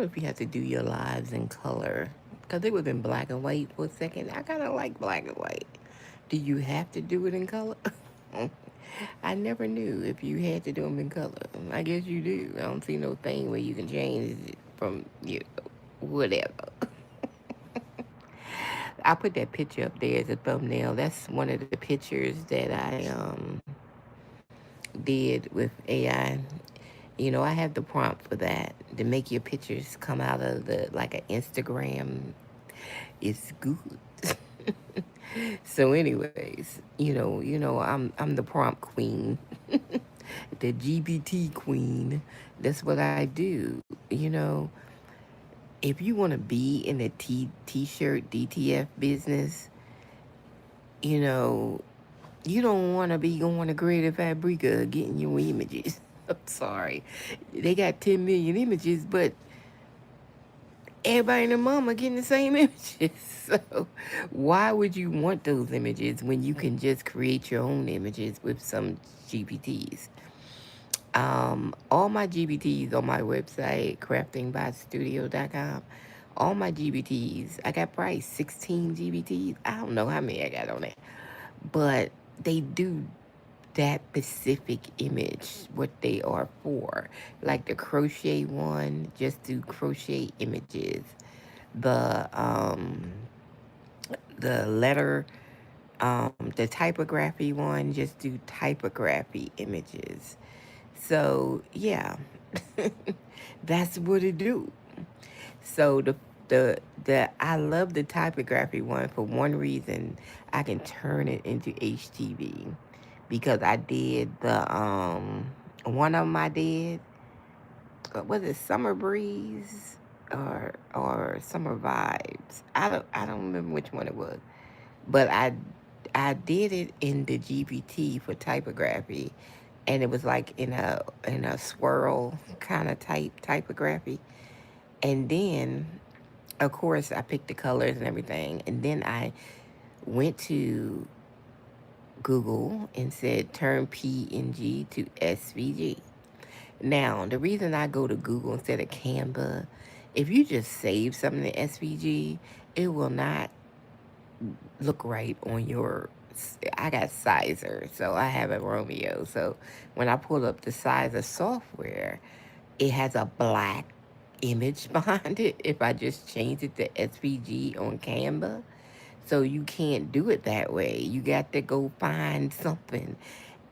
if you have to do your lives in color. Because it was in black and white for a second. I kind of like black and white. Do you have to do it in color? I never knew if you had to do them in color. I guess you do. I don't see no thing where you can change it from whatever. I put that picture up there as a thumbnail. That's one of the pictures that I did with AI. You know, I have the prompt for that to make your pictures come out of the like an Instagram. It's good. So, anyways, I'm the prompt queen, the GPT queen. That's what I do. If you want to be in the t-shirt DTF business, you know, you don't want to be going to Creative Fabrica getting your images. I'm sorry, they got 10 million images, but everybody and their mama getting the same images. So why would you want those images when you can just create your own images with some GPTs? All my GPTs on my website, craftingbystudio.com, all my GPTs, I got probably 16 GPTs. I don't know how many I got on there, but they do that specific image, what they are for. Like the crochet one, just do crochet images. The letter, the typography one, just do typography images. So yeah, that's what it do. So the I love the typography one for one reason. I can turn it into HTV because I did the one of them I did, was it Summer Breeze or Summer Vibes? I don't remember which one it was, but I did it in the GPT for typography, and it was like in a swirl kind of typography, and then of course I picked the colors and everything, and then I went to Google and said turn PNG to SVG. Now, the reason I go to Google instead of Canva, if you just save something to SVG, it will not look right on your. I got Sizer, so I have a Romeo. So when I pull up the Sizer software, it has a black image behind it if I just change it to SVG on Canva. So you can't do it that way. You got to go find something.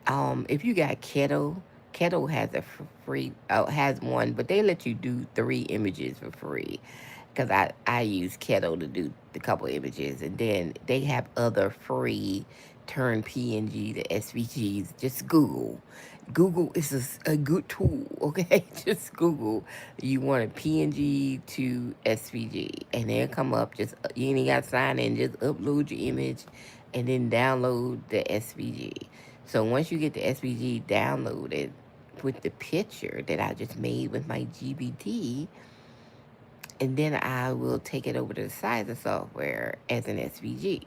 If you got Kettle has a free has one, but they let you do 3 images for free. Cause I use Kettle to do a couple images, and then they have other free turn PNG to SVGs. Just Google is a good tool, okay? Just Google. You want a PNG to SVG, and they'll come up. Just you ain't got to sign in. Just upload your image, and then download the SVG. So once you get the SVG downloaded with the picture that I just made with my GBT, and then I will take it over to the Sizer software as an SVG.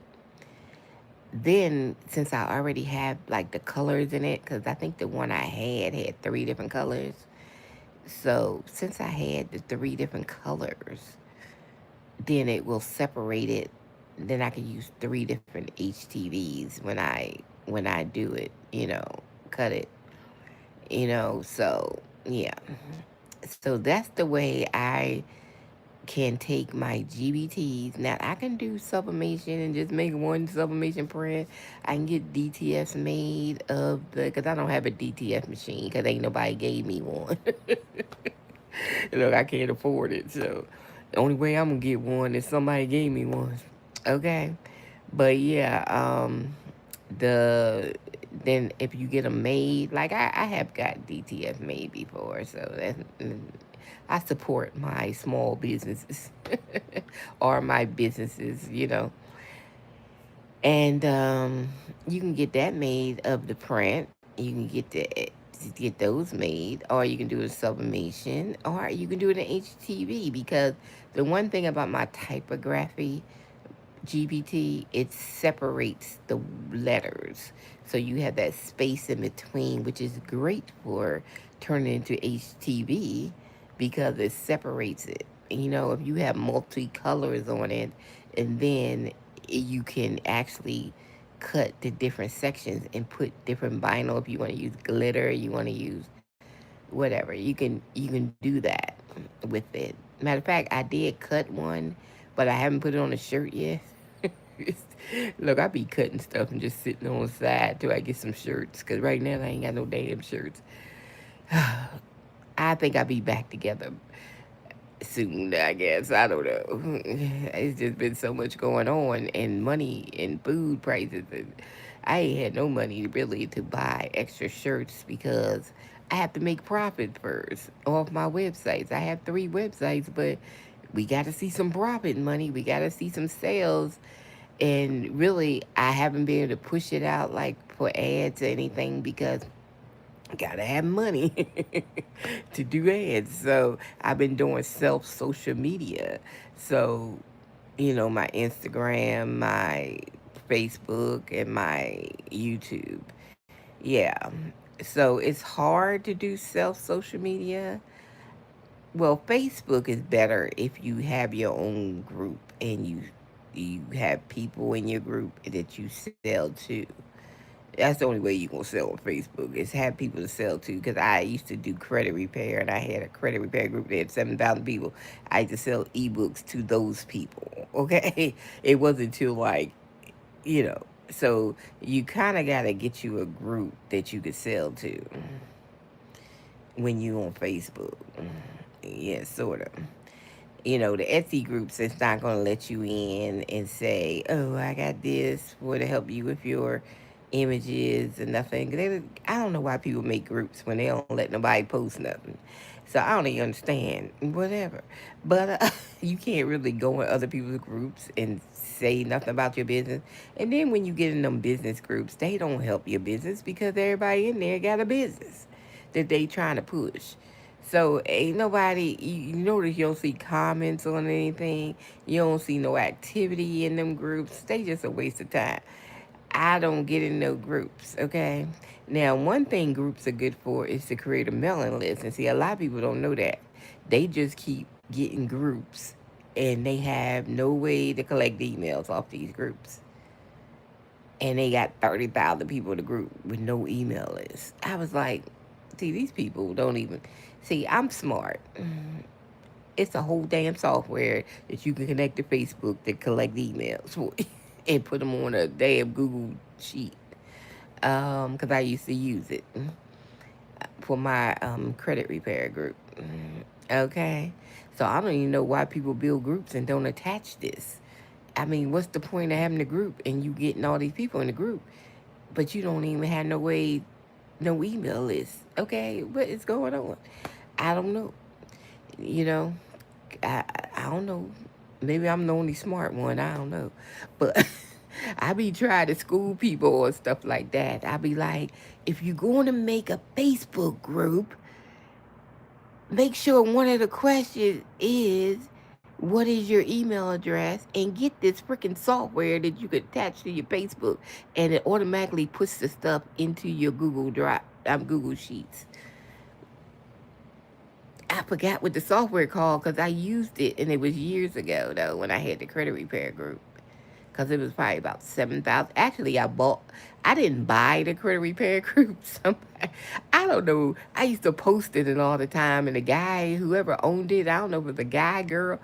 Then, since I already have like the colors in it, because I think the one I had 3 different colors. So since I had the 3 different colors, then it will separate it. Then I can use 3 different HTVs when I do it. Cut it. So yeah. So that's the way I can take my GBTs. Now I can do sublimation and just make one sublimation print. I can get DTFs made of because I don't have a DTF machine because ain't nobody gave me one. Look, I can't afford it, so the only way I'm gonna get one is somebody gave me one. Okay, but yeah, the then if you get them made, like I have got DTF made before, so I support my small businesses or my businesses. And you can get that made of the print. You can get those made, or you can do a sublimation, or you can do it in HTV. Because the one thing about my typography GPT, it separates the letters. So you have that space in between, which is great for turning into HTV because it separates it. You know, if you have multicolors on it, and then you can actually cut the different sections and put different vinyl. If you want to use glitter, you want to use whatever, you can do that with it. Matter of fact, I did cut one, but I haven't put it on a shirt yet. Look, I be cutting stuff and just sitting on the side till I get some shirts. Cause right now I ain't got no damn shirts. I think I'll be back together soon, I guess. I don't know. It's just been so much going on, and money and food prices, and I ain't had no money really to buy extra shirts because I have to make profit first off my websites. I have 3 websites, but we got to see some profit money. We got to see some sales. And really, I haven't been able to push it out like for ads or anything because gotta have money to do ads. So I've been doing self social media. So, my Instagram, my Facebook, and my YouTube. Yeah. So it's hard to do self social media. Well, Facebook is better if you have your own group and you have people in your group that you sell to. That's the only way you gonna sell on Facebook is have people to sell to. Because I used to do credit repair, and I had a credit repair group that had 7,000 people. I used to sell ebooks to those people. Okay, it wasn't till like you know. So you kind of gotta get you a group that you could sell to when you on Facebook. Yeah, sort of. The Etsy groups is not going to let you in and say, oh, I got this for to help you with your images and nothing. I don't know why people make groups when they don't let nobody post nothing. So I don't even understand. Whatever. But you can't really go in other people's groups and say nothing about your business. And then when you get in them business groups, they don't help your business because everybody in there got a business that they trying to push. So ain't nobody, you notice you don't see comments on anything. You don't see no activity in them groups. They just a waste of time. I don't get in no groups, okay? Now, one thing groups are good for is to create a mailing list. And see, a lot of people don't know that. They just keep getting groups and they have no way to collect emails off these groups. And they got 30,000 people in the group with no email list. I was like, see, these people don't even see. I'm smart. It's a whole damn software that you can connect to Facebook that collect emails for you and put them on a damn Google sheet. Because I used to use it for my credit repair group. Okay, so I don't even know why people build groups and don't attach this. I mean, what's the point of having a group and you getting all these people in the group, but you don't even have no way, no email list? Okay, what is going on? I don't know. You know, I I don't know. Maybe I'm the only smart one. I don't know, but I be trying to school people or stuff like that. I be like, if you're going to make a Facebook group, make sure one of the questions is what is your email address, and get this freaking software that you could attach to your Facebook, and it automatically puts the stuff into your Google Drive, Google Sheets. I forgot what the software called because I used it, and it was years ago though when I had the credit repair group. Because it was probably about 7,000. Actually, I didn't buy the credit repair group. Somebody, I don't know. I used to post it and all the time, and the guy, whoever owned it, I don't know if it was a guy, girl,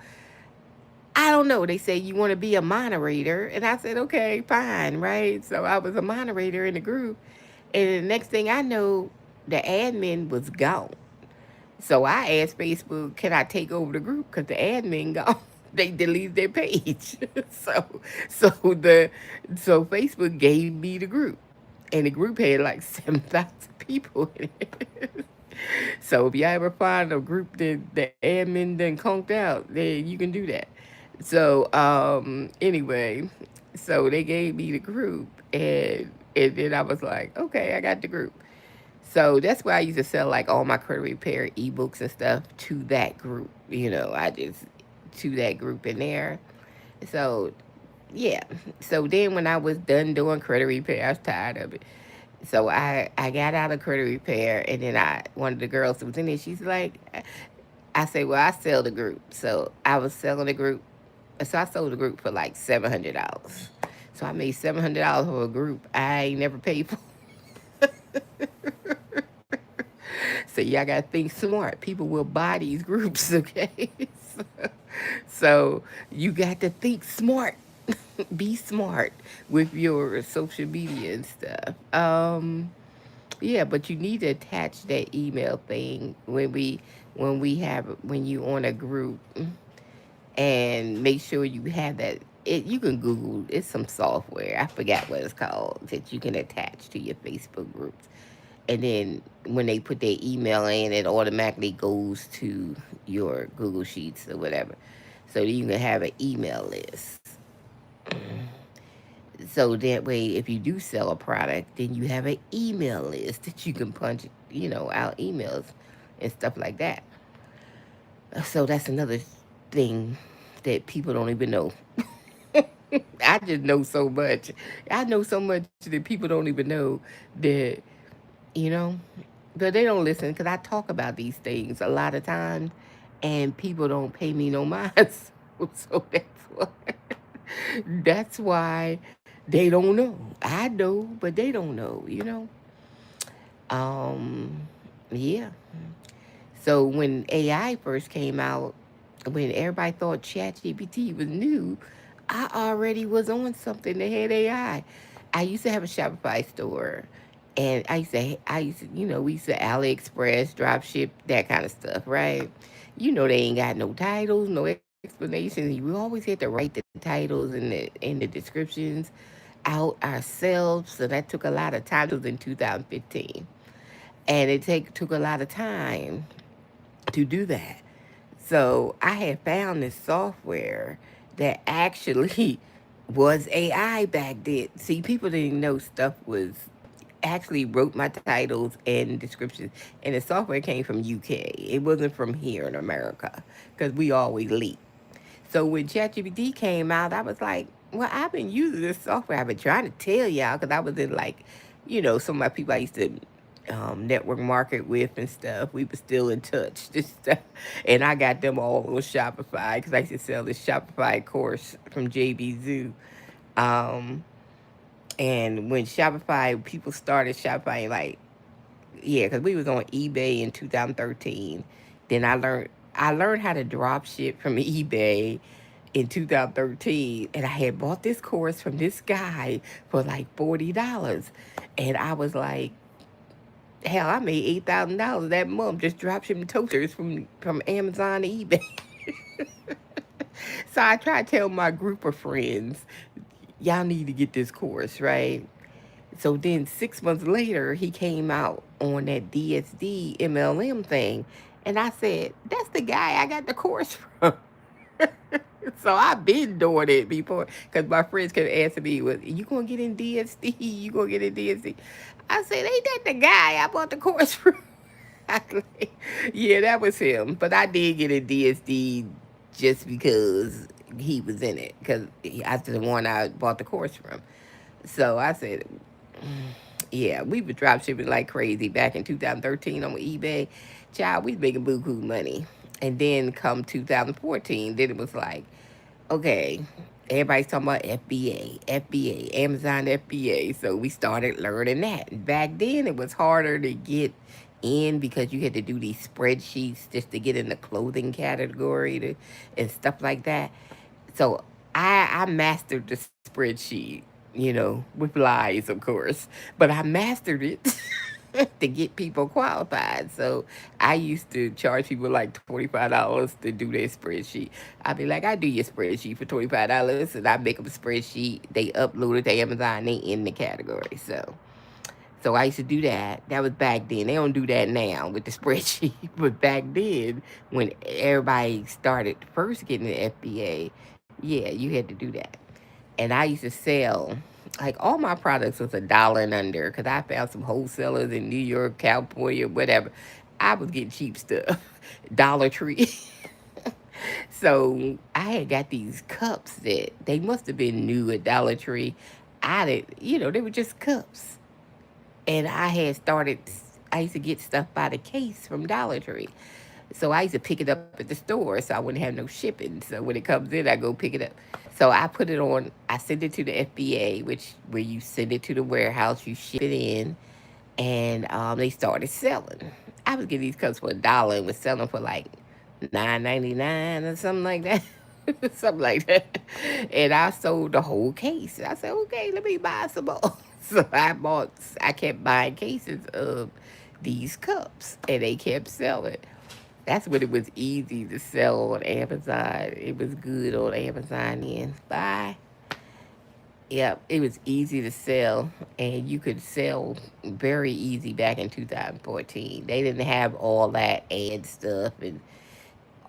I don't know. They said you want to be a moderator, and I said okay, fine, right? So I was a moderator in the group, and the next thing I know, the admin was gone. So I asked Facebook, can I take over the group? Because the admin gone. They deleted their page. so so the so Facebook gave me the group. And the group had like 7,000 people in it. So if y'all ever find a group that the admin done conked out, then you can do that. So anyway, so they gave me the group, and then I was like, okay, I got the group. So that's why I used to sell like all my credit repair ebooks and stuff to that group. I just to that group in there. So yeah. So then when I was done doing credit repair, I was tired of it. So I got out of credit repair, and then one of the girls who was in there, she's like, I say, well, I sell the group. So I was selling the group. So I sold the group for like $700. So I made $700 for a group I ain't never paid for. So y'all gotta think smart. People will buy these groups, okay? So you got to think smart. Be smart with your social media and stuff. Yeah, but you need to attach that email thing when you on a group, and make sure you have that. You can Google. It's some software. I forgot what it's called that you can attach to your Facebook groups, and then when they put their email in, it automatically goes to your Google Sheets or whatever. So you can have an email list. So that way, if you do sell a product, then you have an email list that you can punch, out emails and stuff like that. So that's another thing that people don't even know. I just know so much. I know so much that people don't even know that, you know, but they don't listen because I talk about these things a lot of times and people don't pay me no mind. So that's why they don't know. I know, but they don't know. Um, yeah. So when AI first came out, when everybody thought ChatGPT was new, I already was on something that had AI. I used to have a Shopify store, and we used to AliExpress, drop ship, that kind of stuff, right? They ain't got no titles, no explanations. We always had to write the titles and the descriptions out ourselves, so that took a lot of time. This was in 2015, and took a lot of time to do that. So I had found this software that actually was AI back then. See, people didn't know stuff was actually wrote my titles and descriptions, and the software came from UK. It wasn't from here in America because we always leak. So when ChatGPT came out, I was like, well, I've been using this software. I've been trying to tell y'all because I was in some of my people I used to network market with and stuff. We were still in touch, this stuff, and I got them all on Shopify because I used to sell this Shopify course from JB Zoo. Um, and when Shopify people started Shopify, like yeah, because we was on eBay in 2013. Then I learned how to drop ship from eBay in 2013, and I had bought this course from this guy for like $40, and I was like, hell, I made $8,000 that month just drop shipping toasters from Amazon to eBay. So I tried to tell my group of friends, y'all need to get this course, right? So then 6 months later, he came out on that DSD MLM thing. And I said, that's the guy I got the course from. So I've been doing it before because my friends kept asking me, well, you going to get in DSD? You going to get in DSD? I said, ain't that the guy I bought the course from? Yeah, that was him. But I did get in DSD just because he was in it because I the one I bought the course from. So I said, yeah, we were drop shipping like crazy back in 2013 on eBay. Child, we was making buku money. And then come 2014, then it was like, okay, everybody's talking about FBA, Amazon FBA. So we started learning that. Back then, it was harder to get in because you had to do these spreadsheets just to get in the clothing category and stuff like that. So I mastered the spreadsheet, with lies, of course, but I mastered it to get people qualified. So I used to charge people like $25 to do their spreadsheet. I'd be like, I do your spreadsheet for $25, and I make them a spreadsheet. They upload it to Amazon. They in the category. So I used to do that. That was back then. They don't do that now with the spreadsheet. But back then, when everybody started first getting the FBA, yeah, you had to do that. And I used to sell, like, all my products was $1 and under because I found some wholesalers in New York, California, whatever. I was getting cheap stuff. Dollar Tree. So I had got these cups that they must have been new at Dollar Tree. They were just cups, and I used to get stuff by the case from Dollar Tree. So I used to pick it up at the store so I wouldn't have no shipping. So when it comes in, I go pick it up. So I put it on, I send it to the FBA, which where you send it to the warehouse, you ship it in, and they started selling. I was getting these cups for $1 and was selling for like 9.99 or something like that. Something like that. And I sold the whole case. I said, okay, let me buy some more. So I kept buying cases of these cups and they kept selling. That's when it was easy to sell on Amazon. It was good on Amazon then. Bye. Yep, it was easy to sell, and you could sell very easy back in 2014. They didn't have all that ad stuff and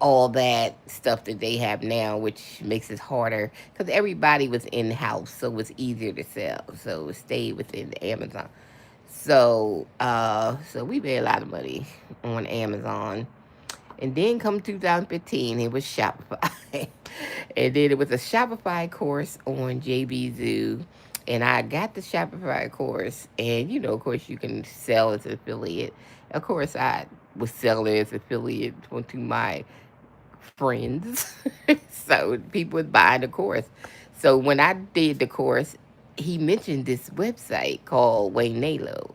all that stuff that they have now, which makes it harder because everybody was in house, so it was easier to sell. So it stayed within Amazon. So we made a lot of money on Amazon. And then come 2015, it was Shopify. And then it was a Shopify course on JB Zoo. And I got the Shopify course. And, of course, you can sell as an affiliate. Of course, I was selling as affiliate to my friends. So people would buy the course. So when I did the course, he mentioned this website called Waynalo.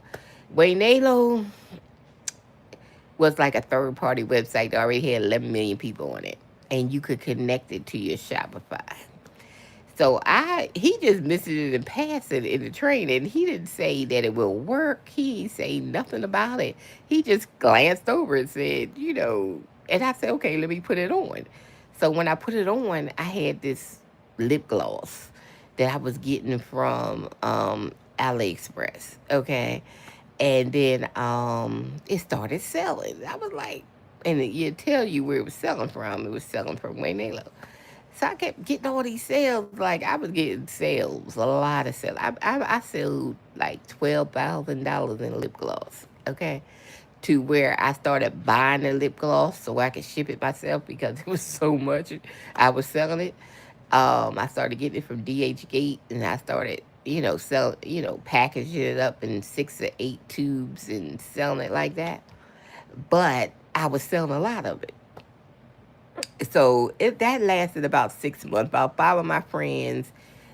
Waynalo was like a third party website that already had 11 million people on it. And you could connect it to your Shopify. So he just mentioned it in passing in the training. He didn't say that it will work. He didn't say nothing about it. He just glanced over and said, and I said, okay, let me put it on. So when I put it on, I had this lip gloss that I was getting from AliExpress. Okay. And then it started selling. I was like, and it tell you where it was selling from. It was selling from Waynalo. So I kept getting all these sales. Like I was getting sales, a lot of sales. I sold like $12,000 in lip gloss. Okay, to where I started buying the lip gloss so I could ship it myself because it was so much I was selling it. I started getting it from DH Gate, and I started, packaging it up in 6 or 8 tubes and selling it like that. But I was selling a lot of it. So that lasted about 6 months. About 5 of my friends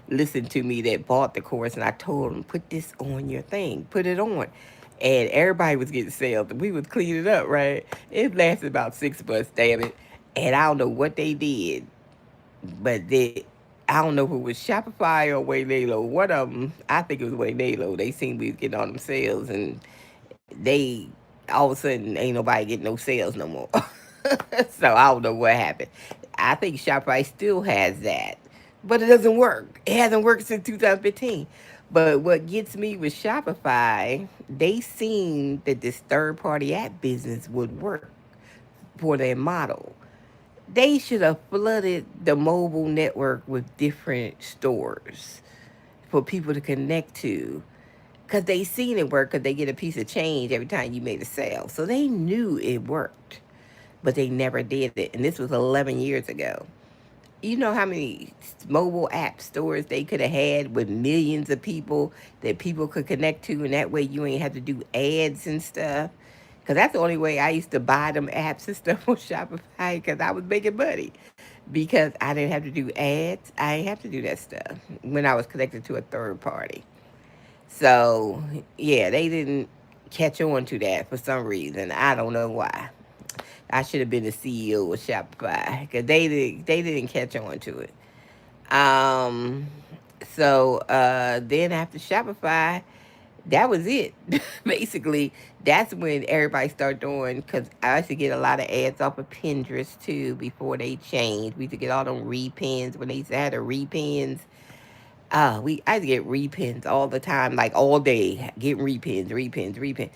listened to me that bought the course, and I told them, put this on your thing, put it on. And everybody was getting sales. We was cleaning up, right? It lasted about 6 months, damn it. And I don't know what they did, but I don't know if it was Shopify or Waynalo. One of them, I think it was Waynalo. They seemed to be getting all them sales, and they all of a sudden ain't nobody getting no sales no more. So I don't know what happened. I think Shopify still has that, but it doesn't work. It hasn't worked since 2015. But what gets me with Shopify, they seen that this third party app business would work for their model. They should have flooded the mobile network with different stores for people to connect to because they seen it work because they get a piece of change every time you made a sale. So they knew it worked, but they never did it. And this was 11 years ago. You know how many mobile app stores they could have had with millions of people that people could connect to, and that way you ain't have to do ads and stuff. Because that's the only way I used to buy them apps and stuff on Shopify because I was making money. Because I didn't have to do ads. I didn't have to do that stuff when I was connected to a third party. So, yeah, they didn't catch on to that for some reason. I don't know why. I should have been the CEO of Shopify because they didn't catch on to it. Um, so then after Shopify, that was it. Basically, that's when everybody started doing, because I used to get a lot of ads off of Pinterest too before they changed. We used to get all them repins when they used to have the repins. I used to get repins all the time, like all day, getting repins,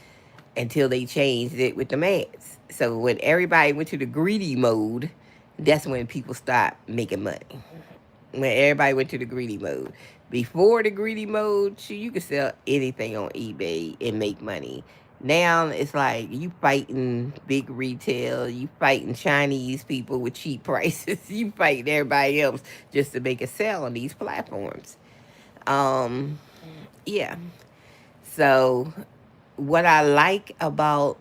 until they changed it with the ads. So when everybody went to the greedy mode, that's when people stopped making money. When everybody went to the greedy mode. Before the greedy mode, you could sell anything on eBay and make money. Now it's like you fighting big retail, you fighting Chinese people with cheap prices, you fighting everybody else just to make a sale on these platforms. Um, yeah. So what I like about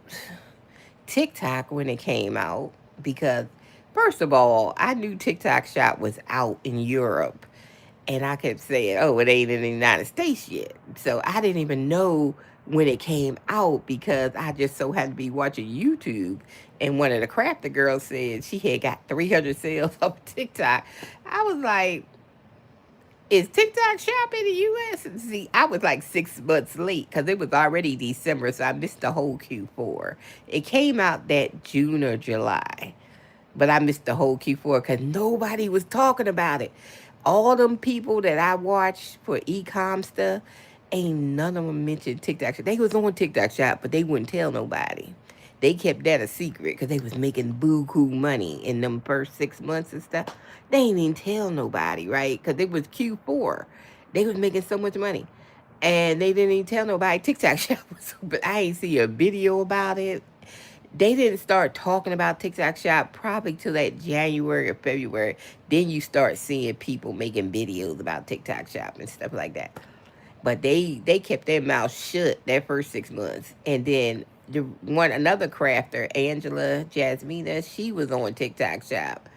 TikTok when it came out because, first of all, I knew TikTok Shop was out in Europe. And I kept saying, oh, it ain't in the United States yet. So I didn't even know when it came out because I just so happened to be watching YouTube. And one of the crafter girls said she had got 300 sales off TikTok. I was like, is TikTok Shop in the US? And see, I was like 6 months late because it was already December, so I missed the whole Q4. It came out that June or July, but I missed the whole Q4 because nobody was talking about it. All them people that I watched for e-com stuff, ain't none of them mentioned TikTok Shop. They was on TikTok Shop, but they wouldn't tell nobody. They kept that a secret because they was making buku money in them first 6 months and stuff. They ain't even tell nobody, right? Because it was Q4. They was making so much money. And they didn't even tell nobody TikTok Shop was open. I ain't see a video about it. They didn't start talking about TikTok Shop probably till that January or February. Then you start seeing people making videos about TikTok Shop and stuff like that. But they kept their mouth shut that first 6 months, and then the one another crafter, Angela Jasmina, she was on TikTok Shop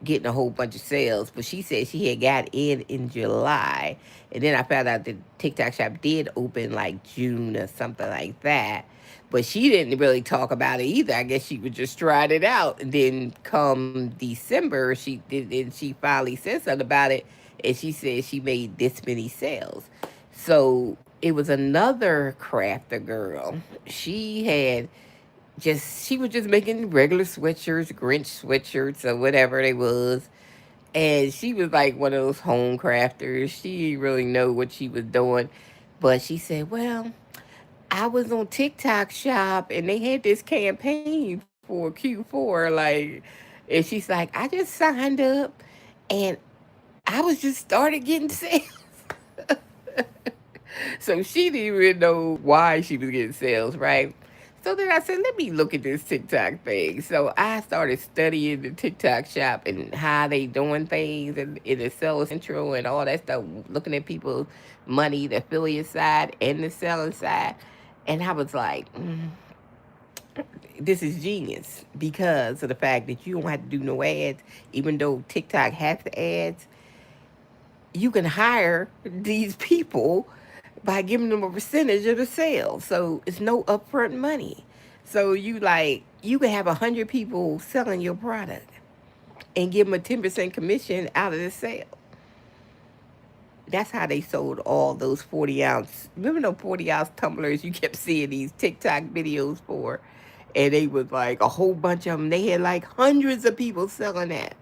getting a whole bunch of sales, but she said she had got in July, and then I found out that TikTok Shop did open like June or something like that. But she didn't really talk about it either. I guess she was just trying it out. And then come December, she did, and she finally said something about it, and she said she made this many sales. So it was another crafter girl. She was just making regular sweatshirts, Grinch sweatshirts or whatever they was. And she was like one of those home crafters. She didn't really know what she was doing. But she said, well, I was on TikTok Shop and they had this campaign for Q4. Like, and she's like, I just signed up and I was just started getting sales. So she didn't even know why she was getting sales, right? So then I said, let me look at this TikTok thing. So I started studying the TikTok Shop and how they doing things and in the Seller Central and all that stuff, looking at people's money, the affiliate side and the selling side. And I was like, this is genius because of the fact that you don't have to do no ads, even though TikTok has the ads. You can hire these people by giving them a percentage of the sale. So it's no upfront money. So you can have 100 people selling your product and give them a 10% commission out of the sale. That's how they sold all those 40 ounce. Remember those 40 ounce tumblers you kept seeing these TikTok videos for? And they was like a whole bunch of them. They had like hundreds of people selling that.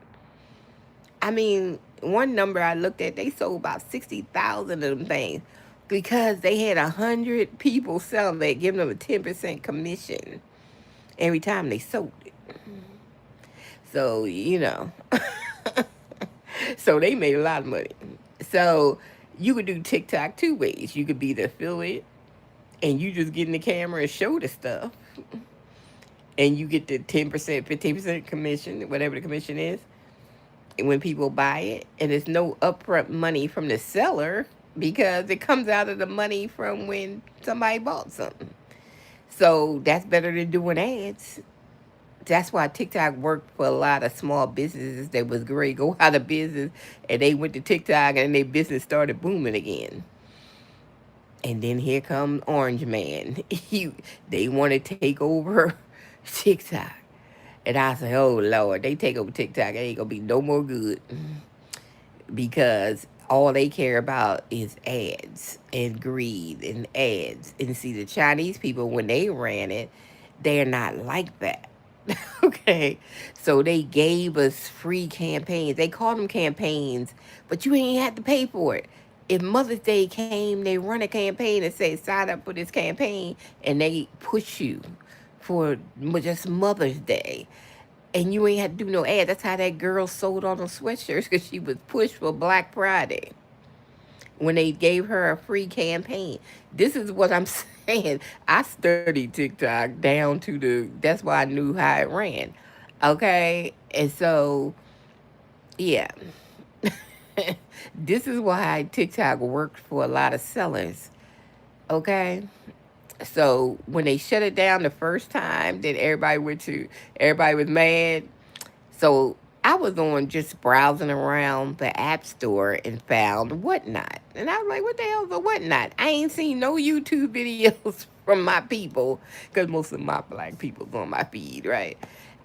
I mean, one number I looked at, they sold about 60,000 of them things because they had 100 people selling it, giving them a 10% commission every time they sold it. So, so they made a lot of money. So you could do TikTok two ways. You could be the affiliate and you just get in the camera and show the stuff. And you get the 10%, 15% commission, whatever the commission is, when people buy it. And there's no upfront money from the seller because it comes out of the money from when somebody bought something. So that's better than doing ads. That's why TikTok worked for a lot of small businesses that was great, go out of business, and they went to TikTok and their business started booming again. And then here comes Orange Man. They want to take over TikTok. And I say, oh Lord, they take over TikTok, it ain't gonna be no more good. Because all they care about is ads and greed and ads. And see, the Chinese people, when they ran it, they're not like that. Okay, so they gave us free campaigns. They call them campaigns, but you ain't have to pay for it. If Mother's Day came, they run a campaign and say sign up for this campaign, and they push you for just Mother's Day, and you ain't had to do no ad. That's how that girl sold all those sweatshirts because she was pushed for Black Friday when they gave her a free campaign. This is what I'm saying. I studied TikTok down to the, that's why I knew how it ran. Okay? And so, yeah. This is why TikTok worked for a lot of sellers. Okay? So when they shut it down the first time, then everybody was mad. So I was on just browsing around the app store and found Whatnot. And I was like, what the hell is a Whatnot? I ain't seen no YouTube videos from my people, because most of my black people's on my feed, right?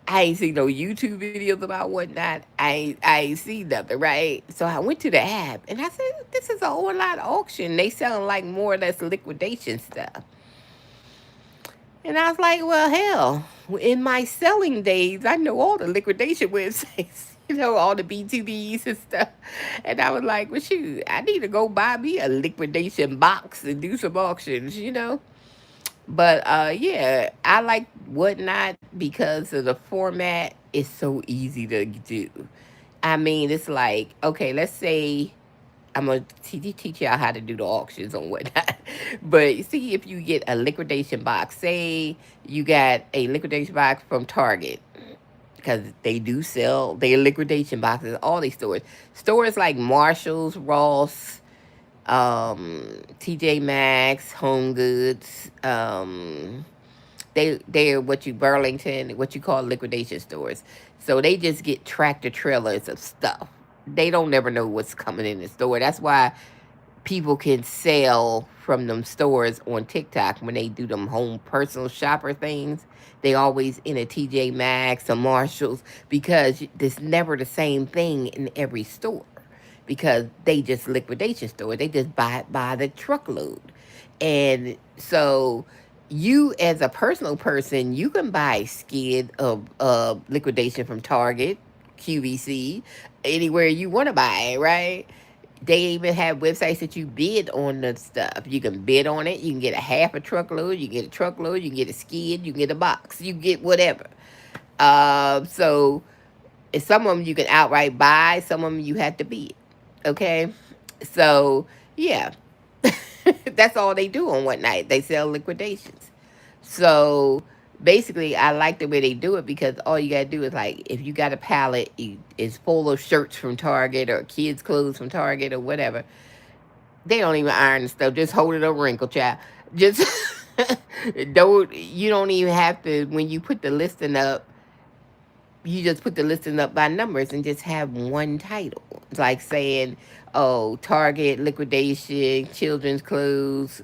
I ain't seen no YouTube videos about Whatnot. I ain't seen nothing, right? So I went to the app and I said, this is a whole lot auction. They selling like more or less liquidation stuff. And I was like, well, hell, in my selling days, I know all the liquidation websites, all the B2Bs and stuff. And I was like, well, shoot, I need to go buy me a liquidation box and do some auctions. But yeah, I like Whatnot because of the format. It's so easy to do. I mean, it's like, okay, let's say I'm gonna teach y'all how to do the auctions on Whatnot. But see, if you get a liquidation box, say you got a liquidation box from Target, because they do sell their liquidation boxes, all these stores like Marshalls, Ross, TJ Maxx, Home Goods. They're Burlington, what you call liquidation stores. So they just get tractor trailers of stuff. They don't never know what's coming in the store. That's why people can sell from them stores on TikTok when they do them home personal shopper things. They always in a TJ Maxx or Marshalls, because it's never the same thing in every store, because they just liquidation store. They just buy it by the truckload. And so you as a personal person, you can buy skid of liquidation from Target, QVC, anywhere you want to buy it, right? They even have websites that you bid on the stuff. You can bid on it. You can get a half a truckload. You can get a truckload. You can get a skid. You can get a box. You can get whatever. So some of them you can outright buy. Some of them you have to bid. Okay. So yeah, that's all they do on Whatnot. They sell liquidations. So basically, I like the way they do it, because all you gotta do is, like, if you got a pallet, it's full of shirts from Target or kids' clothes from Target or whatever. They don't even iron the stuff. Just hold it a wrinkle, child. Just don't. You don't even have to, when you put the listing up. You just put the listing up by numbers and just have one title. It's like saying, oh, Target liquidation, children's clothes,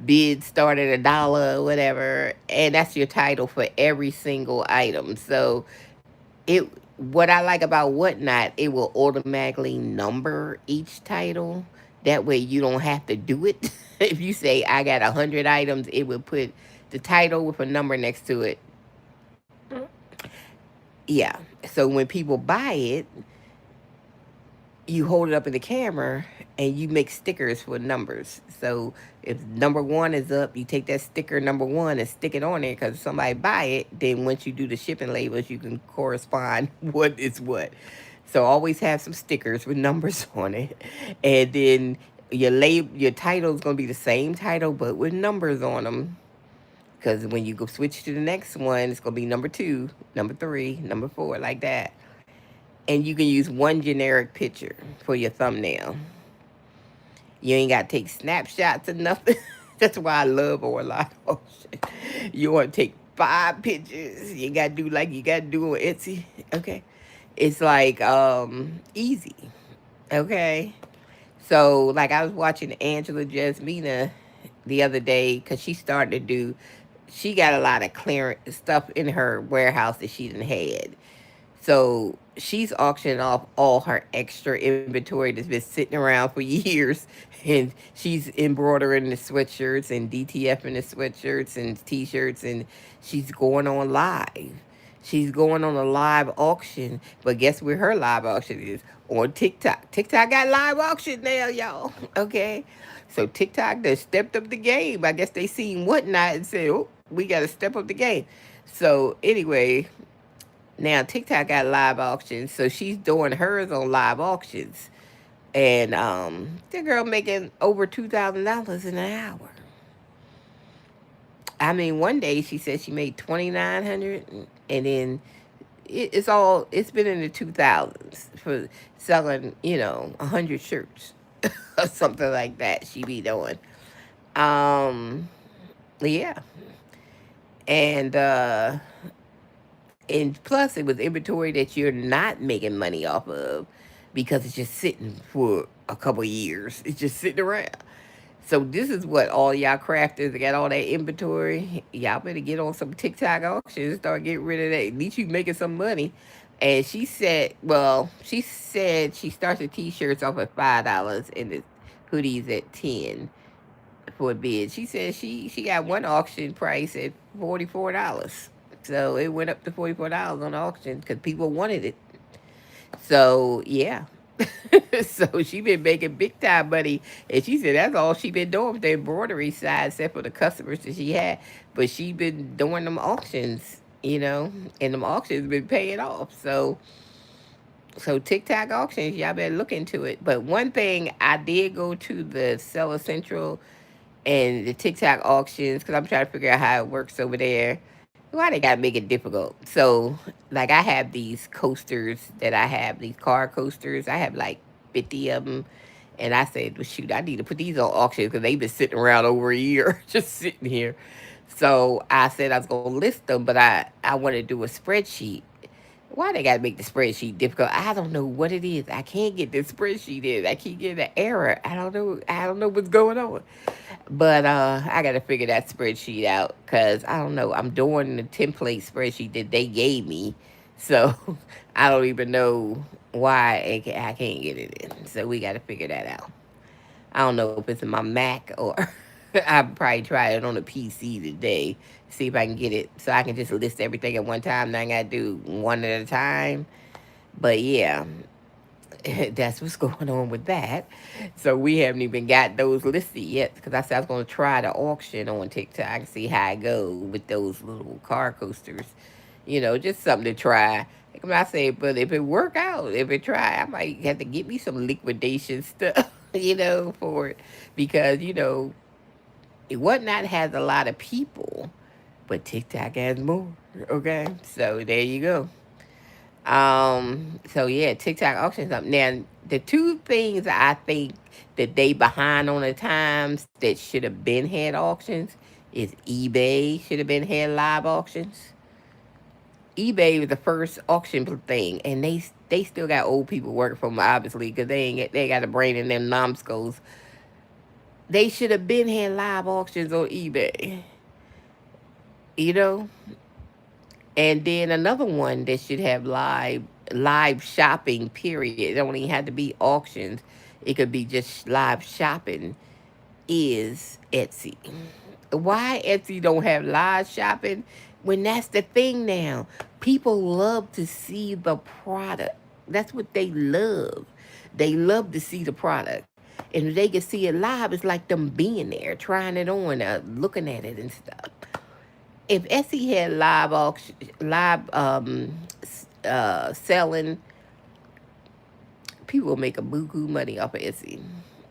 bid start at $1 or whatever, and that's your title for every single item. So it what I like about Whatnot, it will automatically number each title. That way you don't have to do it. If you say I got 100 items, it will put the title with a number next to it. Yeah. So when people buy it, you hold it up in the camera and you make stickers with numbers. So if number one is up, you take that sticker number one and stick it on there, because if somebody buy it, then once you do the shipping labels, you can correspond what is what. So always have some stickers with numbers on it. And then your title is going to be the same title but with numbers on them, because when you go switch to the next one, it's going to be number 2, number 3, number 4, like that. And you can use one generic picture for your thumbnail. You ain't got to take snapshots or nothing. That's why I love Orlando Ocean. You want to take 5 pictures. You got to do like you got to do on Etsy. Okay. It's like easy. Okay. So, like, I was watching Angela Jasmina the other day, because she got a lot of clearance stuff in her warehouse that she didn't had. So she's auctioning off all her extra inventory that's been sitting around for years. And she's embroidering the sweatshirts and DTFing the sweatshirts and t-shirts. And she's going on live. She's going on a live auction. But guess where her live auction is? On TikTok. TikTok got live auction now, y'all. Okay. So TikTok, they stepped up the game. I guess they seen Whatnot and said, oh, we got to step up the game. So anyway, now TikTok got live auctions, so she's doing hers on live auctions, and the girl making over $2,000 in an hour. I mean, one day she said she made 2,900, and then it's been in the 2,000s for selling 100 shirts or something like that. She be doing. Um, Yeah. And plus it was inventory that you're not making money off of because it's just sitting for a couple of years. It's just sitting around. So this is what all y'all crafters that got all that inventory. Y'all better get on some TikTok auctions, start getting rid of that. At least you making some money. And she said, well, she said she starts the t-shirts off at $5 and the hoodies at 10 for a bid. She said she got one auction price at $44. So it went up to $44 on the auction because people wanted it. So yeah. So she been making big time money, and she said that's all she been doing with the embroidery side, except for the customers that she had. But she been doing them auctions, and them auctions been paying off. So TikTok auctions, y'all better look into it. But one thing, I did go to the Seller Central and the TikTok auctions because I'm trying to figure out how it works over there. Why they gotta make it difficult? So, like, I have these coasters that I have, these car coasters. I have like 50 of them. And I said, well, shoot, I need to put these on auction because they've been sitting around over a year, just sitting here. So I said I was going to list them, but I want to do a spreadsheet. Why they gotta make the spreadsheet difficult? I don't know what it is. I can't get the spreadsheet in. I keep getting an error. I don't know. I don't know what's going on. But I got to figure that spreadsheet out because I don't know. I'm doing the template spreadsheet that they gave me. So I don't even know why I can't get it in. So we got to figure that out. I don't know if it's in my Mac or I'll probably try it on a PC today. See if I can get it so I can just list everything at one time. Now I got to do one at a time. But yeah, that's what's going on with that. So we haven't even got those listed yet because I said I was going to try the auction on TikTok and see how I go with those little car coasters. Just something to try. Like I say, but if it work out, if it try, I might have to get me some liquidation stuff, for it because whatnot has a lot of people, but TikTok has more. Okay, so there you go. So yeah, TikTok auctions up. Now the two things I think that they behind on the times that should have been had auctions is eBay should have been had live auctions. eBay was the first auction thing, and they still got old people working for them obviously because they got a brain in them numbskulls. They should have been had live auctions on eBay, you know. And then another one that should have live shopping, period. It don't even have to be auctions. It could be just live shopping is Etsy. Why Etsy don't have live shopping when that's the thing now? People love to see the product. That's what they love. They love to see the product. And if they can see it live, it's like them being there, trying it on, looking at it and stuff. If Etsy had live auction, live selling, people will make a buku money off of Etsy.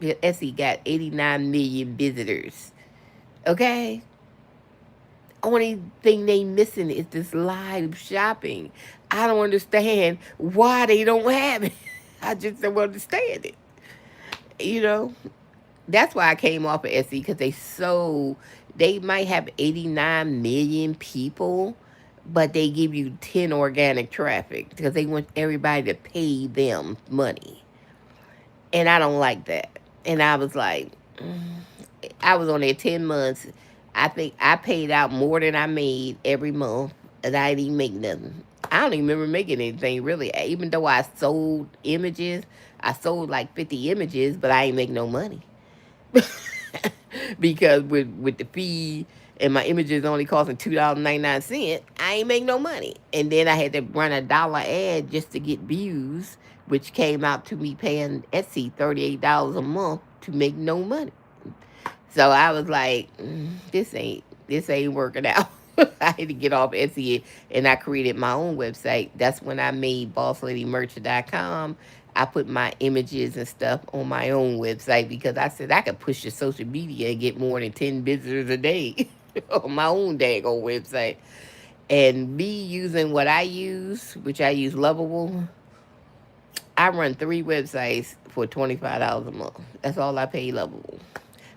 Etsy got 89 million visitors. Okay, only thing they missing is this live shopping. I don't understand why they don't have it. I just don't understand it. You know, that's why I came off of Etsy because they might have 89 million people, but they give you 10 organic traffic because they want everybody to pay them money. And I don't like that. And I was like, I was on there 10 months. I think I paid out more than I made every month, and I didn't even make nothing. I don't even remember making anything really. Even though I sold images, I sold like 50 images, but I ain't make no money. Because with the fee and my images only costing $2.99, I ain't make no money. And then I had to run a dollar ad just to get views, which came out to me paying Etsy $38 a month to make no money. So I was like, this ain't working out. I had to get off Etsy and I created my own website. That's when I made BossLadyMerch.com. I put my images and stuff on my own website because I said I could push to social media and get more than 10 visitors a day on my own daggone website. And me using what I use, which I use Lovable, I run 3 websites for $25 a month. That's all I pay Lovable.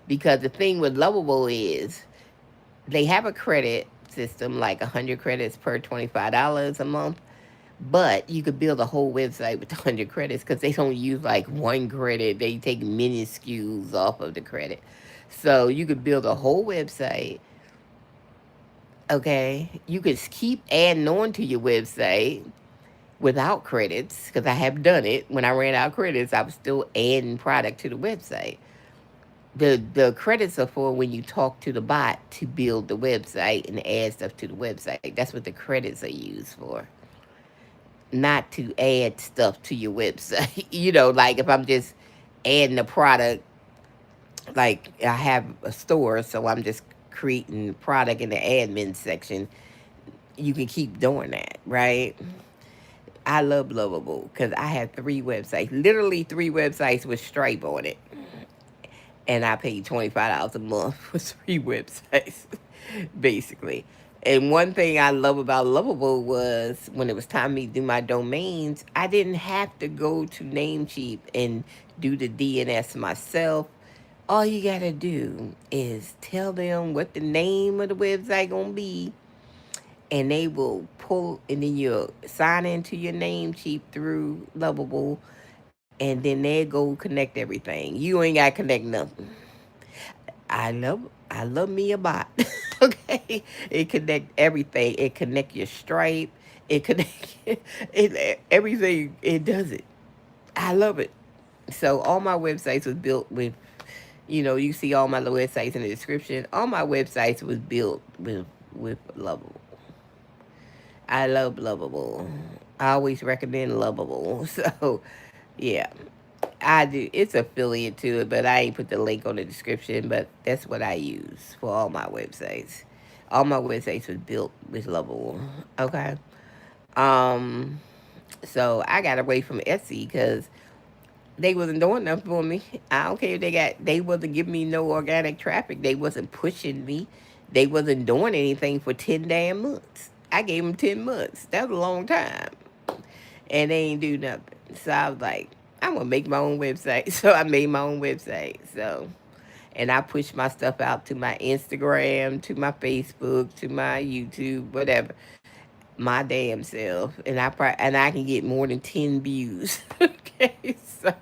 Because the thing with Lovable is They have a credit system, like 100 credits per $25 a month. But you could build a whole website with 100 credits because they don't use like one credit. They take minuscules off of the credit. So you could build a whole website. Okay. You could keep adding on to your website without credits because I have done it. When I ran out of credits, I was still adding product to the website. The credits are for when you talk to the bot to build the website and add stuff to the website. That's what the credits are used for, not to add stuff to your website. Like if I'm just adding a product, like I have a store, so I'm just creating product in the admin section. You can keep doing that, right? I love Lovable because I have 3 websites, literally 3 websites with Stripe on it, and I paid $25 a month for 3 websites, basically. And one thing I love about Lovable was when it was time for me to do my domains, I didn't have to go to Namecheap and do the DNS myself. All you gotta do is tell them what the name of the website gonna be, and they will pull, and then you'll sign into your Namecheap through Lovable, and then they go connect everything. You ain't gotta connect nothing. I love me a bot. Okay, it connect everything. It connect your Stripe. It connect everything. It does it. I love it. So all my websites was built with, you see all my websites in the description. All my websites was built with Lovable. I love Lovable. I always recommend Lovable. So yeah, I do. It's affiliate to it, but I ain't put the link on the description. But that's what I use for all my websites. All my websites was built with Lovable. Okay. Um. So I got away from Etsy because they wasn't doing nothing for me. I don't care if they wasn't giving me no organic traffic. They wasn't pushing me. They wasn't doing anything for 10 damn months. I gave them 10 months. That was a long time. And they ain't do nothing. So I was like, I'm gonna make my own website. So I made my own website. So, and I pushed my stuff out to my Instagram, to my Facebook, to my YouTube, whatever, my damn self, and I can get more than 10 views. Okay, so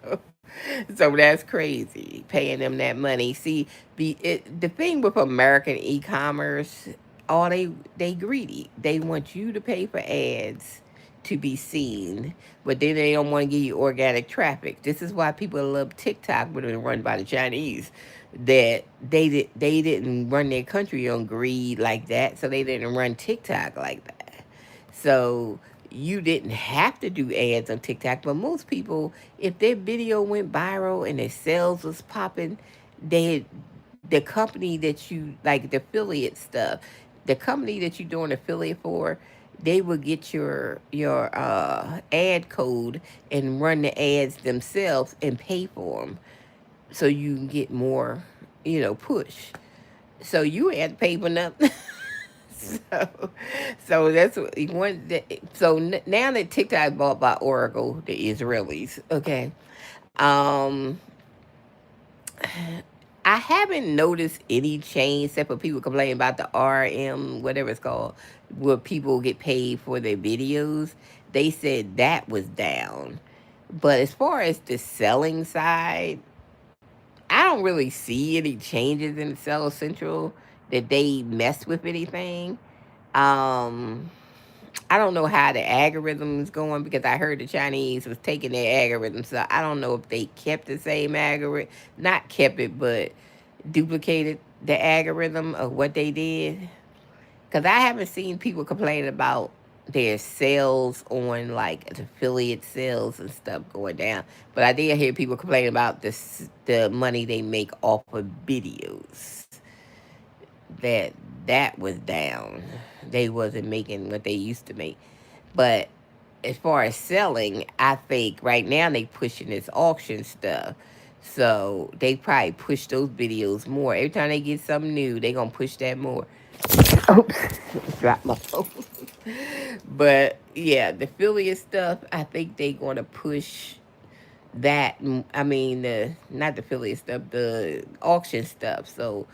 that's crazy, paying them that money. See, the thing with American e-commerce, all they greedy. They want you to pay for ads to be seen, but then they don't want to give you organic traffic. This is why people love TikTok when it's run by the Chinese. That they didn't run their country on greed like that, so they didn't run TikTok like that. So you didn't have to do ads on TikTok, but most people, if their video went viral and their sales was popping, they the company that you like, the affiliate stuff, the company that you're doing affiliate for, they will get your ad code and run the ads themselves and pay for them, so you can get more, push. So you ain't had to pay for nothing. so, so that's what you want. So now that TikTok is bought by Oracle, the Israelis, okay. Um, I haven't noticed any change except for people complaining about the RM, whatever it's called, where people get paid for their videos. They said that was down. But as far as the selling side, I don't really see any changes in Seller Central that they mess with anything. Um, I don't know how the algorithm is going because I heard the Chinese was taking their algorithm. So I don't know if they kept the same algorithm, not kept it, but duplicated the algorithm of what they did. Because I haven't seen people complain about their sales on like affiliate sales and stuff going down. But I did hear people complain about the money they make off of videos. That that was down. They wasn't making what they used to make. But as far as selling, I think right now they pushing this auction stuff. So they probably push those videos more. Every time they get something new, they gonna push that more. Oops, dropped my phone. But yeah, the affiliate stuff, I think they gonna push that. I mean, the not the affiliate stuff, the auction stuff. So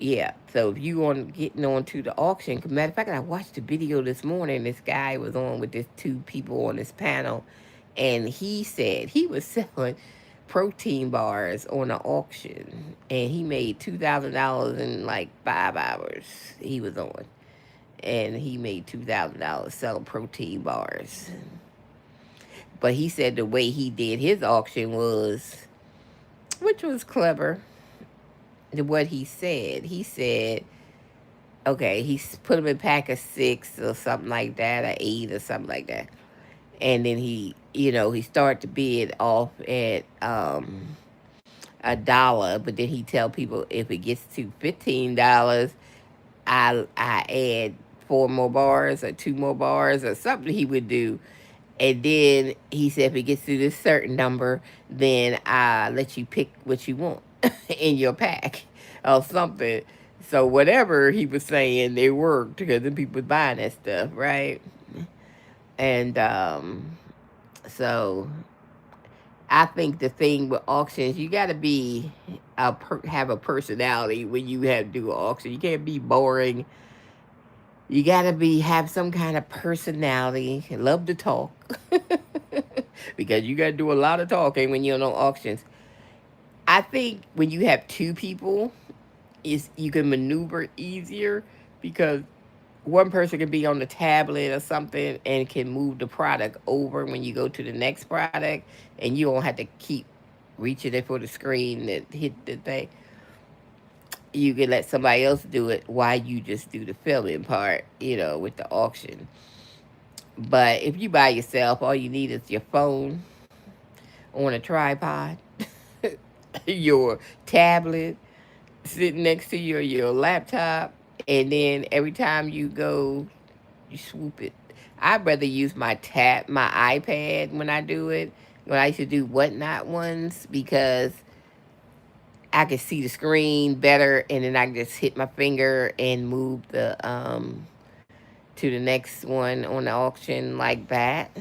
Yeah, so if you on getting on to the auction, matter of fact, I watched the video this morning. This guy was on with this two people on this panel, and he said he was selling protein bars on an auction, and he made $2,000 in like 5 hours. He was on, and he made $2,000 selling protein bars. But he said the way he did his auction was, which was clever. What he said okay, he put them in pack of 6 or something like that, or 8 or something like that. And then he started to bid off at $1, but then he tell people if it gets to $15, I add 4 more bars or 2 more bars or something he would do. And then he said if it gets to this certain number, then I let you pick what you want in your pack or something. So whatever he was saying, it worked because then people was buying that stuff, right? And so I think the thing with auctions, you got to be have a personality when you have to do an auction. You can't be boring. You got to have some kind of personality. Love to talk. Because you got to do a lot of talking when you're on auctions. I think when you have two people, is you can maneuver easier because one person can be on the tablet or something and can move the product over when you go to the next product, and you don't have to keep reaching it for the screen that hit the thing. You can let somebody else do it while you just do the filming part, with the auction. But if you by yourself, all you need is your phone on a tripod, your tablet sitting next to your laptop, and then every time you go, you swoop it. I'd rather use my iPad when I do it. When I used to do whatnot ones, because I could see the screen better, and then I can just hit my finger and move the to the next one on the auction like that.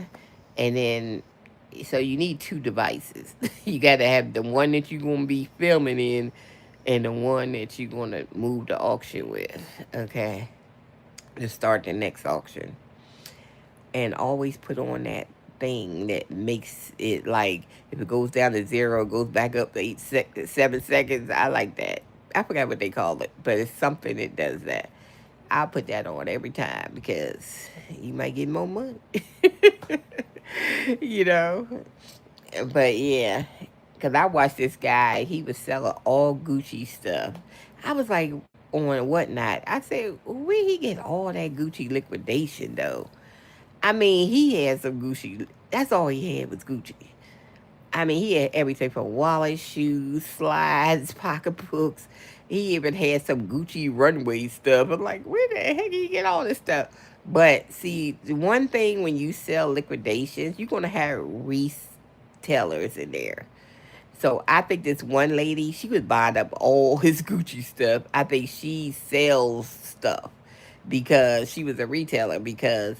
And then, so you need 2 devices. You got to have the one that you're going to be filming in and the one that you're going to move the auction with, okay? To start the next auction. And always put on that thing that makes it like, if it goes down to 0, it goes back up to 7 seconds. I like that. I forgot what they call it, but it's something that does that. I'll put that on every time because you might get more money. you know? But yeah, because I watched this guy, he was selling all Gucci stuff. I was like, on whatnot. I said, where he get all that Gucci liquidation though? I mean, he had some Gucci. That's all he had was Gucci. I mean, he had everything from wallets, shoes, slides, pocketbooks. He even had some Gucci runway stuff. I'm like, where the heck did you get all this stuff? But see, the one thing when you sell liquidations, you're going to have resellers in there. So I think this one lady, she was buying up all his Gucci stuff. I think she sells stuff because she was a retailer, because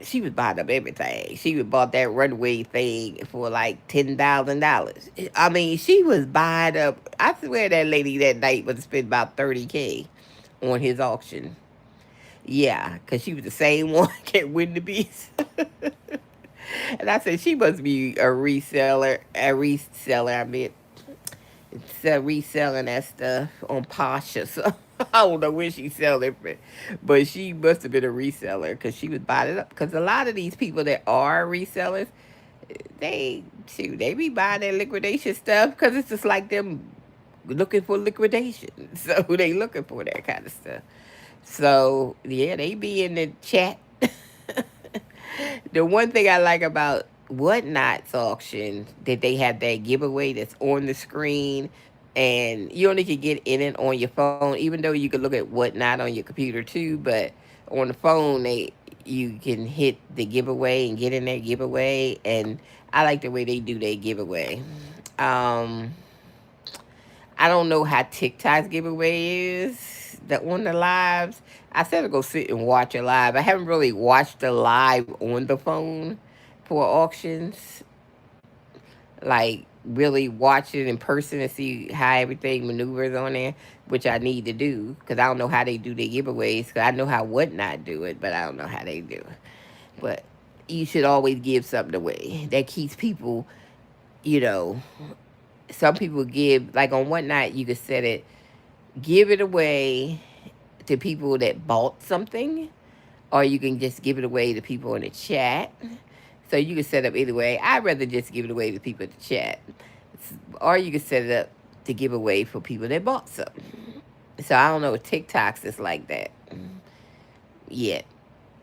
she was buying up everything. She was bought that runway thing for like $10,000. I mean, she was buying up. I swear that lady that night was spend about 30K on his auction. Yeah, because she was the same one that win the beast. And I said she must be a reseller. A reseller, I mean, it's reselling that stuff on Posh or something. I don't know where she sell it, but she must have been a reseller because she was buying it up. Because a lot of these people that are resellers, they be buying their liquidation stuff because it's just like them looking for liquidation. So they looking for that kind of stuff. So yeah, they be in the chat. The one thing I like about Whatnot's auction, that they have that giveaway that's on the screen, and you only can get in it on your phone, even though you can look at Whatnot on your computer too. But on the phone, you can hit the giveaway and get in that giveaway, and I like the way they do their giveaway. Um, I don't know how TikTok's giveaway is on the lives. I said to go sit and watch a live. I haven't really watched the live on the phone for auctions. like really watch it in person and see how everything maneuvers on there, which I need to do because I don't know how they do their giveaways. Because I know how Whatnot do it, but I don't know how they do it. But you should always give something away. That keeps people, you know, some people give, like on Whatnot, you could set it, give it away to people that bought something, or you can just give it away to people in the chat. So you can set up either way. I'd rather just give it away to people in the chat. Or you can set it up to give away for people that bought something. So I don't know if TikToks is like that yet.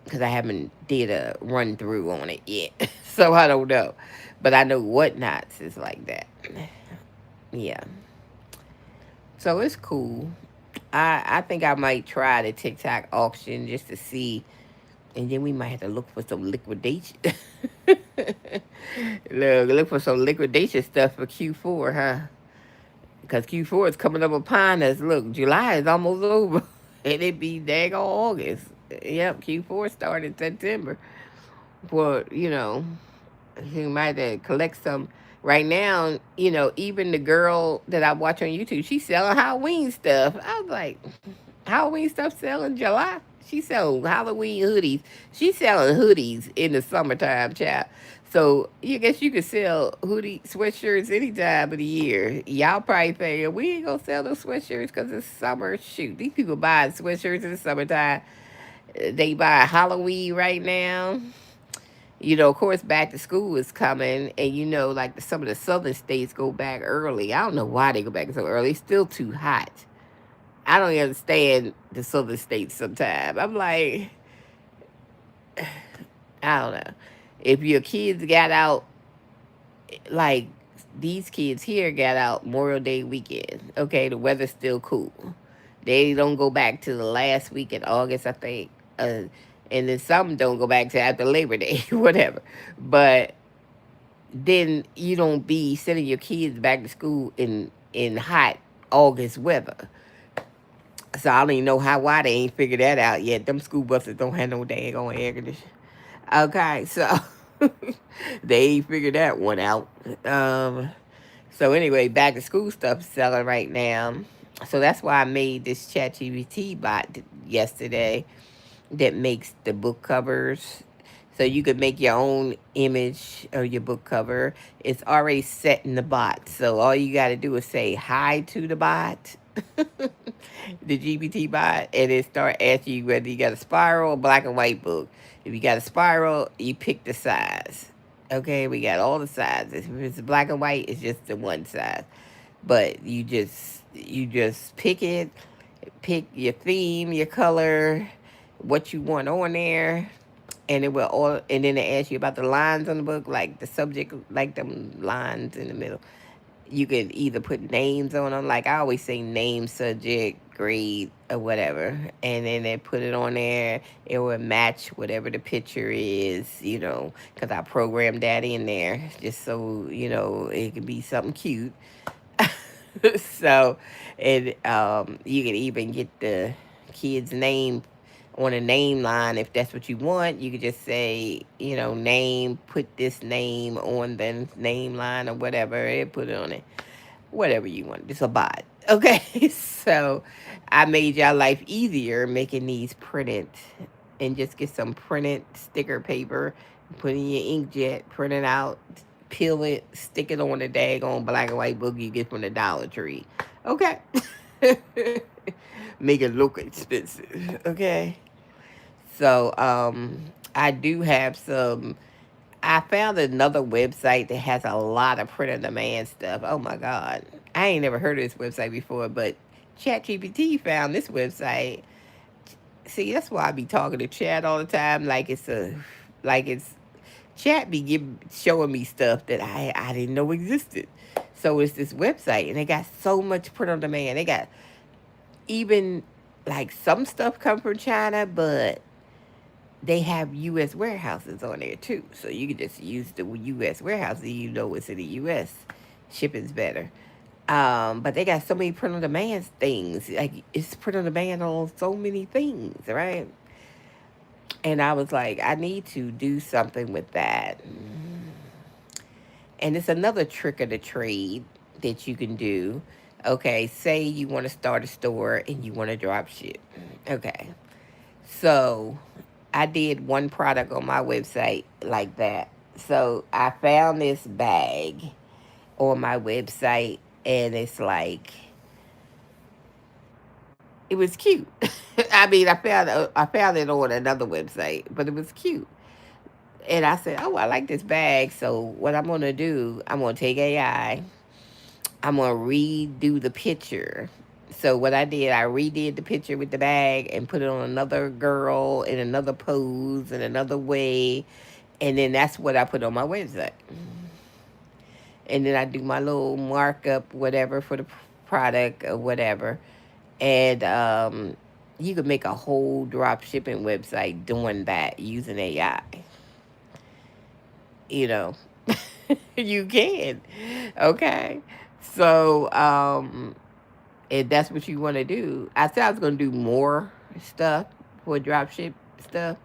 Because I haven't did a run through on it yet. So I don't know. But I know Whatnots is like that. Yeah. So it's cool. I think I might try the TikTok auction just to see, and then we might have to look for some liquidation. Look for some liquidation stuff for Q4, huh? Because Q4 is coming up upon us. Look, July is almost over, and it be daggone August. Yep, Q4 started September. For you might have to collect some. Right now, even the girl that I watch on YouTube, she's selling Halloween stuff. I was like, Halloween stuff selling July? She's selling Halloween hoodies. She's selling hoodies in the summertime, child. So you guess you could sell hoodie sweatshirts any time of the year. Y'all probably think we ain't gonna sell those sweatshirts because it's summer. Shoot, these people buying sweatshirts in the summertime. They buy Halloween right now. Of course, back to school is coming, and like some of the southern states go back early. I don't know why they go back so early. It's still too hot. I don't understand the southern states sometimes. I'm like, I don't know. If your kids got out, like these kids here got out Memorial Day weekend, okay, the weather's still cool. They don't go back to the last week in August, I think. And then some don't go back to after Labor Day, whatever. But then you don't be sending your kids back to school in hot August weather. So I don't even know why they ain't figured that out yet. Them school buses don't have no daggone air conditioning. Okay, so they ain't figured that one out. So anyway, back to school stuff is selling right now. So that's why I made this ChatGPT bot yesterday that makes the book covers. So you could make your own image of your book cover. It's already set in the bot. So all you got to do is say hi to the bot, the GPT bot, and it start asking you whether you got a spiral or black and white book. If you got a spiral, you pick the size. Okay, we got all the sizes. If it's black and white, it's just the one size. But you just pick your theme, your color, what you want on there, and it will all. And then they ask you about the lines on the book, like the subject, like them lines in the middle. You could either put names on them, like I always say name, subject, grade, or whatever, and then they put it on there. It will match whatever the picture is, because I programmed that in there just so it can be something cute. So, and you can even get the kid's name on a name line if that's what you want. You could just say, name, put this name on the name line or whatever, and put it on it. Whatever you want. It's a bot. Okay, so I made y'all life easier making these printed, and just get some printed sticker paper, put in your inkjet, print it out, peel it, stick it on the daggone black and white book you get from the Dollar Tree. Okay. Make it look expensive. Okay. So I do have some. I found another website that has a lot of print on demand stuff. Oh my God. I ain't never heard of this website before, but ChatGPT found this website. See, that's why I be talking to Chat all the time. Like it's Chat be showing me stuff that I didn't know existed. So it's this website, and they got so much print on demand. They got even like some stuff come from China, but they have U.S. warehouses on there too. So you can just use the U.S. warehouse, and it's in the U.S. Shipping's better. But they got so many print on demand things. Like it's print on demand on so many things, right? And I was like, I need to do something with that. And it's another trick of the trade that you can do. Okay, say you want to start a store and you want to drop ship. Okay, so I did one product on my website like that. So I found this bag on my website, and it's like, it was cute. I mean, I found it on another website, but it was cute. And I said, "Oh, I like this bag." So what I'm gonna do, I'm gonna take AI. I'm gonna redo the picture. So what I did, I redid the picture with the bag and put it on another girl in another pose in another way, and then that's what I put on my website. And then I do my little markup, whatever, for the product or whatever. And you could make a whole drop shipping website doing that using AI. You know, you can. Okay. So, if that's what you want to do, I said I was going to do more stuff for drop ship stuff.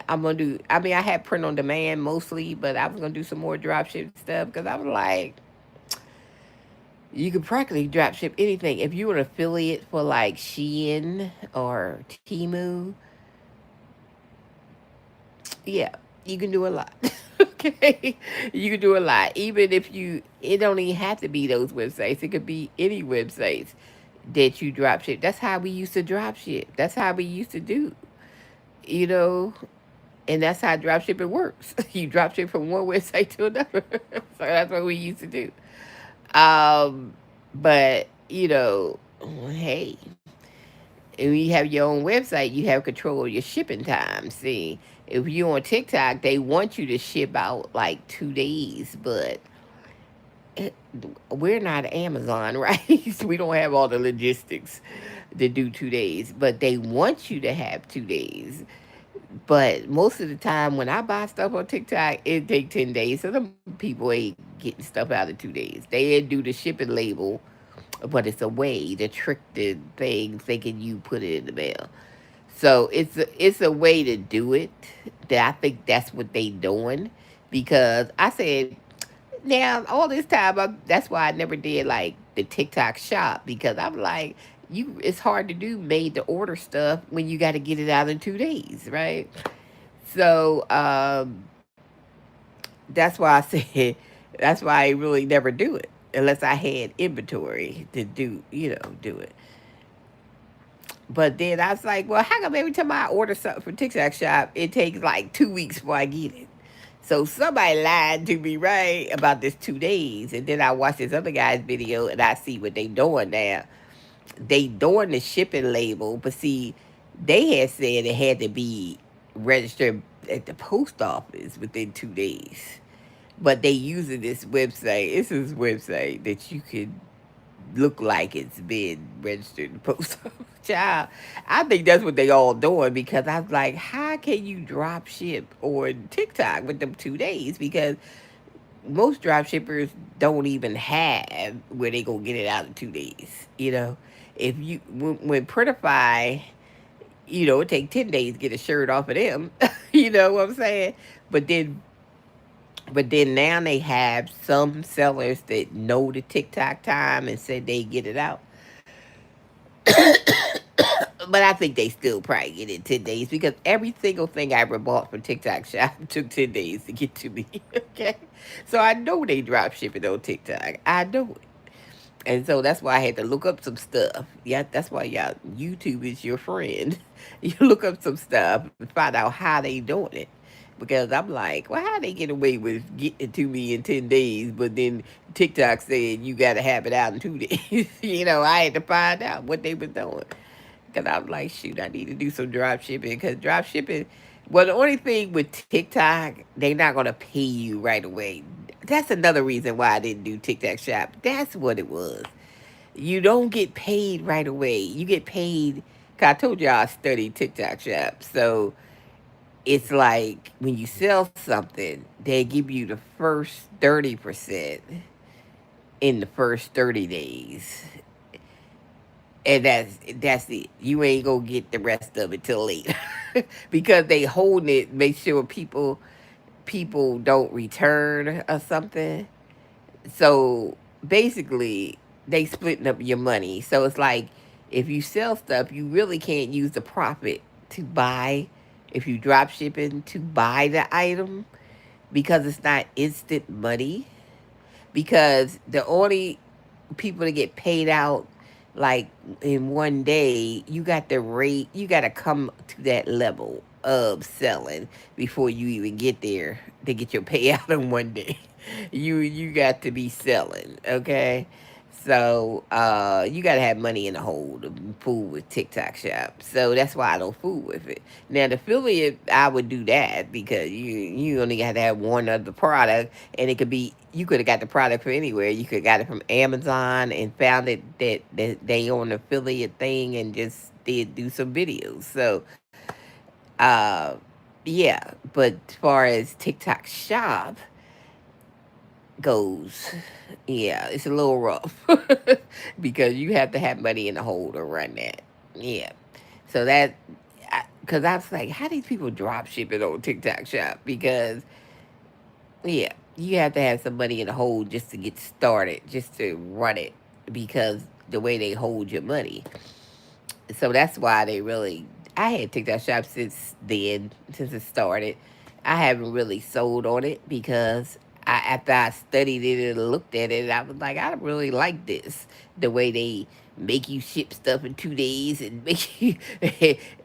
I'm gonna do. I mean, I had print on demand mostly, but I was gonna do some more drop ship stuff because I was like, you could practically drop ship anything. If you were an affiliate for like Shein or Temu, yeah, you can do a lot. Okay, you can do a lot. Even if you, it don't even have to be those websites. It could be any websites that you drop ship. That's how we used to drop ship. That's how we used to do. You know, and that's how drop shipping works. You drop ship from one website to another. So that's what we used to do. Um, but hey, if you have your own website, you have control of your shipping time. See, if you're on TikTok, they want you to ship out like 2 days, but it, we're not Amazon, right? We don't have all the logistics to do 2 days, but they want you to have 2 days. But most of the time, when I buy stuff on TikTok, it take 10 days. So them people ain't getting stuff out of 2 days. They do the shipping label, but it's a way to trick the thing, thinking you put it in the mail. So it's a way to do it. That I think that's what they doing, because I said, now all this time that's why I never did like the TikTok shop, because I'm like, it's hard to do made to order stuff when you got to get it out in 2 days, right? So that's why I said that's why I really never do it unless I had inventory to do it. But then I was like, well, how come every time I order something from TikTok shop, it takes like 2 weeks before I get it? So somebody lied to me, right, about this 2 days. And then I watch this other guy's video and I see what they doing now. They doing the shipping label, but see, they had said it had to be registered at the post office within 2 days. But they using this website. It's this website that you could look like it's been registered in the post office. Child, I think that's what they all doing, because I was like, how can you drop ship on TikTok with them 2 days? Because most drop shippers don't even have where they gonna get it out in 2 days. If you when Printify, it take 10 days to get a shirt off of them. You know what I'm saying? But then but then now they have some sellers that know the TikTok time and said they get it out. But I think they still probably get it in 10 days, because every single thing I ever bought from TikTok shop took 10 days to get to me. Okay? So I know they drop shipping on TikTok. I know it. And so that's why I had to look up some stuff. Yeah, that's why y'all YouTube is your friend. You look up some stuff and find out how they doing it. Because I'm like, well, how they get away with getting it to me in 10 days, but then TikTok said you got to have it out in 2 days. I had to find out what they was doing. Because I'm like, shoot, I need to do some drop shipping. Because drop shipping, well, the only thing with TikTok, they're not going to pay you right away. That's another reason why I didn't do TikTok shop. That's what it was. You don't get paid right away. You get paid, cause I told y'all I studied TikTok shop. So it's like when you sell something, they give you the first 30% in the first 30 days. And that's it. You ain't gonna get the rest of it till later. Because they holding it, make sure people people don't return or something. So basically, they splitting up your money. So it's like if you sell stuff, you really can't use the profit to buy. If you drop shipping to buy the item, because it's not instant money. Because the only people to get paid out like in one day, you got the rate, you got to come to that level of selling before you even get there to get your payout in one day. You got to be selling, okay? So you gotta have money in the hole to fool with TikTok Shop. So that's why I don't fool with it. Now the affiliate, I would do that because you only got to have one other product, and it could be you could have got the product from anywhere. You could have got it from Amazon and found it that they own an affiliate thing and just did do some videos. So uh, yeah. But as far as TikTok Shop goes, yeah, it's a little rough because you have to have money in the hole to run that. Yeah. So that, because I was like, how these people drop ship it on TikTok Shop? Because, yeah, you have to have some money in the hole just to get started, just to run it, because the way they hold your money. So that's why they really, I had TikTok Shop since then, since it started. I haven't really sold on it because after I studied it and looked at it, I was like, I don't really like this. The way they make you ship stuff in 2 days and make you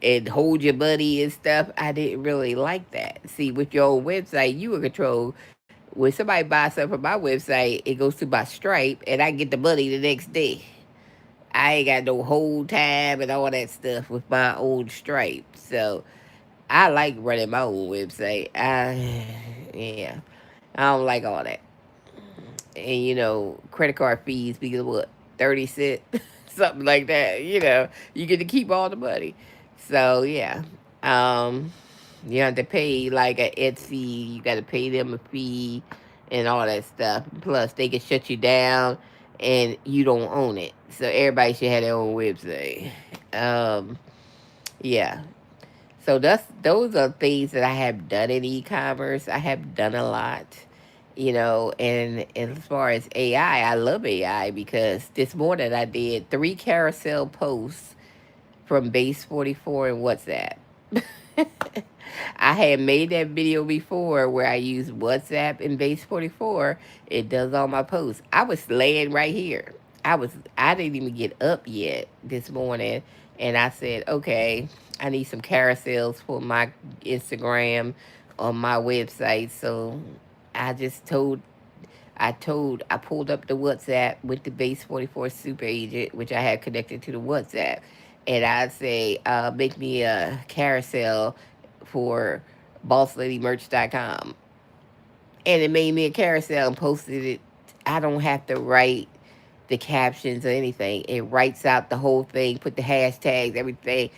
and hold your money and stuff. I didn't really like that. See, with your own website, you in control. When somebody buys something from my website, it goes to my Stripe, and I get the money the next day. I ain't got no hold time and all that stuff with my own Stripe. So I like running my own website. Yeah, I don't like all that. And credit card fees because of what, 30 cents, something like that. You get to keep all the money. So yeah, um, you have to pay like a Etsy. You got to pay them a fee and all that stuff. Plus, they can shut you down, and you don't own it. So everybody should have their own website. Um, yeah. So those are things that I have done in e-commerce. I have done a lot, and as far as AI, I love AI because this morning I did 3 carousel posts from Base 44 and WhatsApp. I had made that video before where I used WhatsApp and Base 44. It does all my posts. I was laying right here. I didn't even get up yet this morning, and I said, okay, I need some carousels for my Instagram on my website. So I just I pulled up the WhatsApp with the Base 44 Super Agent, which I had connected to the WhatsApp. And I'd say, make me a carousel for BossLadyMerch.com. And it made me a carousel and posted it. I don't have to write the captions or anything. It writes out the whole thing, put the hashtags, everything,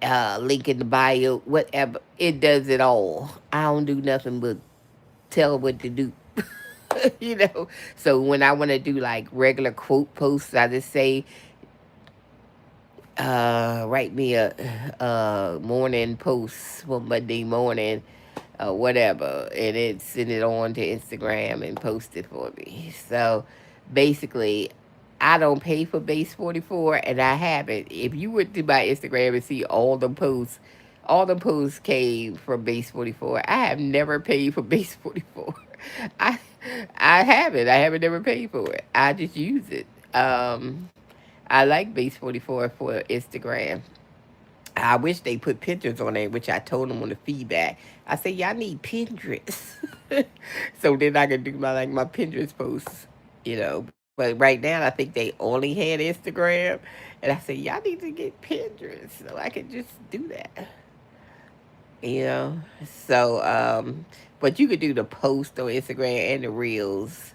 link in the bio, whatever. It does it all. I don't do nothing but tell what to do. you know. So when I want to do like regular quote posts, I just say, write me a morning post for Monday morning, whatever, and it send it on to Instagram and post it for me. So basically, I don't pay for Base 44, and I haven't. If you went to my Instagram and see all the posts came from Base 44. I have never paid for Base 44. I I haven't. I haven't never paid for it. I just use it. I like Base 44 for Instagram. I wish they put pictures on there, which I told them on the feedback. I said, y'all need Pinterest. So then I can do my Pinterest posts, But right now, I think they only had Instagram. And I said, y'all need to get Pinterest so I can just do that. You know? So, but you could do the post on Instagram and the reels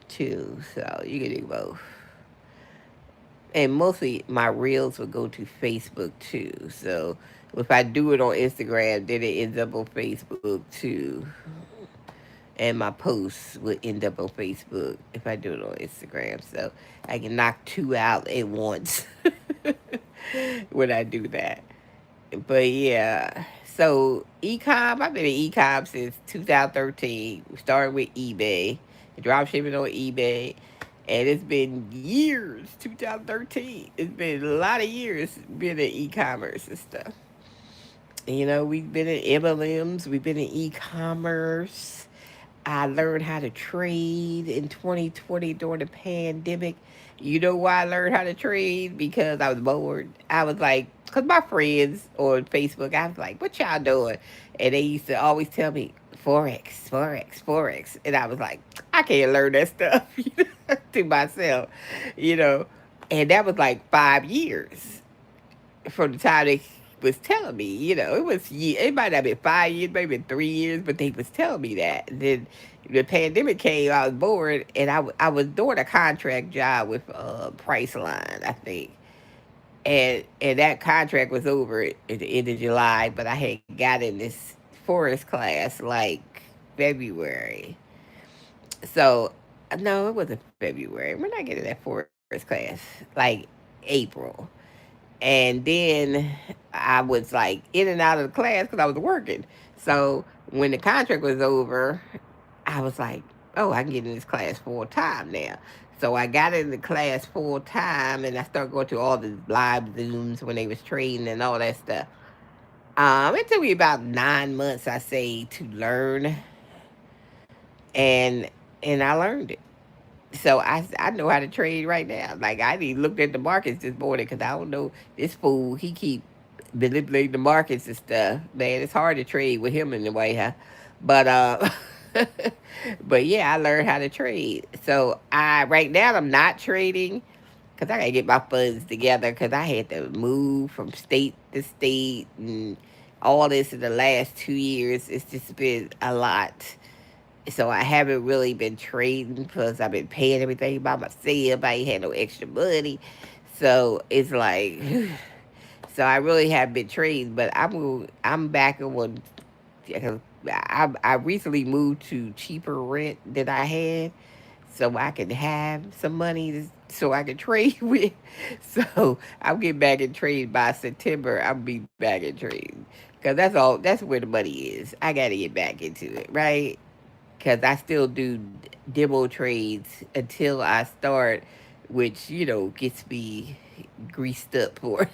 too. So you can do both. And mostly my reels would go to Facebook too. So if I do it on Instagram, then it ends up on Facebook too. And my posts would end up on Facebook if I do it on Instagram. So I can knock two out at once when I do that. But yeah, So ecom, I've been in ecom since 2013. We started with eBay, drop shipping on eBay, and it's been years. 2013. It's been a lot of years being in e-commerce and stuff. You know, we've been in MLMs, we've been in e-commerce. I learned how to trade in 2020 during the pandemic. You know why I learned how to trade? Because I was bored. I was like, because my friends on Facebook, I was like, what y'all doing? And they used to always tell me, Forex, Forex, Forex. And I was like, I can't learn that stuff to myself, you know. And that was like 5 years from the time they was telling me, it was it might not have been 5 years, maybe 3 years, but they was telling me that. And then the pandemic came, I was bored, and I was doing a contract job with Priceline, I think, and that contract was over at the end of July, but I had got in this forest class like February, so no, it wasn't February. When I get in that forest class, like April. And then I was like in and out of the class because I was working. So when the contract was over, I was like, oh, I can get in this class full time now. So I got in the class full time and I started going to all the live Zooms when they was trading and all that stuff. It took me about 9 months, I say, to learn, and I learned it. So I know how to trade right now. Like I even looked at the markets this morning because I don't know this fool. He keep manipulating the markets and stuff. Man, it's hard to trade with him in the White House. But but yeah, I learned how to trade. So I right now I'm not trading because I gotta get my funds together because I had to move from state to state and all this in the last 2 years. It's just been a lot. So I haven't really been trading because I've been paying everything by myself. I ain't had no extra money. So it's like, so I really haven't been trading, but I'm back in one. I recently moved to cheaper rent than I had, so I can have some money so I can trade with. So I'm getting back in trade by September. I'll be back in trade because that's all. That's where the money is. I got to get back into it, right? Because I still do demo trades until I start, which gets me greased up for.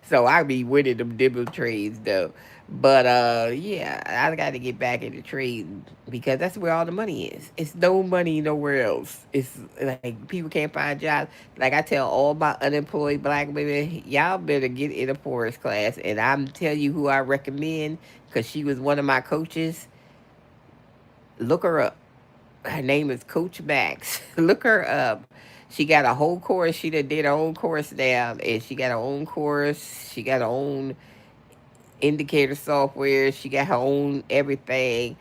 So I be winning them demo trades though. But yeah, I got to get back into trading because that's where all the money is. It's no money nowhere else. It's like people can't find jobs. Like I tell all my unemployed black women, y'all better get in a forest class. And I'm telling you who I recommend because she was one of my coaches. Look her up. Her name is Coach Max. Look her up. She got a whole course. She did her own course now, and she got her own course. She got her own indicator software. She got her own everything.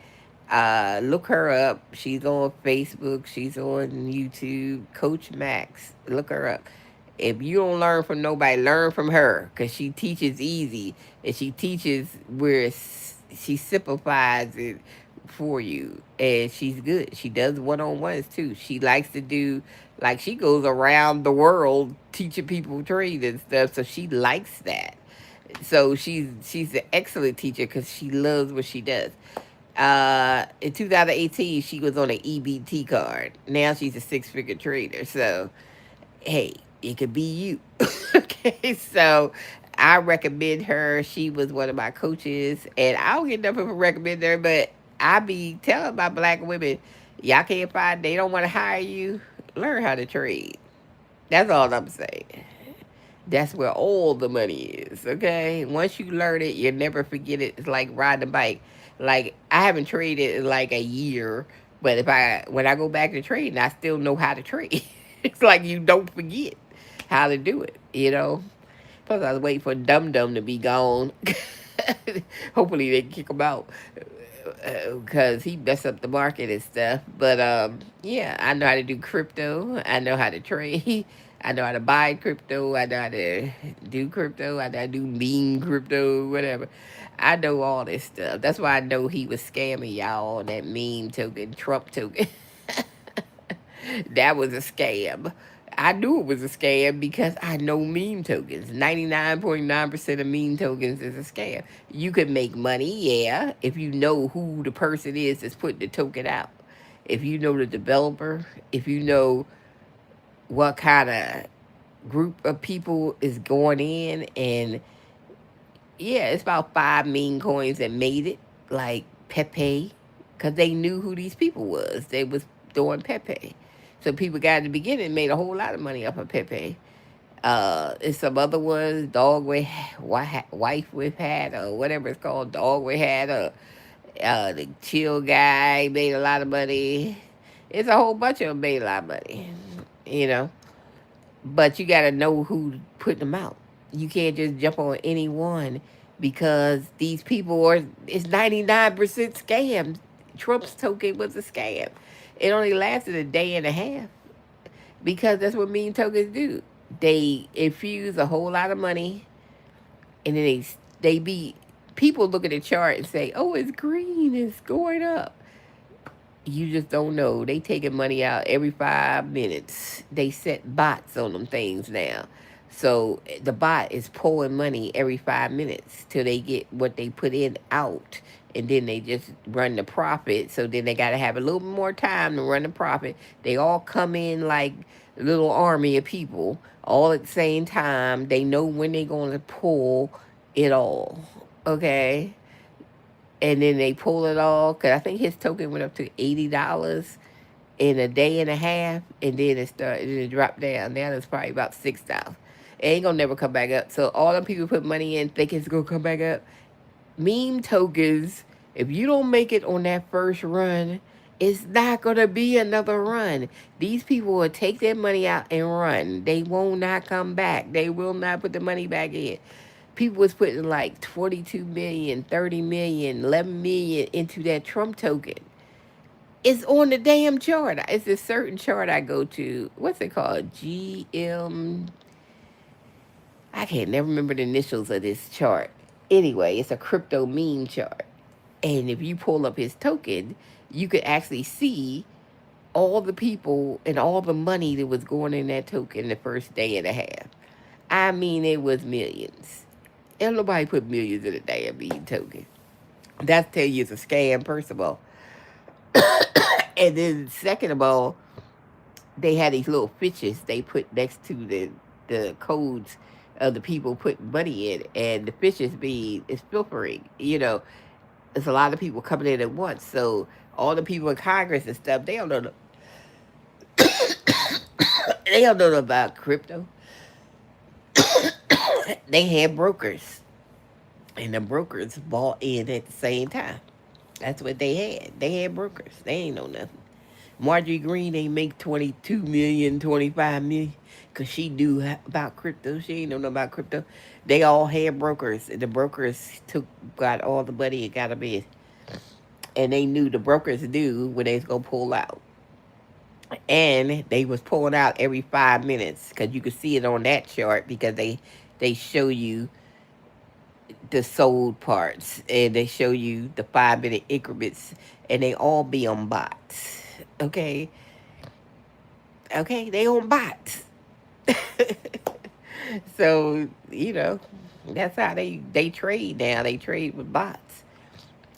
Look her up. She's on Facebook. She's on YouTube. Coach Max. Look her up. If you don't learn from nobody, learn from her because she teaches easy and she teaches where she simplifies it for you, and she's good. She does one-on-ones too. She likes to do, like, she goes around the world teaching people trade and stuff, so she likes that. So she's an excellent teacher because she loves what she does. In 2018 she was on an EBT card. Now she's a six-figure trader. So hey, it could be you. Okay, so I recommend her. She was one of my coaches, and I don't get nothing for recommending her, but I be telling my black women, y'all can't find, they don't want to hire you, learn how to trade. That's all I'm saying. That's where all the money is, okay? Once you learn it, you'll never forget it. It's like riding a bike. Like, I haven't traded in like a year, but when I go back to trading, I still know how to trade. It's like you don't forget how to do it. Plus, I was waiting for Dum Dum to be gone. Hopefully, they kick him out because he messed up the market and stuff. But yeah, I know how to do crypto. I know how to trade. I know how to buy crypto. I know how to do crypto. I know how to do mean crypto, whatever. I know all this stuff. That's why I know he was scamming y'all on that meme token, Trump token. That was a scam. I knew it was a scam because I know meme tokens. 99.9% of meme tokens is a scam. You can make money, yeah, if you know who the person is that's putting the token out. If you know the developer, if you know what kind of group of people is going in, and yeah, it's about five meme coins that made it, like Pepe, because they knew who these people was. They was doing Pepe. So people got in the beginning and made a whole lot of money off of Pepe. And some other ones, dog with wife with hat or whatever it's called, dog with hat or the chill guy made a lot of money. It's a whole bunch of them made a lot of money, you know. But you got to know who put them out. You can't just jump on any one because these people are, it's 99% scams. Trump's token was a scam. It only lasted a day and a half because that's what meme tokens do. They infuse a whole lot of money, and then they be people look at the chart and say, "Oh, it's green, it's going up." You just don't know. They taking money out every 5 minutes. They set bots on them things now. So the bot is pulling money every 5 minutes till they get what they put in out. And then they just run the profit. So then they got to have a little more time to run the profit. They all come in like a little army of people all at the same time. They know when they're going to pull it all. Okay? And then they pull it all because I think his token went up to $80 in a day and a half, and then it dropped down. Now it's probably about $6. It ain't gonna never come back up. So all the people put money in think it's gonna come back up. Meme tokens, if you don't make it on that first run, it's not gonna be another run. These people will take their money out and run. They will not come back. They will not put the money back in. People was putting like 22 million, 30 million, 11 million into that Trump token. It's on the damn chart. It's a certain chart I go to. What's it called? GM. I can't never remember the initials of this chart. Anyway, it's a crypto meme chart. And if you pull up his token, you could actually see all the people and all the money that was going in that token the first day and a half. I mean, it was millions. And nobody put millions in a damn meme token. That tell you it's a scam, first of all. And then second of all, they had these little fishes they put next to the codes of the people putting money in, and the fishes be is filtering. You know, there's a lot of people coming in at once, so all the people in Congress and stuff they don't know. They don't know about crypto. They had brokers, and the brokers bought in at the same time. That's what they had. They had brokers. They ain't know nothing. Marjorie Green ain't make 22 million, 25 million, because she knew about crypto. She ain't know nothing about crypto. They all had brokers, and the brokers got all the money and got them in. And they knew, the brokers knew when they was going to pull out. And they was pulling out every 5 minutes, because you could see it on that chart, because they show you the sold parts, and they show you the 5 minute increments, and they all be on bots. Okay, they on bots. So that's how they trade now. They trade with bots,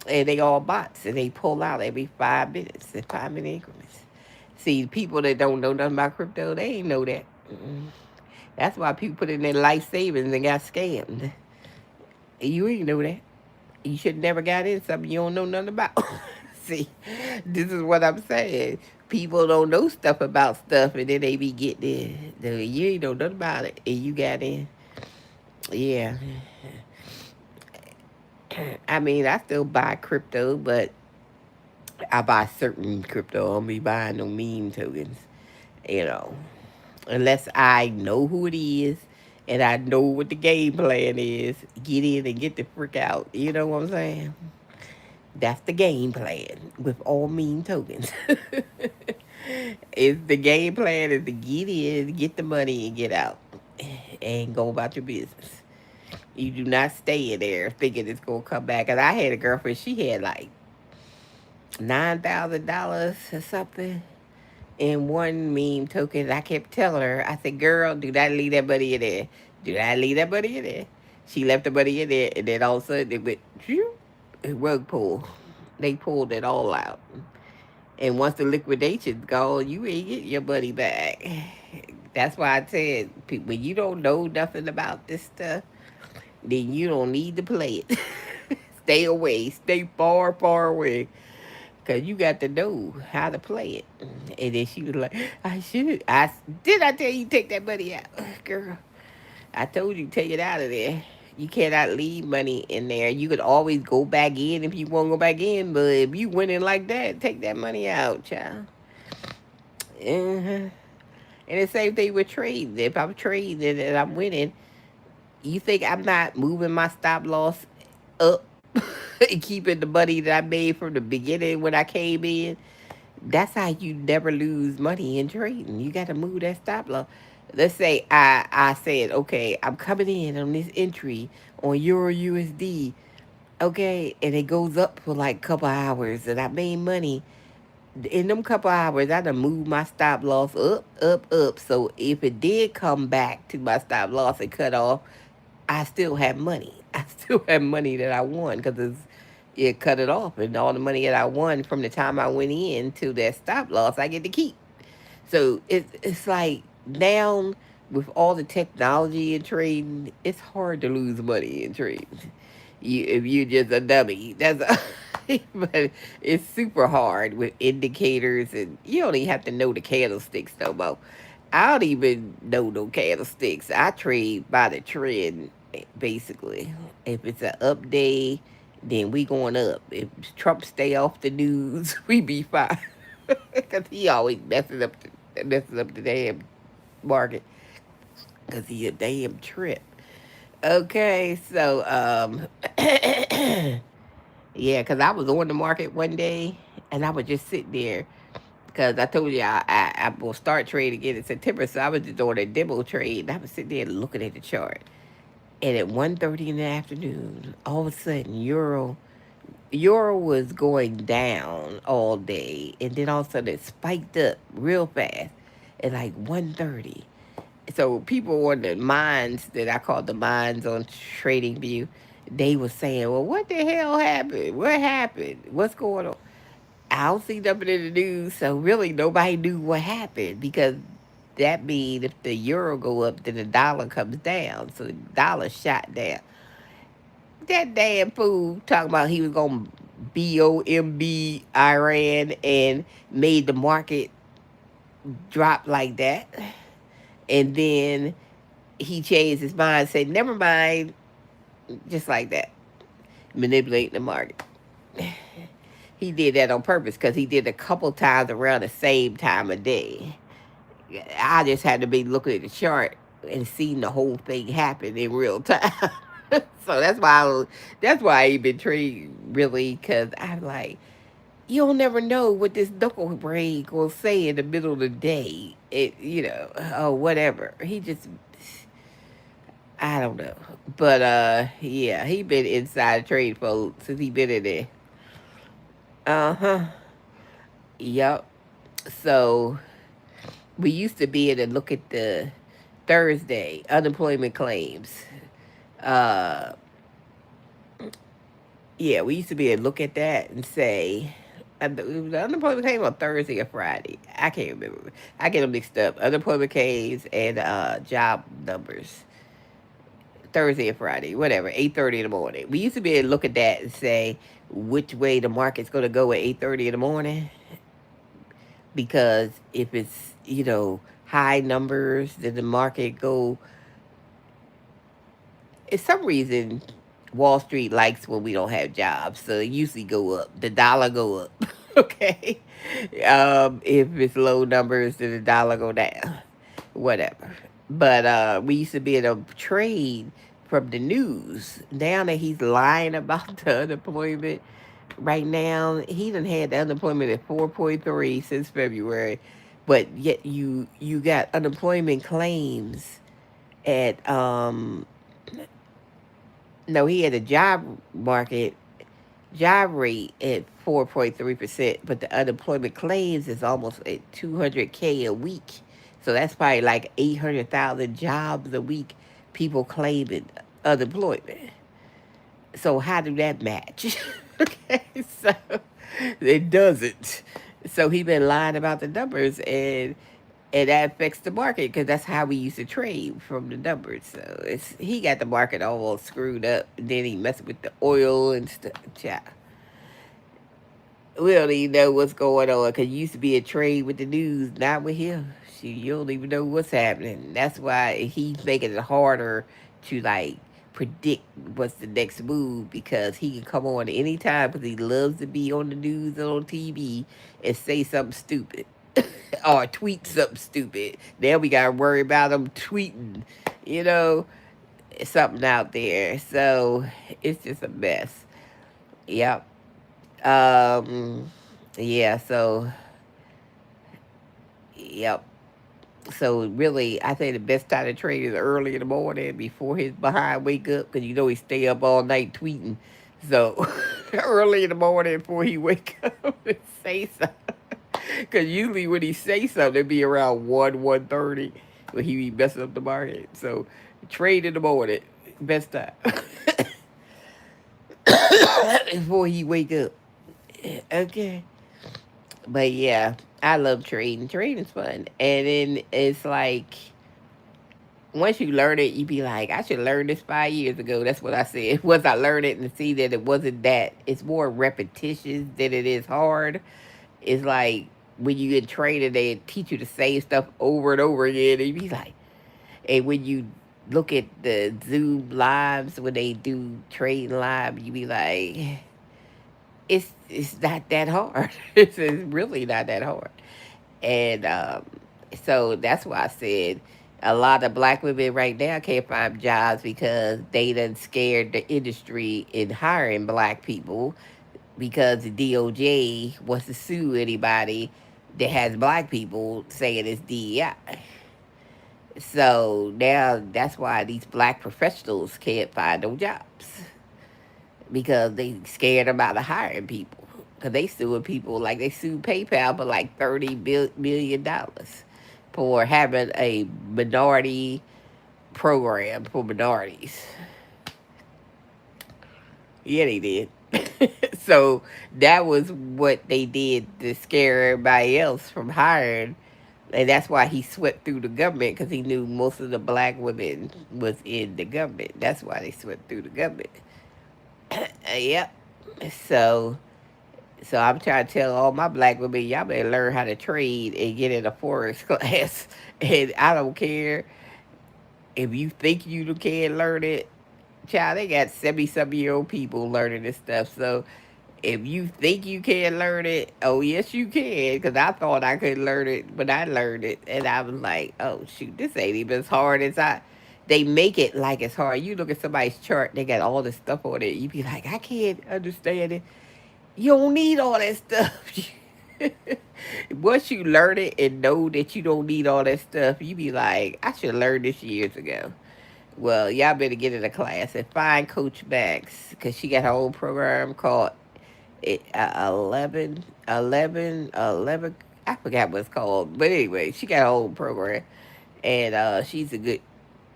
and they all bots, and they pull out every 5 minutes in 5 minute increments. See, people that don't know nothing about crypto, they ain't know that. That's why people put in their life savings and got scammed. You ain't know that. You should never got in something you don't know nothing about. See, this is what I'm saying. People don't know stuff about stuff, and then they be getting in. You ain't know nothing about it, and you got in. Yeah. I mean, I still buy crypto, but I buy certain crypto. I don't be buying no meme tokens, you know. Unless I know who it is and I know what the game plan is, get in and get the frick out. You know what I'm saying? That's the game plan with all meme tokens. It's the game plan is to get in, get the money, and get out, and go about your business. You do not stay in there thinking it's gonna come back. Cause I had a girlfriend, she had like $9,000 or something, And one meme token, I kept telling her, I said, girl, do not leave that money in there. Do not leave that money in there. She left the money in there, and then all of a sudden it went, phew, rug pull. They pulled it all out. And once the liquidation's gone, you ain't get your money back. That's why I said, when you don't know nothing about this stuff, then you don't need to play it. Stay away. Stay far, far away. Because you got to know how to play it. And then she was like, I should. Did I tell you take that money out? Girl, I told you take it out of there. You cannot leave money in there. You could always go back in if you want to go back in, but if you went in like that, take that money out, child. Uh-huh. And the same thing with trading. If I'm trading and I'm winning, you think I'm not moving my stop loss up and keeping the money that I made from the beginning when I came in? That's how you never lose money in trading. You got to move that stop loss. Let's say I said, okay, I'm coming in on this entry on Euro USD, okay, and it goes up for like a couple hours, and I made money. In them couple hours, I done moved my stop loss up, up, up. So if it did come back to my stop loss and cut off, I still have money. I still have money that I won because it cut it off, and all the money that I won from the time I went in to that stop loss, I get to keep. So it's like now with all the technology in trading, it's hard to lose money in trading. If you're just a dummy, but it's super hard with indicators, and you don't even have to know the candlesticks no more. I don't even know no candlesticks. I trade by the trend, basically. If it's an up day, then we going up. If Trump stay off the news, we be fine. Because he always messes up the damn market. Because he a damn trip. Okay, so yeah, because I was on the market one day and I would just sit there because I told you I will start trading again in September. So I was just doing a demo trade and I was sitting there looking at the chart. And at 1:30 in the afternoon, all of a sudden, Euro was going down all day. And then all of a sudden, it spiked up real fast at like 1:30. So people on the mines that I call the mines on Trading View, they were saying, well, what the hell happened? What happened? What's going on? I don't see nothing in the news, so really nobody knew what happened because that means if the euro go up, then the dollar comes down. So the dollar shot down. That damn fool talking about he was gonna BOMB Iran and made the market drop like that, and then he changed his mind, said never mind, just like that, manipulating the market. He did that on purpose because he did a couple times around the same time of day. I just had to be looking at the chart and seeing the whole thing happen in real time. So that's why I ain't been trading really, because I'm like, you'll never know what this knucklehead gonna say in the middle of the day. Or whatever. He just, I don't know. But yeah, he been inside trade for since he been in there. Uh-huh. Yep. So we used to be able to look at the Thursday unemployment claims. Uh, yeah, we used to be able to look at that and say, the unemployment came on Thursday or Friday. I can't remember. I get them mixed up. Unemployment claims and job numbers. Thursday or Friday, whatever, 8:30 in the morning. We used to be able to look at that and say which way the market's going to go at 8:30 in the morning. Because if it's, high numbers, then the market go. It's some reason Wall Street likes when we don't have jobs, so it usually go up. The dollar go up, okay. If it's low numbers, then the dollar go down, whatever. But we used to be able to trade from the news. Now that he's lying about the unemployment, right now he done had the unemployment at 4.3 since February, but yet you got unemployment claims at no, he had a job market job rate at 4.3%, but the unemployment claims is almost at 200K a week. So that's probably like 800,000 jobs a week people claiming unemployment. So how do that match? Okay, so it doesn't. So he been lying about the numbers, and that affects the market because that's how we used to trade from the numbers. So he got the market all screwed up. And then he messing with the oil and stuff. Yeah, we don't even know what's going on because you used to be a trade with the news, not with him. You don't even know what's happening. That's why he's making it harder to like predict what's the next move because he can come on anytime because he loves to be on the news and on TV and say something stupid or tweet something stupid. Now we gotta worry about him tweeting, you know, something out there. So it's just a mess. Yep. Um, yeah, so, yep. So really, I think the best time to trade is early in the morning before his behind wake up, because you know he stay up all night tweeting. So early in the morning before he wake up and say something. Because usually when he say something, it be around 1:30 when he be messing up the market. So trade in the morning, best time before he wake up. Okay. But yeah, I love trading. Trading's fun. And then it's like once you learn it, you be like, I should learn this 5 years ago. That's what I said. Once I learned it and see that it wasn't that, it's more repetitious than it is hard. It's like when you get trading, they teach you the same stuff over and over again. And you be like, and when you look at the Zoom lives when they do trading live, you be like, it's not that hard. It's really not that hard. And so that's why I said a lot of black women right now can't find jobs because they done scared the industry in hiring black people because the DOJ wants to sue anybody that has black people saying it's DEI. So now that's why these black professionals can't find no jobs because they scared about the hiring people. Because they suing people like they sued PayPal for like $30 million for having a minority program for minorities. Yeah, they did. So that was what they did to scare everybody else from hiring. And that's why he swept through the government because he knew most of the black women was in the government. That's why they swept through the government. Yep. So So I'm trying to tell all my black women, y'all better learn how to trade and get in a forex class. And I don't care if you think you can learn it. Child, they got 70-some-year-old people learning this stuff. So if you think you can learn it, oh yes you can. Because I thought I could learn it, but I learned it, and I was like, oh shoot, this ain't even as hard as I. They make it like it's hard. You look at somebody's chart, they got all this stuff on it. You be like, I can't understand it. You don't need all that stuff. Once you learn it and know that you don't need all that stuff, you be like, I should have learned this years ago. Well, y'all better get in a class and find Coach Max because she got her own program called 11. I forgot what it's called. But anyway, she got her own program. And she's a good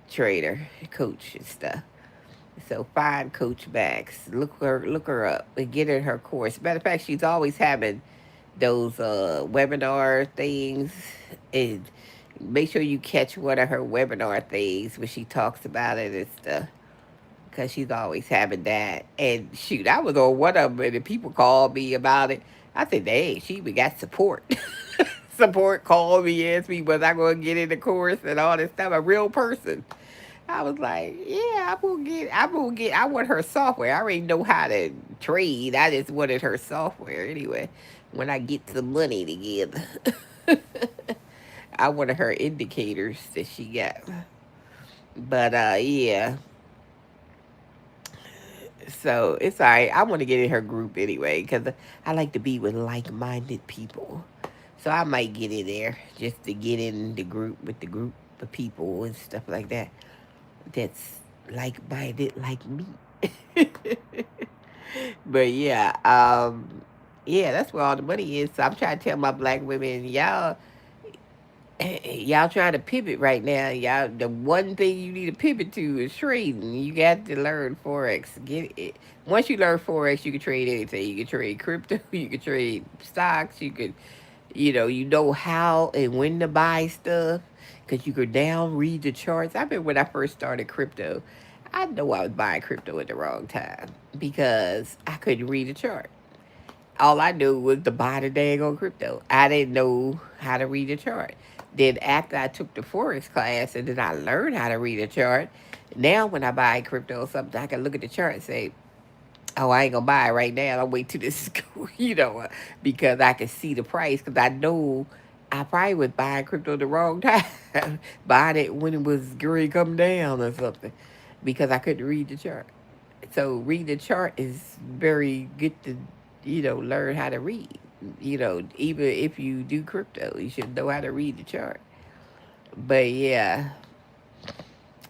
trader, coach, and stuff. So find Coach Max. Look her up and get in her course. Matter of fact, she's always having those webinar things, and make sure you catch one of her webinar things when she talks about it and stuff. Cause she's always having that. And shoot, I was on one of them, and the people called me about it. I said, "Hey, she even got support." Support called me, asked me was I going to get in the course and all this stuff. A real person. I was like, yeah, I want her software. I already know how to trade. I just wanted her software anyway. When I get some money together, I wanted her indicators that she got. But yeah, so it's all right. I want to get in her group anyway because I like to be with like-minded people. So I might get in there just to get in the group with the group of people and stuff like that. That's like-minded like me. But yeah, that's where all the money is. So I'm trying to tell my black women, y'all trying to pivot right now. Y'all, the one thing you need to pivot to is trading. You got to learn forex. Get it. Once you learn forex, you can trade anything. You can trade crypto. You can trade stocks. You could, you know how and when to buy stuff because you could down read the charts. I remember when I first started crypto, I know I was buying crypto at the wrong time because I couldn't read the chart. All I knew was to buy the dang on crypto. I didn't know how to read a chart. Then after I took the forex class and then I learned how to read a chart, now when I buy crypto or something, I can look at the chart and say, "Oh, I ain't gonna buy it right now. I'll wait till this go," because I can see the price. Because I know I probably was buying crypto the wrong time, buying it when it was going to come down or something, because I couldn't read the chart. So reading the chart is very good to, learn how to read. Even if you do crypto, you should know how to read the chart. But yeah,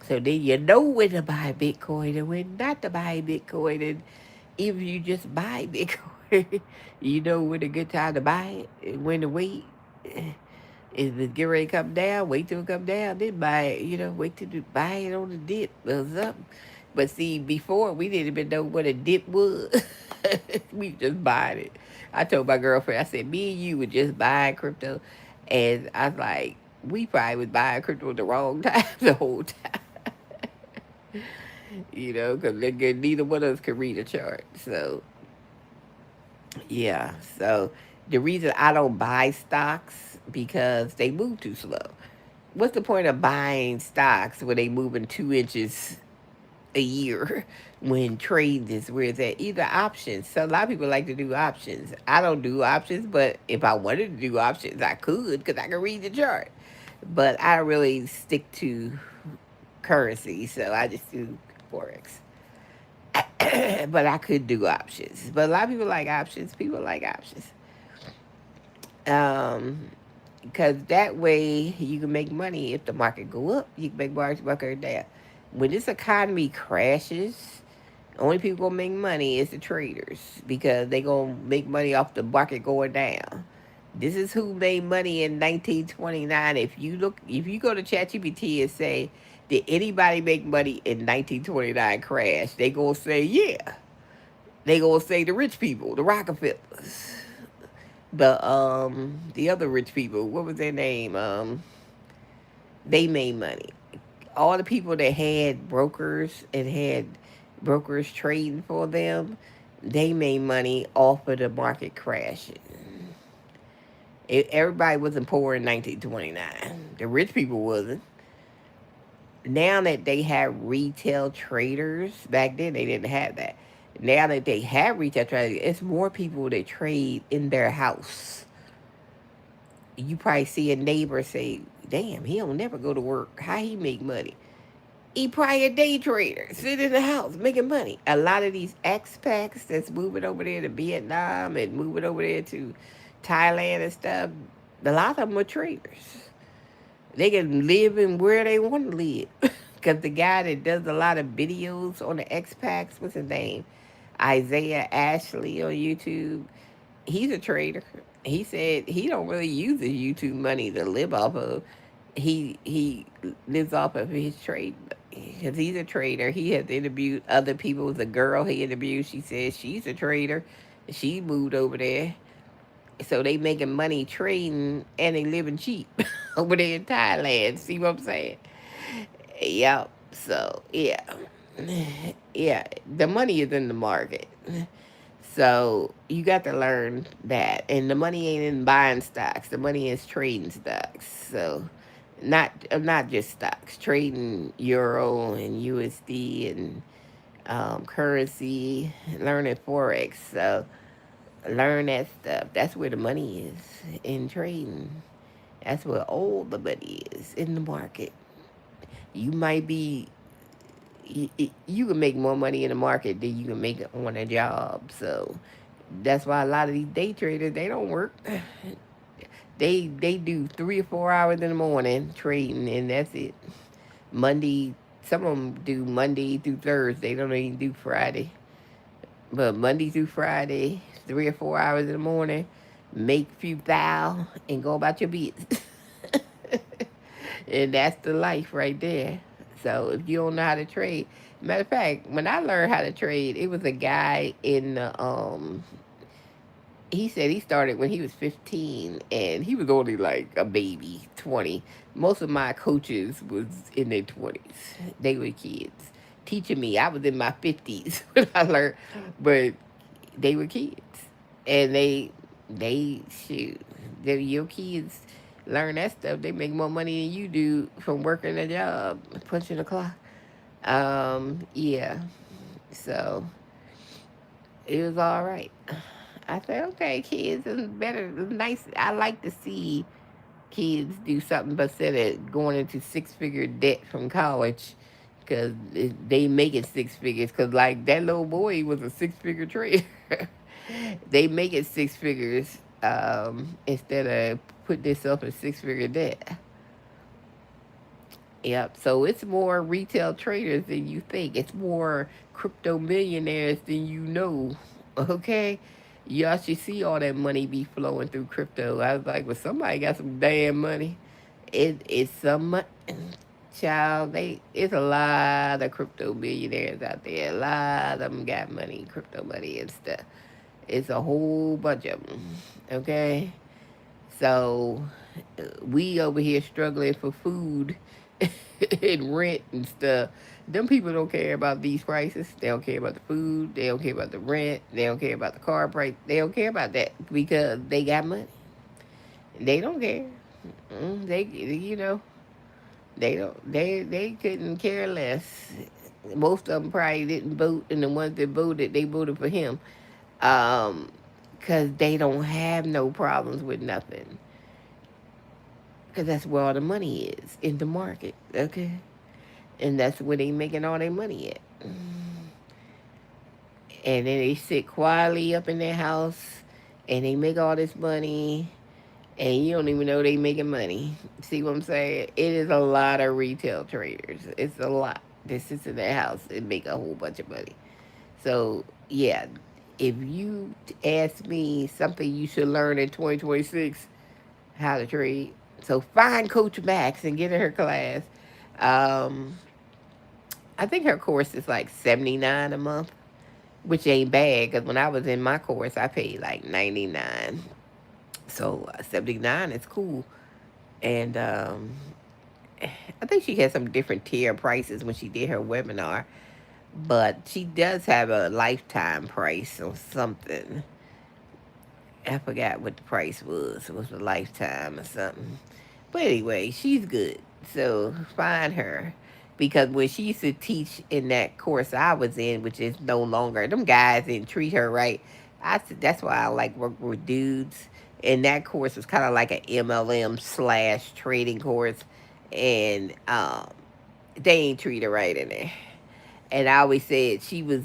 so then you know when to buy Bitcoin and when not to buy Bitcoin. And if you just buy Bitcoin, you know when a good time to buy it and when to wait. If it get ready to come down, wait till it come down, then buy it. Wait till you buy it on the dip or something. But see, before we didn't even know what a dip was. We just buying it. I told my girlfriend, I said, me and you would just buy crypto. And I was like, we probably was buying crypto at the wrong time the whole time. Because neither one of us could read a chart. So, yeah. So, the reason I don't buy stocks because they move too slow. What's the point of buying stocks when they moving 2 inches a year when trade is where it's at? Either options. So a lot of people like to do options. I don't do options, but if I wanted to do options, I could because I can read the chart. But I don't really stick to currency, so I just do forex. But I could do options. But a lot of people like options. People like options. Um, because that way you can make money. If the market go up, you can make market down. When this economy crashes, only people gonna make money is the traders because they gonna make money off the market going down. This is who made money in 1929. If you go to ChatGPT and say, "Did anybody make money in 1929 crash?" They gonna say, "Yeah." They gonna say the rich people, the Rockefellers, the other rich people. What was their name? They made money. All the people that had brokers and had brokers trading for them, they made money off of the market crashing. Everybody wasn't poor in 1929. The rich people wasn't. Now that they have retail traders, back then they didn't have that. Now that they have retail traders, it's more people that trade in their house. You probably see a neighbor say, "Damn, he don't never go to work. How he make money?" He probably a day trader, sitting in the house making money. A lot of these expats that's moving over there to Vietnam and moving over there to Thailand and stuff, a lot of them are traders. They can live in where they want to live. Because the guy that does a lot of videos on the expats, what's his name? Isaiah Ashley on YouTube. He's a trader. He said he don't really use his YouTube money to live off of. He lives off of his trade because he's a trader. He has interviewed other people. The girl he interviewed, she says she's a trader. She moved over there, so they making money trading and they living cheap over there in Thailand. See what I'm saying? Yep. So yeah, yeah. The money is in the market. So you got to learn that. And the money ain't in buying stocks. The money is trading stocks. So not just stocks, trading euro and USD and currency, learning forex. So learn that stuff. That's where the money is in trading. That's where all the money is in the market. You might be you can make more money in the market than you can make on a job. So that's why a lot of these day traders they don't work. They do 3 or 4 hours in the morning trading and that's it. Monday, some of them do Monday through Thursday. They don't even do Friday. But Monday through Friday, 3 or 4 hours in the morning, make a few thou and go about your business. And that's the life right there. So if you don't know how to trade, matter of fact, when I learned how to trade, it was a guy in the he said he started when he was 15 and he was only like a baby, 20. Most of my coaches was in their 20s. They were kids teaching me. I was in my 50s when I learned, but they were kids. And they shoot, your kids learn that stuff. They make more money than you do from working a job, punching a clock. Yeah. So it was all right. I said, okay, kids, it's better. It's nice. I like to see kids do something but instead of going into six-figure debt from college because they make it six figures. Because, like, that little boy was a six-figure trader. They make it six figures instead of putting themselves in six-figure debt. Yep. So it's more retail traders than you think. It's more crypto millionaires than you know. Okay. Y'all should see all that money be flowing through crypto. I was like, well, somebody got some damn money. It's some child. It's a lot of crypto millionaires out there. A lot of them got money, crypto money and stuff. It's a whole bunch of them. Okay. So we over here struggling for food and rent and stuff. Them people don't care about these prices. They don't care about the food. They don't care about the rent. They don't care about the car price. They don't care about that because they got money. They don't care. They, they don't. They couldn't care less. Most of them probably didn't vote, and the ones that voted, they voted for him, because they don't have no problems with nothing. Because that's where all the money is, in the market, okay? And that's where they making all their money at. And then they sit quietly up in their house, and they make all this money, and you don't even know they making money. See what I'm saying? It is a lot of retail traders. It's a lot that sits in their house and make a whole bunch of money. So, yeah, if you ask me something you should learn in 2026, how to trade. So find Coach Max and get in her class. Um, I think her course is like $79 a month, which ain't bad because when I was in my course, I paid like $99. So $79 is cool. And I think she had some different tier prices when she did her webinar, but she does have a lifetime price or something. I forgot what the price was. It was a lifetime or something. But anyway, she's good. So find her. Because when she used to teach in that course I was in, which is no longer, them guys didn't treat her right. I said that's why I like working with dudes. And that course was kind of like an MLM slash trading course. And they ain't treat her right in there. And I always said she was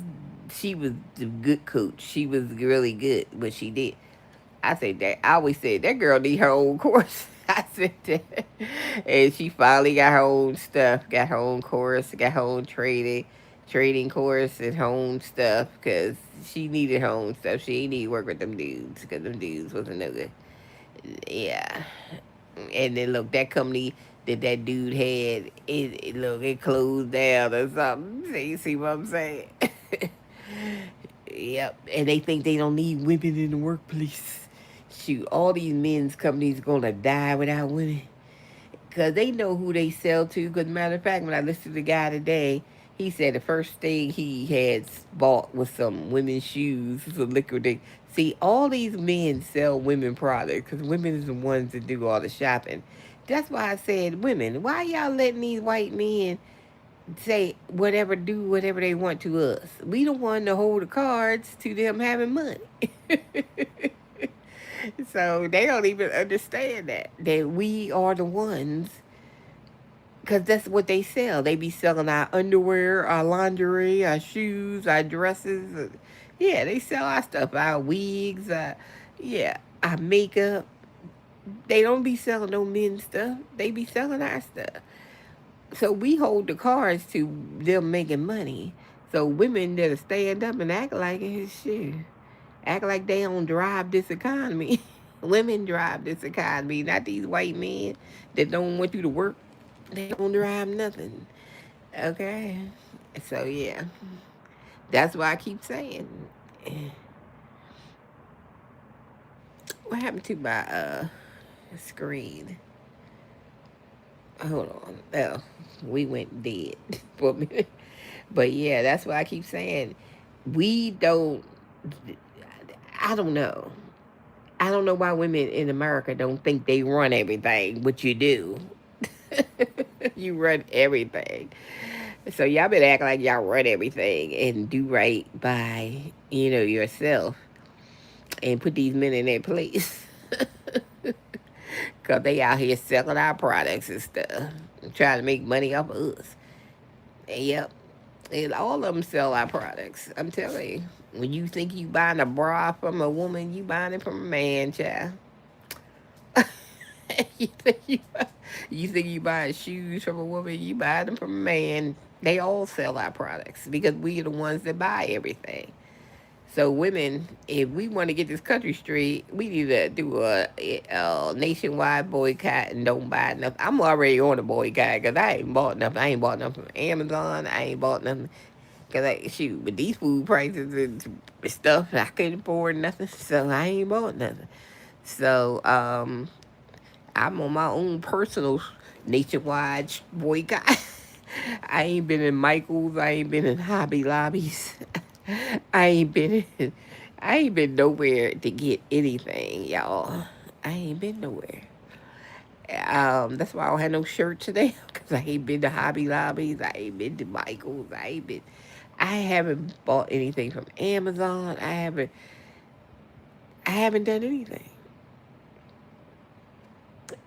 the good coach. She was really good what she did. I said that. I always said that girl need her own course. I said that, and she finally got her own stuff. Got her own course. Got her own trading course and her own stuff because she needed her own stuff. She ain't need to work with them dudes because them dudes wasn't no good. Yeah, and then look, that company that dude had, it closed down or something. So you see what I'm saying? Yep, and they think they don't need women in the workplace. Shoot, all these men's companies gonna die without women. Because they know who they sell to. Because, matter of fact, when I listened to the guy today, he said the first thing he had bought was some women's shoes, some liquidate. See, all these men sell women products because women is the ones that do all the shopping. That's why I said, women, why y'all letting these white men say whatever, do whatever they want to us? We don't want to hold the cards to them having money. So they don't even understand that we are the ones, because that's what they sell. They be selling our underwear, our lingerie, our shoes, our dresses. Yeah, they sell our stuff, our wigs, yeah, our makeup. They don't be selling no men's stuff. They be selling our stuff. So we hold the cards to them making money. So women that stand up and act like it, shit, act like they don't drive this economy. Women drive this economy, not these white men that don't want you to work. They don't drive nothing. Okay? So yeah, that's why I keep saying. What happened to my screen? Hold on. Oh, we went dead for a minute. But yeah, that's why I keep saying we don't. I don't know. I don't know why women in America don't think they run everything, but you do. You run everything. So y'all better act like y'all run everything and do right by, yourself and put these men in their place. Because they out here selling our products and stuff, trying to make money off of us. Yep. And all of them sell our products. I'm telling you. When you think you buying a bra from a woman, you buying it from a man, child. you think you, you think you buying shoes from a woman, you buy them from a man. They all sell our products because we are the ones that buy everything. So women, if we want to get this country straight, we need to do a nationwide boycott and don't buy nothing. I'm already on a boycott because I ain't bought nothing. I ain't bought nothing from Amazon. I ain't bought nothing because shoot, with these food prices and stuff, I couldn't afford nothing. So I ain't bought nothing. So I'm on my own personal nationwide boycott. I ain't been in Michael's. I ain't been in Hobby Lobbies. I ain't been in, I ain't been nowhere to get anything, y'all. I ain't been nowhere. That's why I don't have no shirt today, because I ain't been to Hobby Lobbies. I ain't been to Michael's. I haven't bought anything from Amazon. I haven't done anything.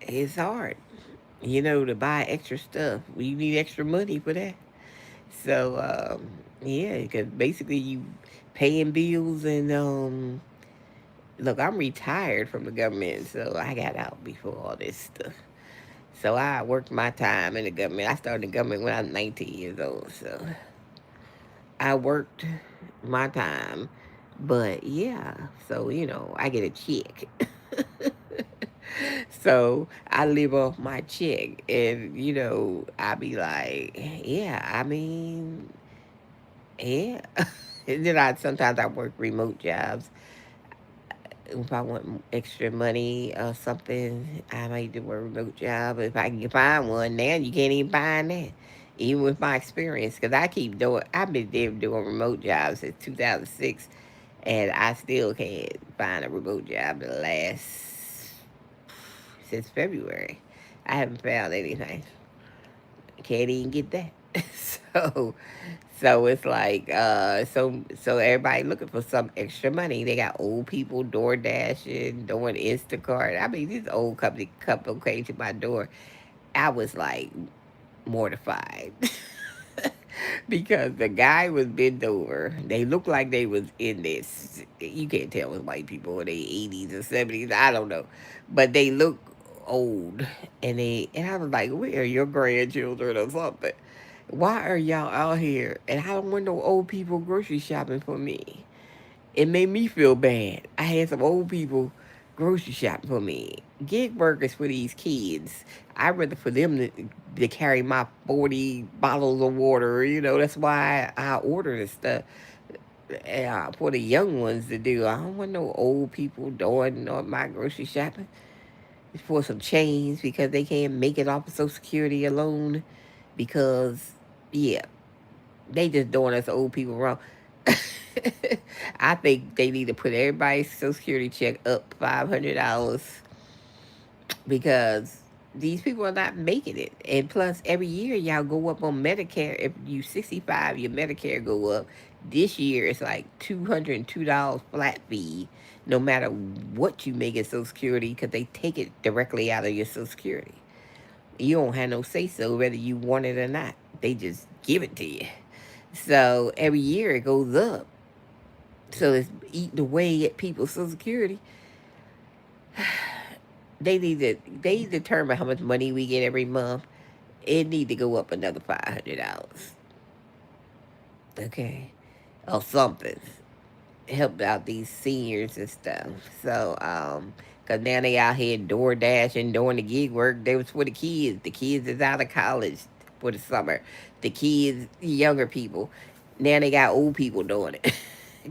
It's hard, to buy extra stuff. We need extra money for that. So, yeah, because basically you paying bills and, look, I'm retired from the government, so I got out before all this stuff. So I worked my time in the government. I started in the government when I was 19 years old, so I worked my time. But yeah, so, I get a check. So I live off my check. And, I be like, yeah, I mean, yeah. And then sometimes I work remote jobs. If I want extra money or something, I might do a remote job. If I can find one now, you can't even find that. Even with my experience, because I've been there doing remote jobs since 2006, and I still can't find a remote job the last, since February. I haven't found anything. Can't even get that. so so it's like so everybody looking for some extra money. They got old people door dashing, doing Instacart. I mean, this old couple came to my door. I was like mortified. Because the guy was bent over. They looked like they was in this. You can't tell with white people in their 80s or 70s. I don't know, but they look old. And I was like, where are your grandchildren or something? Why are y'all out here? And I don't want no old people grocery shopping for me. It made me feel bad. I had some old people grocery shopping for me. Gig workers for these kids. I'd rather for them to carry my 40 bottles of water. That's why I order this stuff for the young ones to do. I don't want no old people doing my grocery shopping for some change because they can't make it off of Social Security alone. Because, yeah, they just doing us old people wrong. I think they need to put everybody's Social Security check up $500 because these people are not making it. And plus, every year y'all go up on Medicare. If you 65, your Medicare go up. This year it's like $202 flat fee, no matter what you make in Social Security, because they take it directly out of your Social Security. You don't have no say so whether you want it or not. They just give it to you. So every year it goes up. So it's eating away at people's Social Security. They determine how much money we get every month. It need to go up another $500. okay, or something. Help out these seniors and stuff. So, cause now they out here DoorDash and doing the gig work. They was for the kids. The kids is out of college for the summer. The kids, younger people. Now they got old people doing it.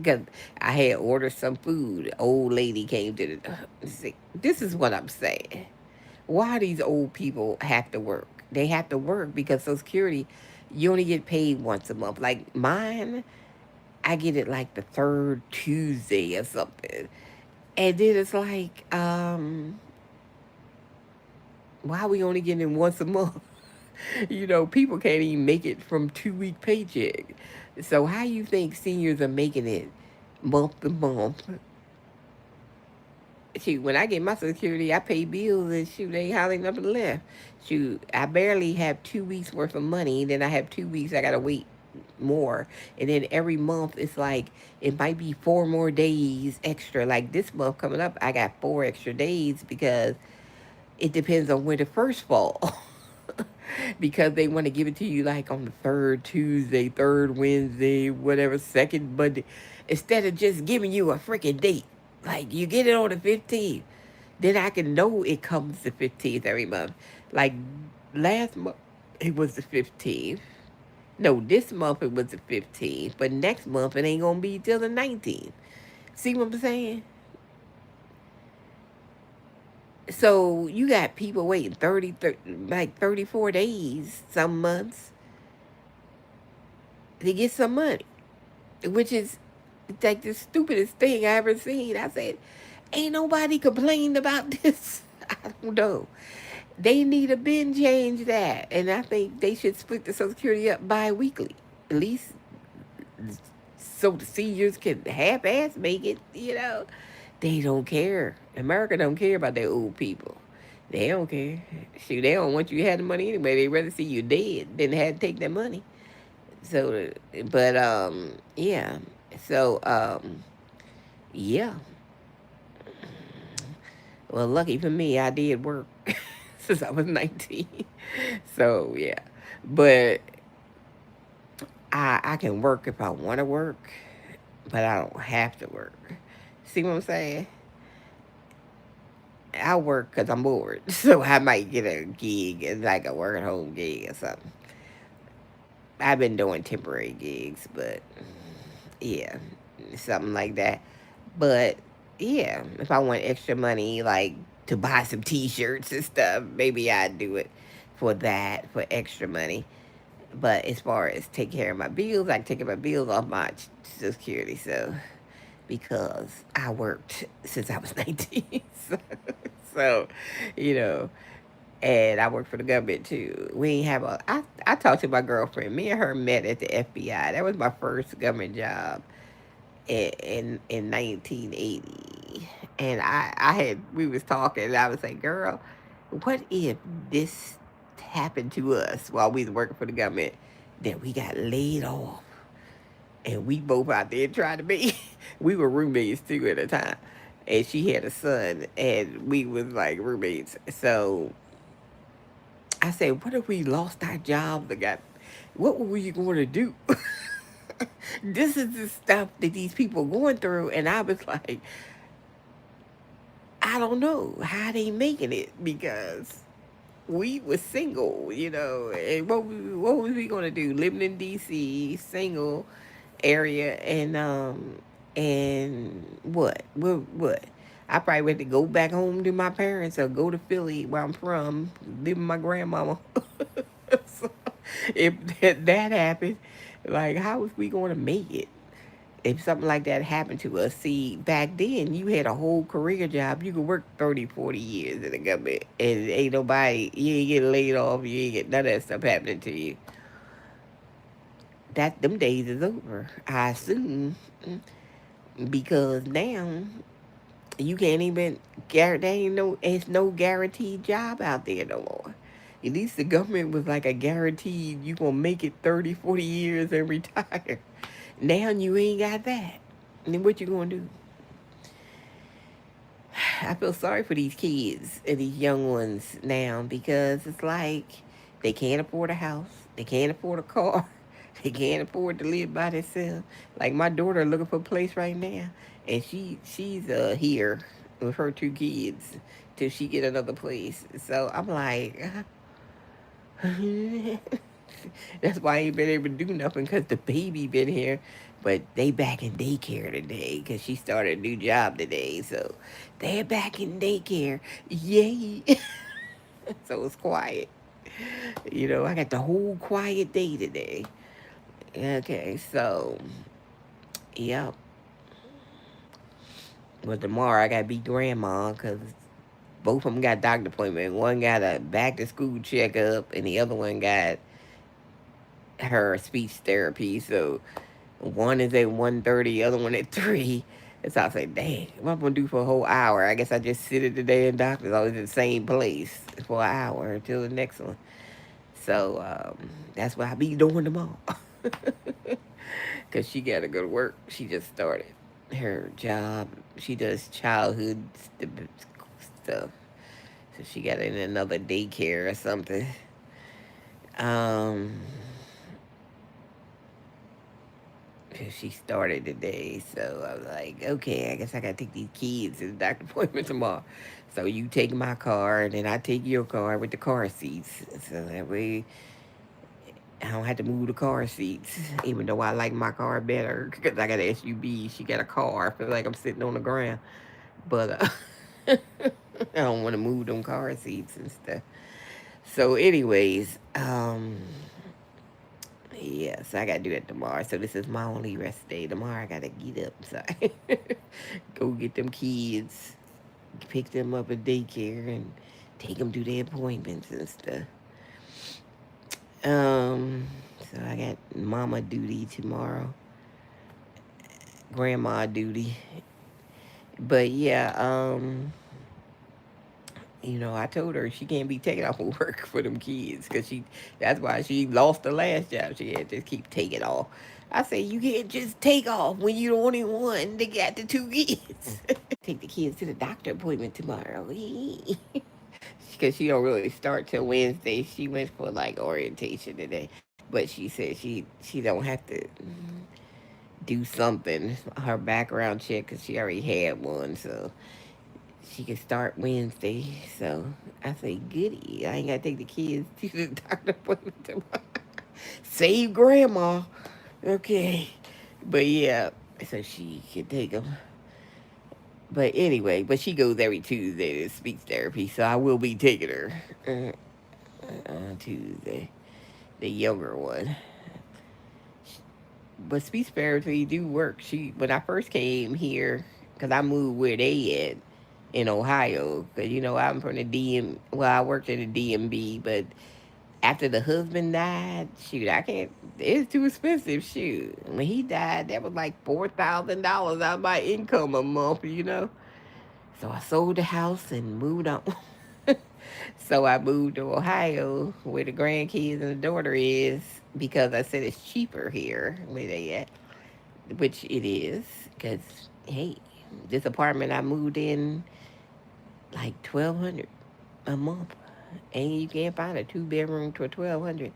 Cause I had ordered some food. Old lady came to the. See, this is what I'm saying. Why these old people have to work? They have to work because Social Security, you only get paid once a month. Like mine, I get it like the third Tuesday or something. And then it's like, why are we only getting once a month? People can't even make it from 2 week paycheck. So how you think seniors are making it month to month? Shoot, when I get my Social Security, I pay bills and shoot, they hardly nothing left. Shoot, I barely have 2 weeks worth of money. Then I have 2 weeks I gotta wait more. And then every month it's like it might be 4 more days extra. Like this month coming up, I got 4 extra days because it depends on when the first fall. Because they want to give it to you like on the third Tuesday, third Wednesday, whatever, second Monday, instead of just giving you a freaking date. Like you get it on the 15th, then I can know it comes the 15th every month. Like last month, it was the 15th. No, this month it was the 15th, but next month it ain't gonna be till the 19th. See what I'm saying? So you got people waiting 34 days, some months, to get some money, which is like the stupidest thing I ever seen. I said, ain't nobody complained about this. I don't know. They need to bin change that. And I think they should split the Social Security up bi-weekly. At least so the seniors can half-ass make it. They don't care. America don't care about their old people. They don't care. Shoot, they don't want you to have the money anyway. They'd rather see you dead than have to take that money. So, but, yeah. So, yeah. Well, lucky for me, I did work since I was 19. So, yeah. But I can work if I want to work, but I don't have to work. See what I'm saying? I work because I'm bored. So I might get a gig, like a work at home gig or something. I've been doing temporary gigs, but yeah, something like that. But yeah, if I want extra money, like to buy some T-shirts and stuff, maybe I'd do it for that, for extra money. But as far as take care of my bills, I can take care of my bills off my Social Security. So because I worked since I was 19, so you know, and I worked for the government too. We ain't have a. I talked to my girlfriend. Me and her met at the FBI. That was my first government job in 1980. And we was talking, and I was like, girl, what if this happened to us while we was working for the government? That we got laid off, and we both out there trying to be. We were roommates too at the time, and she had a son, and we was like roommates. So I said, what if we lost our jobs and got? What were we going to do? This is the stuff that these people going through, and I was like, I don't know how they making it because we was single, and what was we gonna do? Living in DC, single area, and what? I probably went to go back home to my parents or go to Philly where I'm from, live with my grandmama. So, if that happened, like how was we gonna make it? If something like that happened to us, see, back then you had a whole career job. You could work 30, 40 years in the government and ain't nobody, you ain't getting laid off, you ain't get none of that stuff happening to you. Them days is over, I assume, because now you can't even, there ain't no, it's no guaranteed job out there no more. At least the government was like a guaranteed you gonna make it 30, 40 years and retire. Now you ain't got that. And then what you gonna do? I feel sorry for these kids and these young ones now because it's like they can't afford a house, they can't afford a car, They can't afford to live by themselves. Like my daughter looking for a place right now, and she's here with her 2 kids till she get another place. So I'm like, that's why I ain't been able to do nothing because the baby been here. But they back in daycare today because she started a new job today. So they're back in daycare. Yay. So it's quiet. I got the whole quiet day today. Okay, so, yep. But tomorrow I gotta be grandma because both of them got doctor appointment. One got a back to school checkup, and the other one got her speech therapy. So one is at 1:30, the other one at 3. And so I was like, dang, what am I gonna do for a whole hour? I guess I just sit at the damn doctor's always in the same place for an hour until the next one. So that's what I be doing tomorrow. Because she got to go to work. She just started her job. She does childhood stuff. So she got in another daycare or something. Um, she started today. So I was like, okay, I guess I got to take these kids to the doctor appointment tomorrow. So you take my car, and then I take your car with the car seats. So that way I don't have to move the car seats, even though I like my car better because I got an SUV. She got a car. I feel like I'm sitting on the ground. But I don't want to move them car seats and stuff. So, anyways, yes, I got to do that tomorrow. So, this is my only rest day. Tomorrow, I got to get up. So, go get them kids, pick them up at daycare, and take them to their appointments and stuff. Um, so I got mama duty tomorrow, grandma duty. But yeah, I told her she can't be taken off of work for them kids because that's why she lost the last job. She had to just keep taking off. I say, you can't just take off when you're the only one that got the 2 kids. Take the kids to the doctor appointment tomorrow. Because she don't really start till Wednesday. She went for like orientation today. But she said she don't have to do something, her background check, because she already had one. So she can start Wednesday. So I say, goody. I ain't got to take the kids to the doctor appointment tomorrow. Save grandma. Okay. But yeah, so she can take them. But anyway, but she goes every Tuesday to speech therapy. So I will be taking her on Tuesday. The younger one. But speech therapy do work. When I first came here, because I moved where they at in Ohio, because I'm from the DM. Well, I worked in the DMB, but after the husband died, shoot, I can't. It's too expensive. Shoot, when he died, that was like $4,000 out of my income a month. So I sold the house and moved on. So I moved to Ohio where the grandkids and the daughter is because I said it's cheaper here where they at, which it is. Because hey, this apartment I moved in like 1,200 a month, and you can't find a 2 bedroom for 1,200.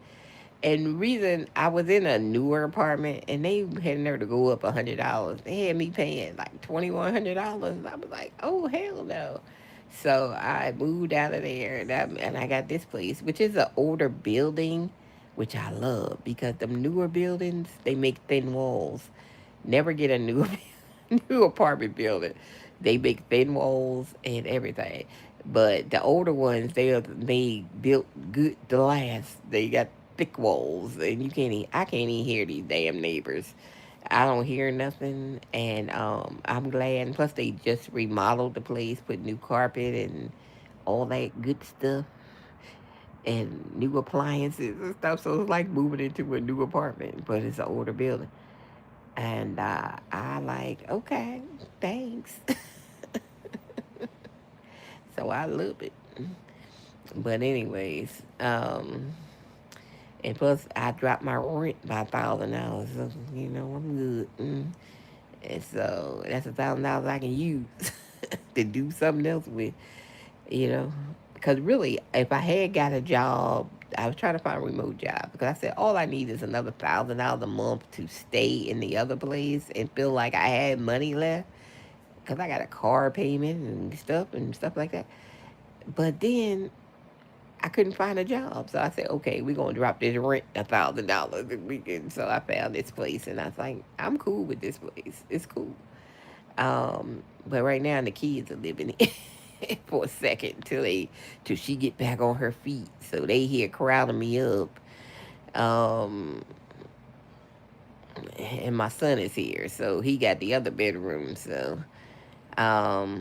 And the reason I was in a newer apartment and they had never to go up $100. They had me paying like $2,100. I was like, oh hell no. So I moved out of there and I got this place, which is an older building, which I love because them newer buildings they make thin walls. Never get a new new apartment building. They make thin walls and everything. But the older ones, they are made built good to last. They got thick walls, and I can't even hear these damn neighbors. I don't hear nothing, and I'm glad. And plus, they just remodeled the place, put new carpet and all that good stuff, and new appliances and stuff. So it's like moving into a new apartment, but it's an older building. And I like, okay, thanks. So I love it. But anyways, and plus I dropped my rent by $1,000. So I'm good. And so that's $1,000 I can use to do something else with. Because really, if I had got a job I was trying to find a remote job because I said all I need is another $1,000 a month to stay in the other place and feel like I had money left because I got a car payment and stuff like that. But then I couldn't find a job, so I said, okay, we're gonna drop this rent $1,000 this weekend. So I found this place, and I was like, I'm cool with this place. It's cool. But right now the kids are living it for a second till she get back on her feet. So they here crowding me up. Um, and my son is here, so he got the other bedroom. So I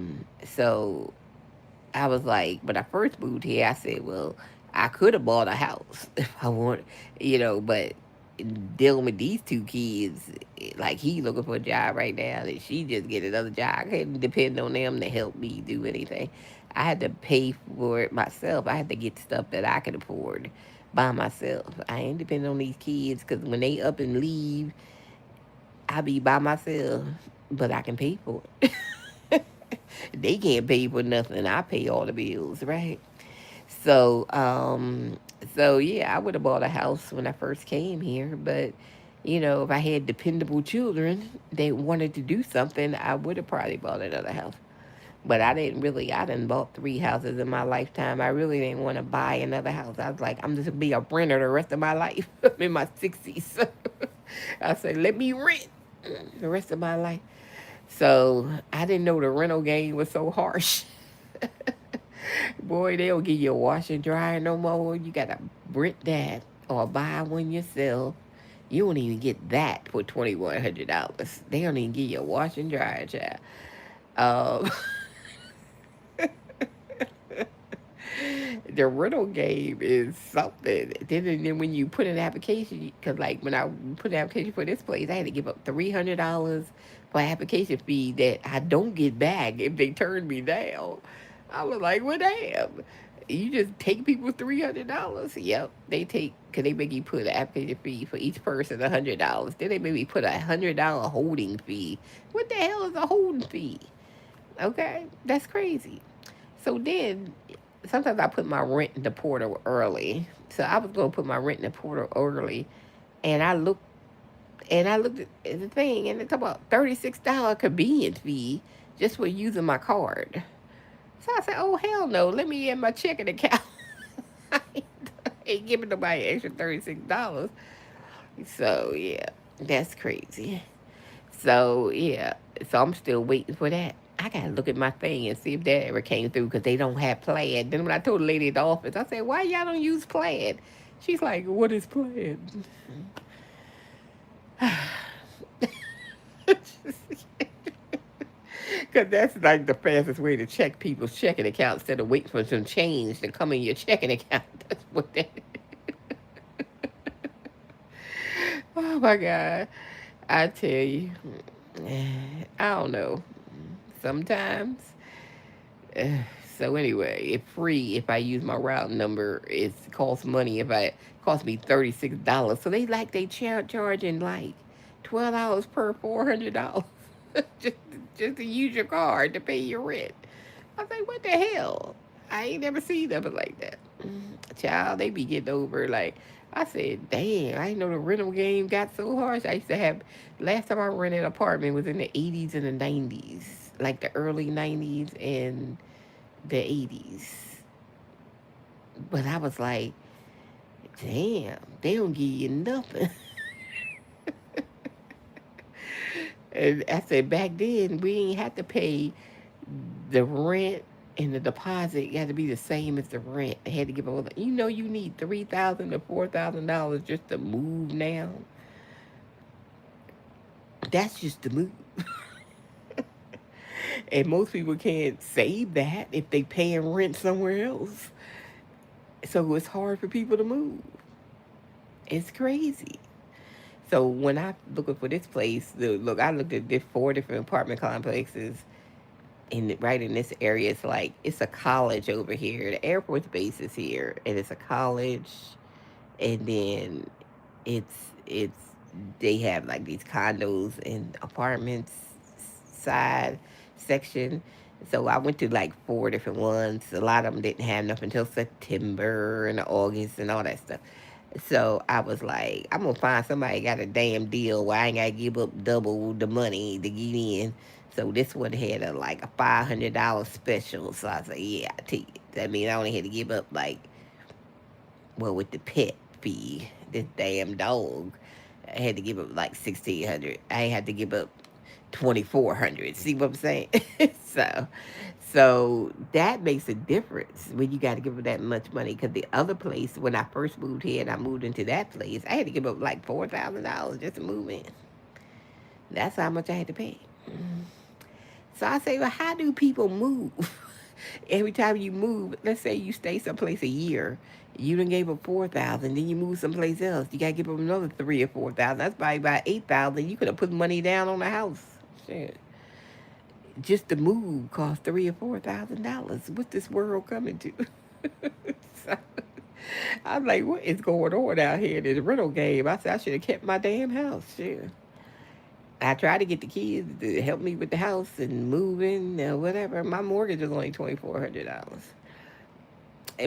was like, when I first moved here, I said, well, I could have bought a house if I want, but dealing with these two kids, like he looking for a job right now, and she just get another job. I couldn't depend on them to help me do anything. I had to pay for it myself. I had to get stuff that I could afford by myself. I ain't depending on these kids because when they up and leave, I be by myself, but I can pay for it. They can't pay for nothing. I pay all the bills, right? So, yeah, I would have bought a house when I first came here, but if I had dependable children that wanted to do something, I would have probably bought another house. But I didn't bought 3 houses in my lifetime. I really didn't want to buy another house. I was like, I'm just gonna be a renter the rest of my life. I'm in my 60s. I said, let me rent the rest of my life. So I didn't know the rental game was so harsh. Boy, they don't give you a washer and dryer no more. You gotta rent that or buy one yourself. You don't even get that for $2,100. They don't even give you a washer and dryer, child. Um, the rental game is something. Then when you put an application, because like when I put an application for this place, I had to give up $300 for application fee that I don't get back if they turn me down. I was like, well, damn. You just take people $300. Yep, they take because they make you put an application fee for each person $100. Then they make me put $100 holding fee. What the hell is a holding fee? Okay, that's crazy. So then sometimes I put my rent in the portal early. So I was gonna put my rent in the portal early, and I looked at the thing, and it's about $36 convenience fee just for using my card. So I said, "Oh hell no! Let me in my checking account. I ain't giving nobody extra $36." So yeah, that's crazy. So yeah, so I'm still waiting for that. I gotta look at my thing and see if that ever came through because they don't have Plaid. Then when I told the lady at the office, I said, "Why y'all don't use Plaid?" She's like, "What is Plaid?" Because that's like the fastest way to check people's checking accounts instead of waiting for some change to come in your checking account. That's what that. Oh my God. I tell you, I don't know. Sometimes. Uh, so anyway, it's free if I use my route number. It costs money if I cost me $36. So they charging like $12 per $400 just just to use your card to pay your rent. I was like, what the hell? I ain't never seen nothing like that. Child, they be getting over like I said, damn, I didn't know the rental game got so harsh. I used to have last time I rented an apartment was in the 80s and the 90s. Like the early 90s and the 80s. But I was like, damn, they don't give you nothing. And I said back then we ain't had to pay the rent and the deposit got to be the same as the rent. They had to give all the, you need $3,000 to $4,000 just to move now. That's just to move. And most people can't save that if they paying rent somewhere else. So it's hard for people to move. It's crazy. So when I looking for this place, look, I looked at 4 different apartment complexes right in this area. It's a college over here. The Air Force base is here, and it's a college, and then it's they have like these condos and apartments side section. So I went to like 4 different ones. A lot of them didn't have enough until September and August and all that stuff. So I was like, I'm gonna find somebody got a damn deal where I ain't gotta give up double the money to get in. So this one had a like a $500 special. So I was like, yeah, I take it. That means I only had to give up like, well, with the pet fee, this damn dog, I had to give up like 1,600. I had to give up 2,400. See what I'm saying? so, so that makes a difference when you got to give up that much money. Because the other place, when I first moved here and I moved into that place, I had to give up like $4,000 just to move in. That's how much I had to pay. So I say, well, how do people move? Every time you move, let's say you stay someplace a year, you done gave up 4,000, then you move someplace else, you gotta give up another 3 or 4,000. That's probably about 8,000. You could have put money down on the house. Shit, just to move cost $3 or $4,000. What's this world coming to? So, I'm like, what is going on out here in this rental game? I said I should have kept my damn house. Shit. I tried to get the kids to help me with the house and moving or whatever. My mortgage was only $2,400,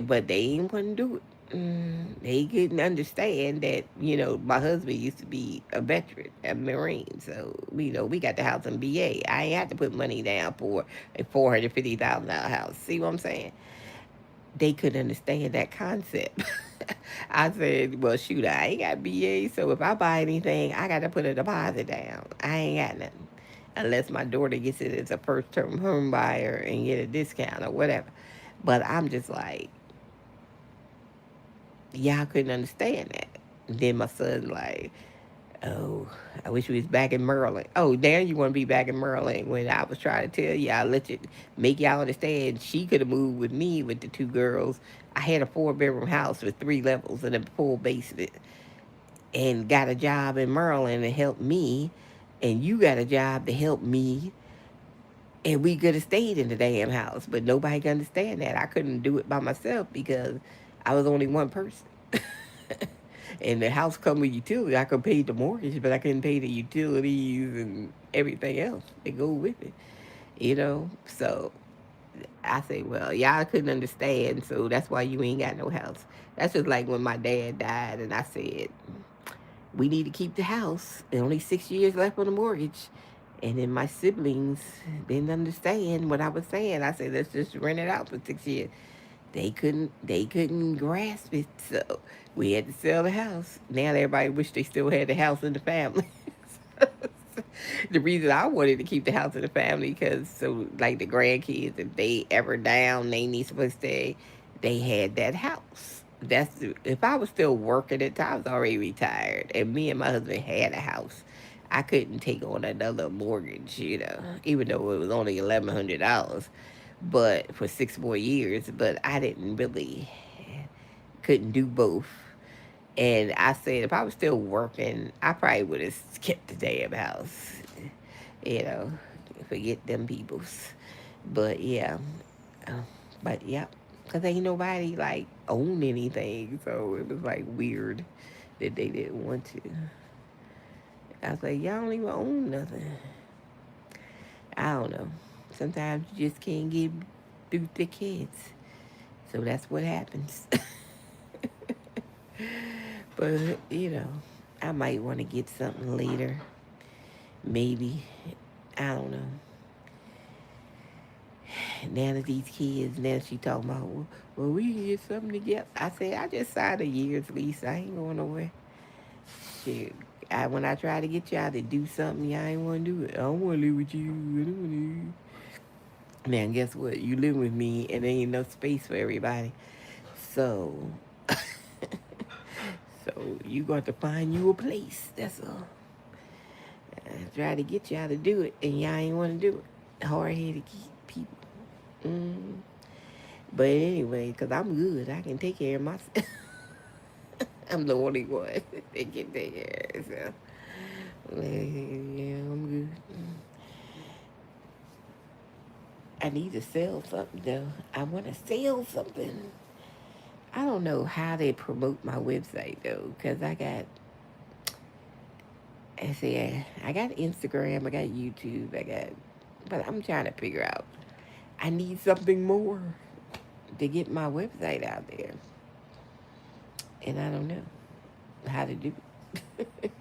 but they ain't want to do it. They couldn't understand that, my husband used to be a veteran, a Marine. So, we got the house in BA. I ain't had to put money down for a $450,000 house. See what I'm saying? They couldn't understand that concept. I said, well, shoot, I ain't got BA, so if I buy anything, I got to put a deposit down. I ain't got nothing. Unless my daughter gets it as a first term home buyer and get a discount or whatever. But I'm just like, y'all couldn't understand that. Then my son's like, oh, I wish we was back in Maryland. Oh, now you want to be back in Maryland when I was trying to tell y'all, let you make y'all understand she could have moved with me with the two girls. I had a 4 bedroom house with 3 levels and a full basement and got a job in Maryland to help me. And you got a job to help me. And we could have stayed in the damn house, but nobody could understand that. I couldn't do it by myself because I was only one person. And the house come with utilities. I could pay the mortgage, but I couldn't pay the utilities and everything else that go with it. So I say, well, y'all couldn't understand, so that's why you ain't got no house. That's just like when my dad died, and I said, we need to keep the house. There's only 6 years left on the mortgage. And then my siblings didn't understand what I was saying. I said, let's just rent it out for 6 years. They couldn't grasp it, so we had to sell the house. Now everybody wish they still had the house in the family. The reason I wanted to keep the house in the family because so like the grandkids, if they ever down, they need someplace to stay. They had that house. If I was still working at the time, I was already retired, and me and my husband had a house. I couldn't take on another mortgage, even though it was only $1,100 but for 6 more years. But I didn't really couldn't do both. And I said if I was still working, I probably would have skipped the damn house. You know, forget them peoples. But yeah, uh, but yeah, cause ain't nobody like own anything, so it was like weird that they didn't want to. I was like, y'all don't even own nothing. I don't know. Sometimes you just can't get through the kids. So that's what happens. But, I might want to get something later. Maybe. I don't know. Now that these kids, now she talking about, well, we can get something together. I said, I just signed a year's lease. I ain't going nowhere. Shit. When I try to get y'all to do something, y'all ain't want to do it. I don't want to live with you. I don't want to. Now, guess what? You live with me, and there ain't enough space for everybody. So, so you got to find you a place. That's all. I try to get y'all to do it, and y'all ain't want to do it. Hard-headed people. Mm. But anyway, because I'm good. I can take care of myself. I'm the only one that can take care of herself. Yeah, I'm good. I need to sell something, though. I want to sell something. I don't know how they promote my website, though, because I got Instagram, I got YouTube, but I'm trying to figure out I need something more to get my website out there. And I don't know how to do it.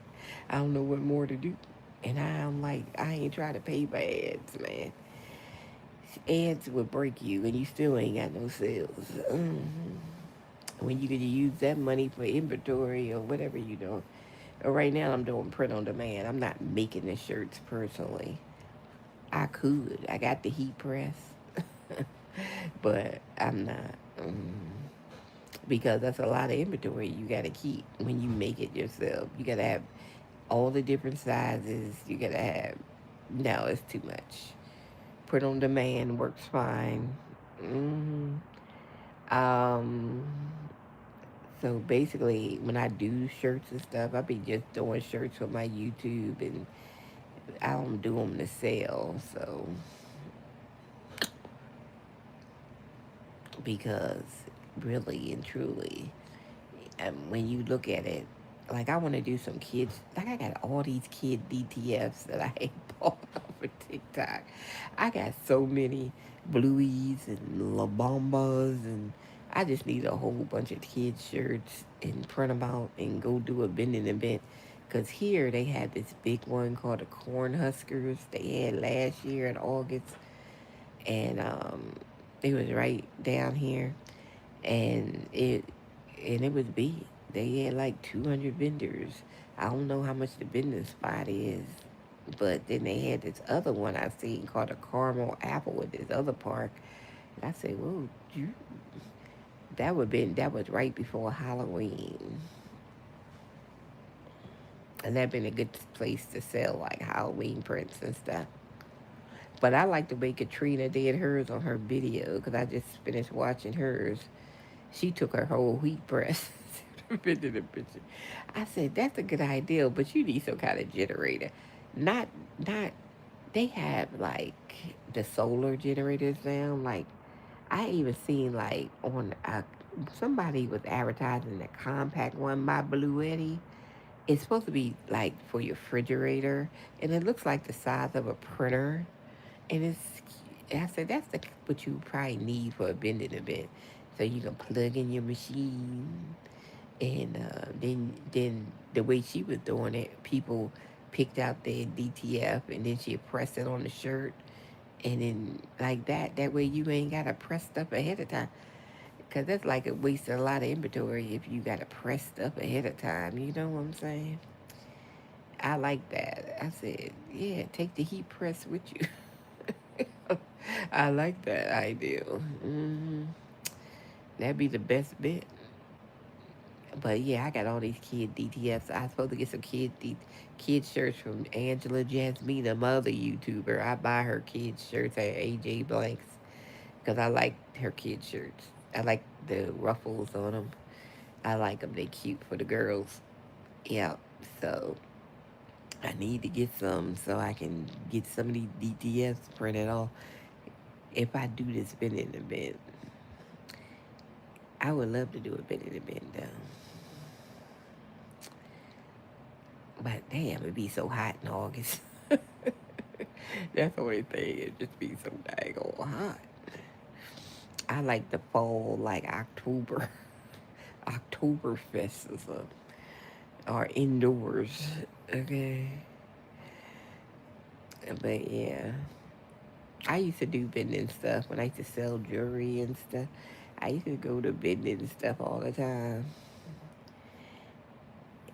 I don't know what more to do. And I'm like, I ain't trying to pay for ads, man. Ads will break you and you still ain't got no sales. When you could use that money for inventory or whatever you do. Right now I'm doing print on demand. I'm not making the shirts personally. I could. I got the heat press. But I'm not. Because that's a lot of inventory you got to keep when you make it yourself. You got to have all the different sizes. You got to have. No, it's too much. Print on demand works fine. hmm Um, so basically, when I do shirts and stuff, I be just doing shirts for my YouTube, and I don't do them to sell. So because really and truly, when you look at it, like I want to do some kids. Like I got all these kid DTFs that I ain't bought off of TikTok. I got so many Blueies and La Bombas, and I just need a whole bunch of kids shirts and print them out and go do a bending event. Cause here they had this big one called the Corn Huskers. They had last year in August, and it was right down here, and it was big. They had like 200 vendors. I don't know how much the vendor spot is, but then they had this other one I seen called a Caramel Apple at this other park. And I said, "Whoa, that was right before Halloween, and that been a good place to sell like Halloween prints and stuff." But I like the way Katrina did hers on her video because I just finished watching hers. She took her whole wheat press. Into the picture. I said, that's a good idea, but you need some kind of generator. Not, they have like the solar generators now. Like, I even seen like somebody was advertising the compact one by Bluetti. It's supposed to be like for your refrigerator, and it looks like the size of a printer. And I said, that's what you probably need for a bending event. So you can plug in your machine. And then the way she was doing it, people picked out their DTF and then she pressed it on the shirt. And then like that, that way you ain't got to press stuff ahead of time. Because that's like a waste of a lot of inventory if you got to press stuff ahead of time. You know what I'm saying? I like that. I said, yeah, take the heat press with you. I like that idea. That'd be the best bet. But yeah, I got all these kid DTFs. I was supposed to get some kid shirts from Angela Jasmine, the mother YouTuber. I buy her kid shirts at AJ Blanks because I like her kid shirts. I like the ruffles on them. I like them. They cute for the girls. Yeah. So I need to get some so I can get some of these DTFs printed off. If I do this vending event, I would love to do a vending event though. But damn, it'd be so hot in August. That's the only thing. It just be so daggone hot. I like the fall, like October, Oktoberfest or something, or indoors. Okay, but yeah, I used to do vending stuff when I used to sell jewelry and stuff. I used to go to vending stuff all the time.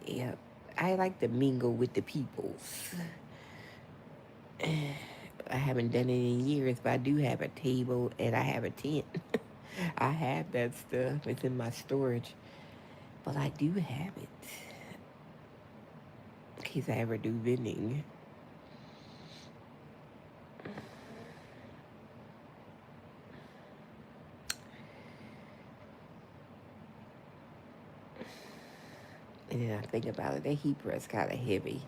Yep, I like to mingle with the peoples. I haven't done it in years, but I do have a table and I have a tent. I have that stuff. It's in my storage. But I do have it in case I ever do vending. And then I think about it, that heat press kind of heavy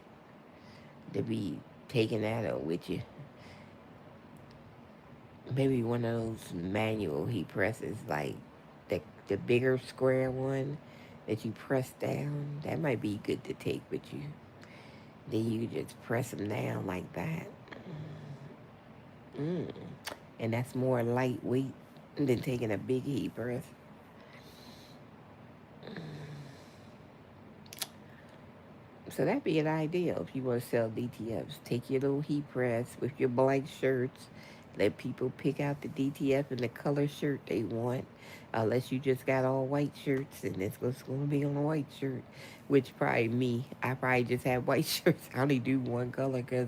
to be taking that on with you. Maybe one of those manual heat presses, like the bigger square one that you press down. That might be good to take with you. Then you just press them down like that. Mm. and that's more lightweight than taking a big heat press. So that'd be an ideal if you want to sell DTFs. Take your little heat press with your blank shirts. Let people pick out the DTF and the color shirt they want. Unless you just got all white shirts and it's going to be on a white shirt. Which probably me. I probably just have white shirts. I only do one color because,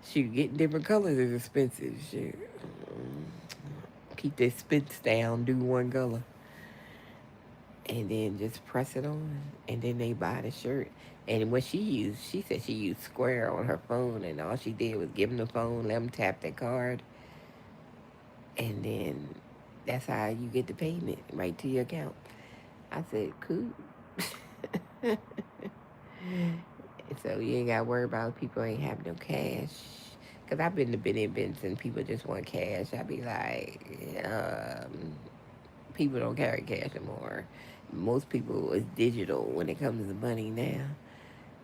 shoot, getting different colors is expensive. Shoot. Keep the expense down. Do one color. And then just press it on, and then they buy the shirt. And what she used, she said she used Square on her phone, and all she did was give them the phone, let them tap their card, and then that's how you get the payment right to your account. I said, cool. So you ain't got to worry about people ain't have no cash. Because I've been to Benny and Benson, and people just want cash. I be like, people don't carry cash anymore. Most people is digital when it comes to money now.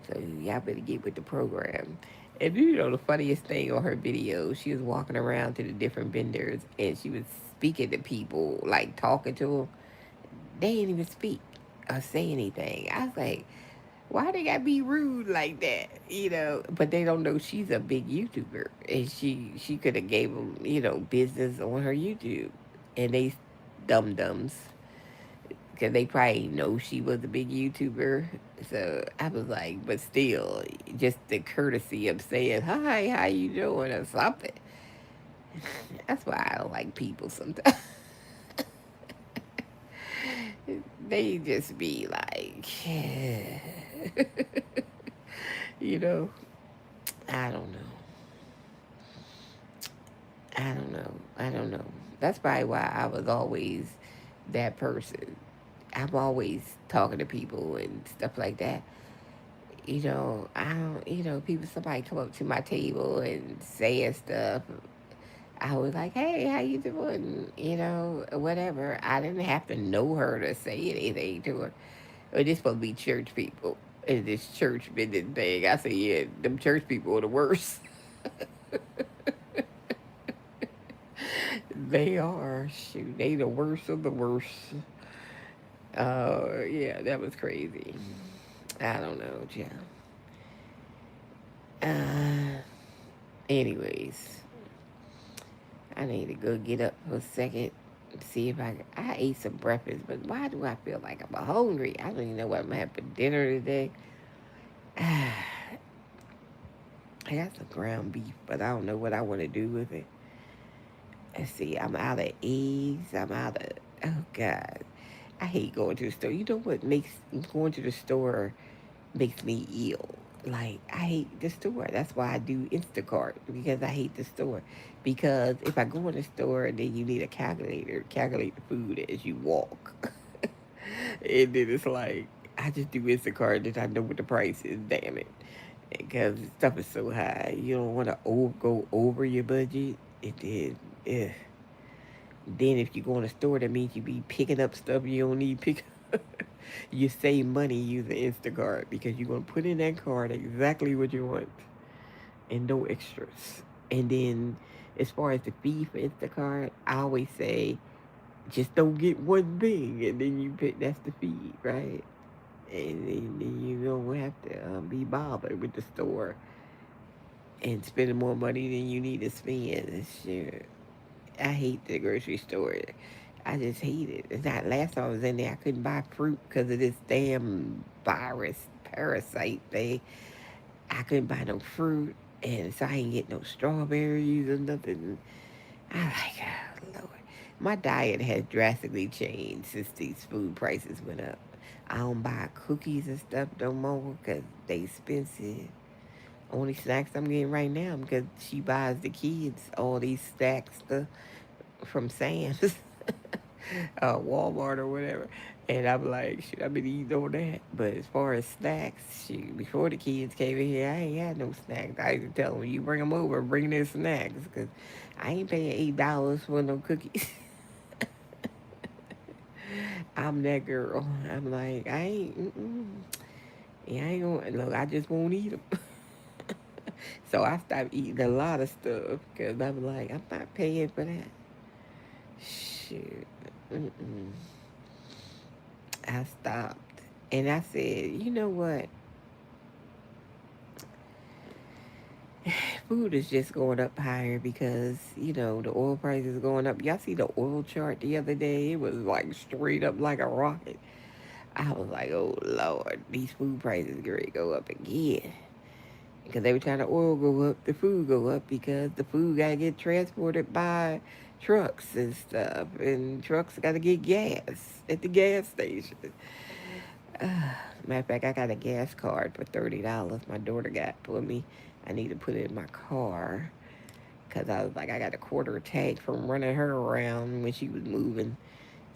So y'all better get with the program. And you know the funniest thing on her video, she was walking around to the different vendors and she was speaking to people, like talking to them. They didn't even speak or say anything. I was like, why they gotta be rude like that, you know? But they don't know she's a big YouTuber, and she could have gave them, you know, business on her YouTube, and they dum dums because they probably know she was a big YouTuber. So I was like, but still, just the courtesy of saying hi, how you doing, or something. That's why I don't like people sometimes. They just be like, you know, I don't know. I don't know. I don't know. That's probably why I was always that person. I'm always talking to people and stuff like that. You know, I don't, you know, people, somebody come up to my table and saying stuff. I was like, hey, how you doing? You know, whatever. I didn't have to know her to say anything to her. But this supposed to be church people. And this church business thing. I said, yeah, them church people are the worst. They are. Shoot, they the worst of the worst. Yeah, that was crazy. I don't know, Jeff. Uh, anyways, I need to go get up for a second and see if I ate some breakfast, but why do I feel like I'm hungry? I don't even know what I'm gonna have for dinner today. I got some ground beef, but I don't know what I want to do with it. Let's see, I'm out of eggs. I'm out of, oh God. I hate going to the store. You know what makes going to the store makes me ill. Like, I hate the store. That's why I do Instacart, because I hate the store. Because if I go in the store, then you need a calculator, calculate the food as you walk. And then it's like, I just do Instacart and I know what the price is, damn it. Because stuff is so high. You don't want to go over your budget. It did. Yeah. Then if you go in the store, that means you be picking up stuff you don't need pick up. You save money using Instacart because you're gonna put in that card exactly what you want and no extras. And then as far as the fee for Instacart, I always say just don't get one thing and then you pick that's the fee, right? And then you don't have to be bothered with the store and spending more money than you need to spend. Sure. I hate the grocery store. I just hate it. It's not last time I was in there, I couldn't buy fruit because of this damn virus parasite thing. I couldn't buy no fruit, and so I ain't get no strawberries or nothing. I like, oh Lord, my diet has drastically changed since these food prices went up. I don't buy cookies and stuff no more because they expensive. Only snacks I'm getting right now because she buys the kids all these snacks stuff from Sam's, Walmart or whatever. And I'm like, shoot, I've been eating all that. But as far as snacks, shoot, before the kids came in here, I ain't had no snacks. I used to tell them, you bring them over, bring their snacks. Because I ain't paying $8 for no cookies. I'm that girl. I'm like, I ain't, yeah, I ain't gonna, look, I just won't eat them. So I stopped eating a lot of stuff because I'm like, I'm not paying for that. Shoot. Mm-mm. I stopped. And I said, you know what? Food is just going up higher because, the oil price is going up. Y'all see the oil chart the other day? It was like straight up like a rocket. I was like, oh, Lord, these food prices are going to go up again. Because every time the oil go up, the food go up because the food got to get transported by trucks and stuff. And trucks got to get gas at the gas station. Matter of fact, I got a gas card for $30. My daughter got for me. I need to put it in my car because I was like, I got a quarter tank from running her around when she was moving.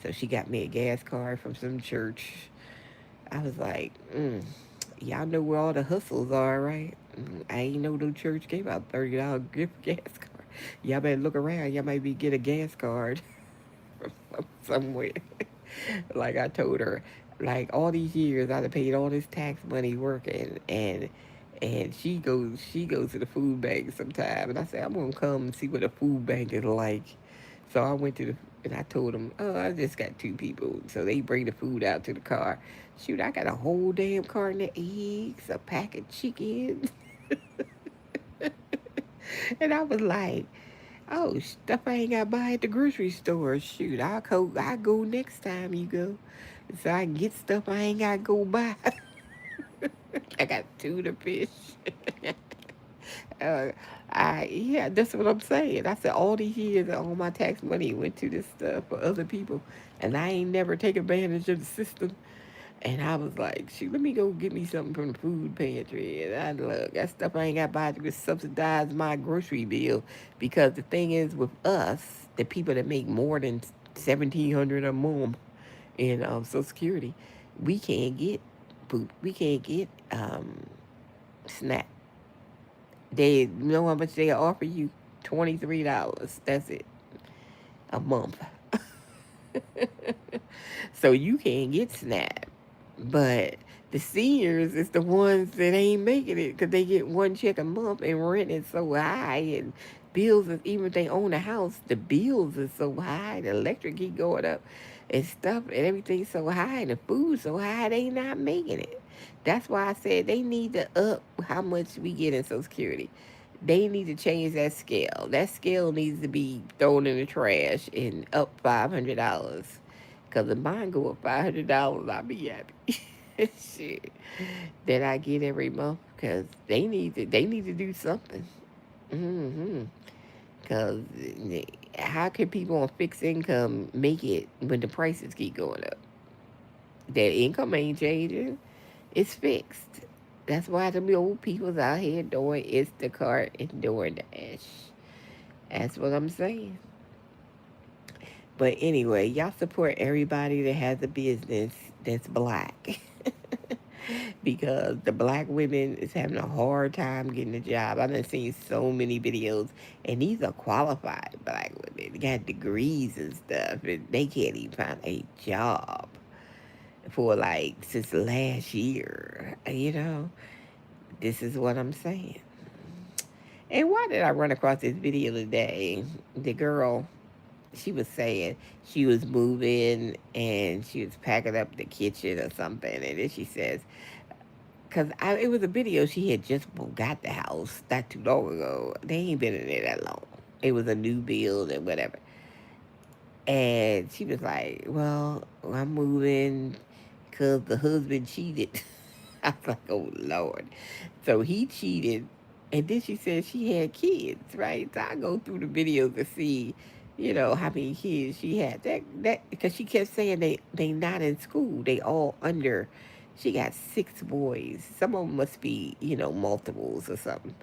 So she got me a gas card from some church. I was like, y'all know where all the hustles are, right? I ain't know no church gave out $30 gift gas card. Y'all better look around. Y'all might be get a gas card from somewhere. Like I told her, like all these years I have paid all this tax money working, and she goes to the food bank sometime, and I said I'm gonna come and see what a food bank is like. So I went to the and I told them, oh, I just got two people, so they bring the food out to the car. Shoot, I got a whole damn carton of eggs, a pack of chicken, and I was like, oh, stuff I ain't got to buy at the grocery store. Shoot, I'll go next time you go. So I can get stuff I ain't got to go buy. I got tuna fish. uh, yeah, that's what I'm saying. I said all these years, all my tax money went to this stuff for other people. And I ain't never take advantage of the system. And I was like, shoot, let me go get me something from the food pantry. And I look, that stuff I ain't got to buy to subsidize my grocery bill. Because the thing is, with us, the people that make more than 1,700 a month in Social Security, we can't get food. We can't get SNAP. They know how much they offer you? $23. That's it, a month. So you can't get SNAP. But the seniors is the ones that ain't making it because they get one check a month and rent is so high and bills is, even if they own a house, the bills is so high, the electric keep going up and stuff and everything's so high and the food's so high they not making it. That's why I said they need to up how much we get in Social Security. They need to change that scale. That scale needs to be thrown in the trash and up $500. Cause if mine go up $500, I'll be happy. Shit, that I get every month. Cause they need to do something. Mm-hmm. Cause how can people on fixed income make it when the prices keep going up? Their income ain't changing. It's fixed. That's why the old people's out here doing Instacart and DoorDash. That's what I'm saying. But anyway, y'all support everybody that has a business that's black. Because the black women is having a hard time getting a job. I've been seeing so many videos, and these are qualified black women. They got degrees and stuff, and they can't even find a job for like since last year. This is what I'm saying. And why did I run across this video today? The girl, she was saying she was moving and she was packing up the kitchen or something. And then she says, because it was a video, she had just got the house not too long ago. They ain't been in there that long. It was a new build and whatever. And she was like, well, I'm moving because the husband cheated. I was like, oh, Lord. So he cheated. And then she said she had kids, right? So I go through the videos to see, how many kids she had. That because she kept saying they not in school. They all under. She got six boys. Some of them must be, multiples or something.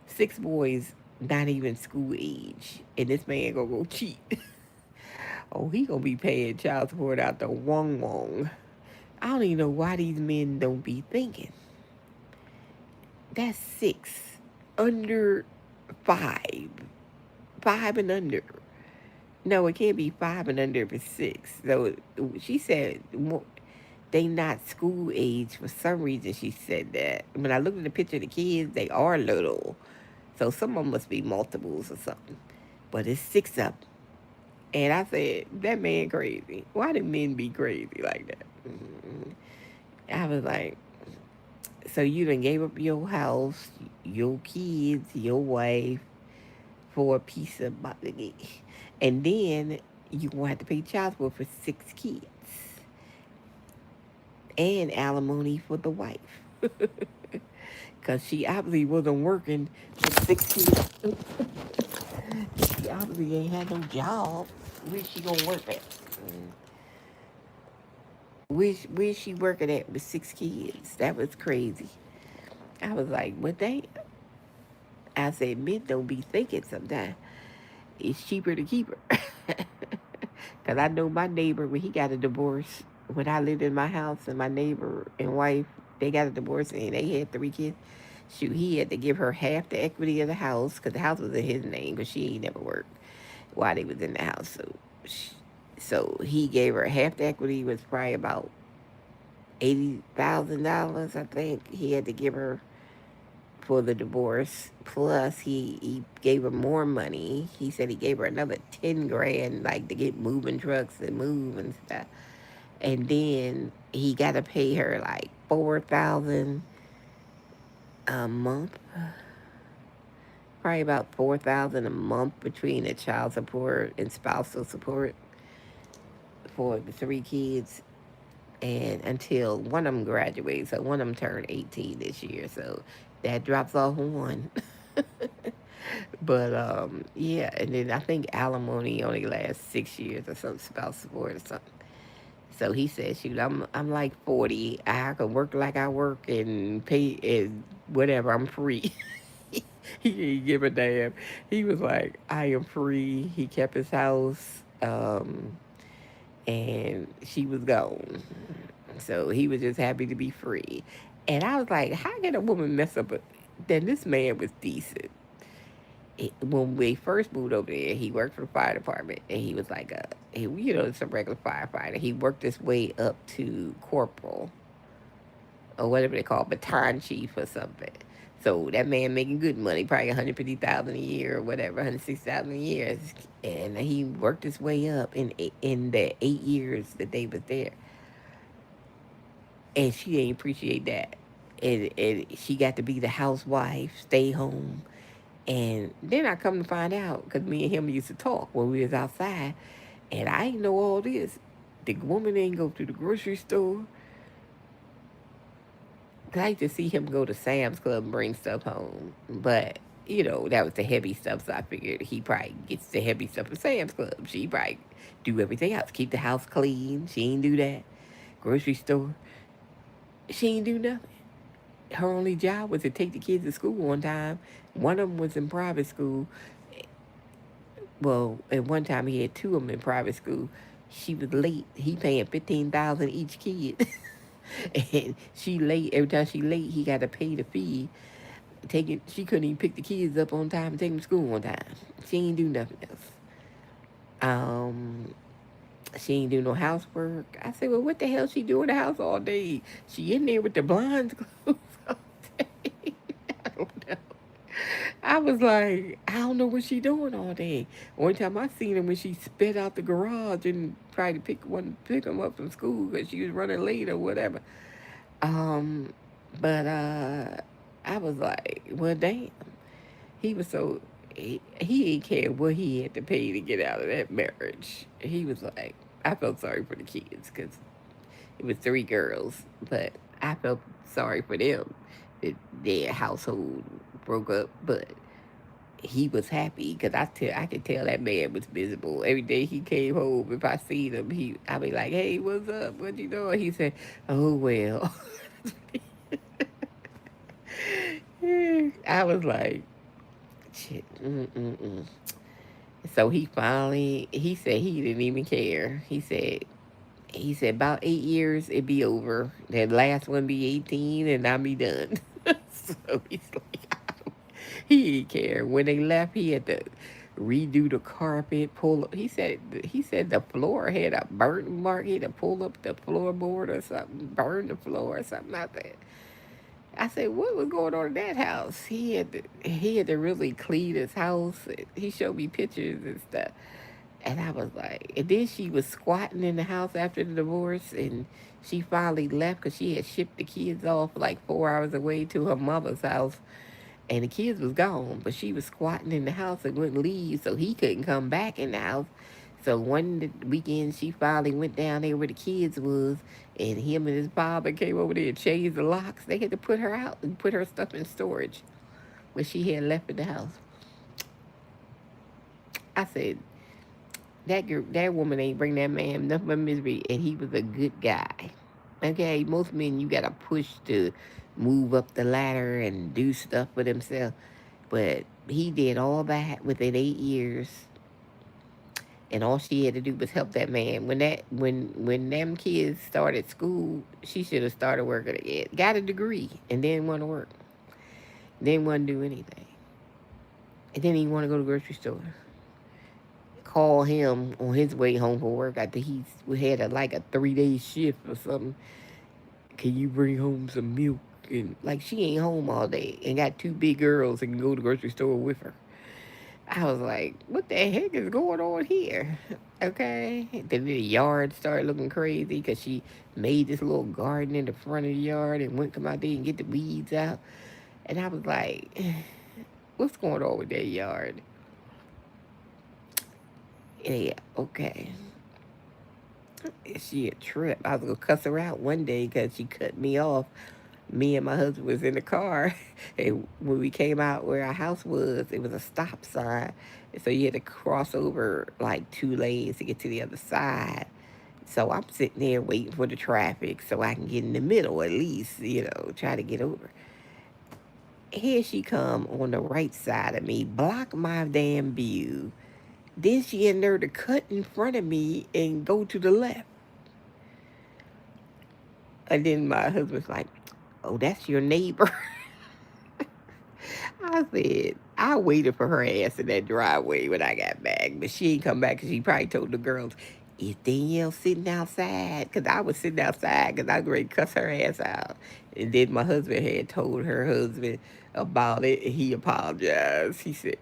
Six boys, not even school age. And this man gonna go cheat. Oh, he gonna be paying child support out the wong wong. I don't even know why these men don't be thinking. That's six. Under five. Five and under. No, it can't be five and under if it's six. So she said they not school age for some reason. She said that. When I looked at the picture of the kids, they are little, so some of them must be multiples or something. But it's six of them. And I said, that man crazy. Why do men be crazy like that? I was like, so you done gave up your house, your kids, your wife for a piece of money. And then you gonna have to pay child support for six kids and alimony for the wife. Because she obviously wasn't working for 6 kids. She obviously ain't had no job. Where she gonna work at? Where's she working at with six kids? That was crazy. I was like, what they? I said, men don't be thinking sometimes. It's cheaper to keep her. Because I know my neighbor, when he got a divorce, when I lived in my house, and my neighbor and wife, they got a divorce and they had three kids. Shoot, he had to give her half the equity of the house because the house was in his name because she ain't never worked while they was in the house. So he gave her half the equity, was probably about $80,000, I think. He had to give her for the divorce. Plus, he gave her more money. He said he gave her another 10 grand, like to get moving trucks and move and stuff. And then he got to pay her like 4,000 a month, probably about 4,000 a month between the child support and spousal support for the three kids, and until one of them graduates. So one of them turned 18 this year. So that drops off one. But yeah, and then I think alimony only lasts 6 years or something, spouse support or something. So he said, "Shoot, I'm like 40. I can work like I work and pay and whatever. I'm free." He didn't give a damn. He was like, "I am free." He kept his house, and she was gone. So he was just happy to be free. And I was like, "How can a woman mess up?" Then this man was decent. When we first moved over there, he worked for the fire department, and he was like it's a regular firefighter. He worked his way up to corporal or whatever they call baton chief or something. So that man making good money, probably 150,000 a year or whatever, 160,000 a year, and he worked his way up in the 8 years that they was there, and she didn't appreciate that, and she got to be the housewife, stay home. And then I come to find out, because me and him used to talk when we was outside, and I ain't know all this. The woman ain't go to the grocery store. 'Cause I used to see him go to Sam's Club and bring stuff home. But, that was the heavy stuff, so I figured he probably gets the heavy stuff from Sam's Club. She probably do everything else. Keep the house clean. She ain't do that. Grocery store. She ain't do nothing. Her only job was to take the kids to school on time. One of them was in private school. Well, at one time he had two of them in private school. She was late. He paying 15,000 each kid, and she late. Every time she late, he got to pay the fee. She couldn't even pick the kids up on time and take them to school on time. She ain't do nothing else. Um, she ain't do no housework. I said, well, what the hell she do in the house all day? She in there with the blinds closed all day. I don't know. I was like, I don't know what she doing all day. One time I seen her when she sped out the garage and tried to pick him up from school because she was running late or whatever. Um, but I was like, well, damn. He was so he didn't care what he had to pay to get out of that marriage. He was like, I felt sorry for the kids because it was three girls, but I felt sorry for them. That their household broke up, but he was happy because I could tell that man was miserable. Every day he came home, if I seen him, I'd be like, "Hey, what's up? What you doing?" He said, "Oh well." I was like, "Shit." Mm-mm-mm. So he said he didn't even care. He said about 8 years it'd be over. That last one be 18 and I'll be done. So he's like, he didn't care. When they left, he had to redo the carpet, he said the floor had a burn mark. He had to pull up the floorboard or something, burn the floor or something like that. I said, what was going on in that house? He had to really clean his house. He showed me pictures and stuff. And I was like, and then she was squatting in the house after the divorce, and she finally left because she had shipped the kids off like 4 hours away to her mother's house, and the kids was gone, but she was squatting in the house and wouldn't leave, so he couldn't come back in the house. So one weekend, she finally went down there where the kids was, and him and his father came over there and changed the locks. They had to put her out and put her stuff in storage, where she had left in the house. I said, that woman ain't bring that man nothing but misery, and he was a good guy. Okay, most men you gotta push to move up the ladder and do stuff for themselves, but he did all that within 8 years, and all she had to do was help that man. When them kids started school, she should have started working again. Got a degree and didn't want to work, didn't want to do anything, and didn't even want to go to the grocery store. Call him on his way home from work after we had like a 3 day shift or something. Can you bring home some milk? And like she ain't home all day and got two big girls and can go to the grocery store with her. I was like, what the heck is going on here? Okay. Then the yard started looking crazy because she made this little garden in the front of the yard and went come out there and get the weeds out. And I was like, what's going on with that yard? Yeah, okay. She a trip. I was gonna cuss her out one day because she cut me off. Me and my husband was in the car, and when we came out where our house was, it was a stop sign, and so you had to cross over like 2 lanes to get to the other side. So I'm sitting there waiting for the traffic so I can get in the middle at least, try to get over. Here she come on the right side of me, block my damn view. Then she in there to cut in front of me and go to the left. And then my husband's like, oh, that's your neighbor. I said, I waited for her ass in that driveway when I got back, but she ain't come back because she probably told the girls, is Danielle sitting outside? Because I was sitting outside because I was ready to cuss her ass out. And then my husband had told her husband about it, and he apologized. He said,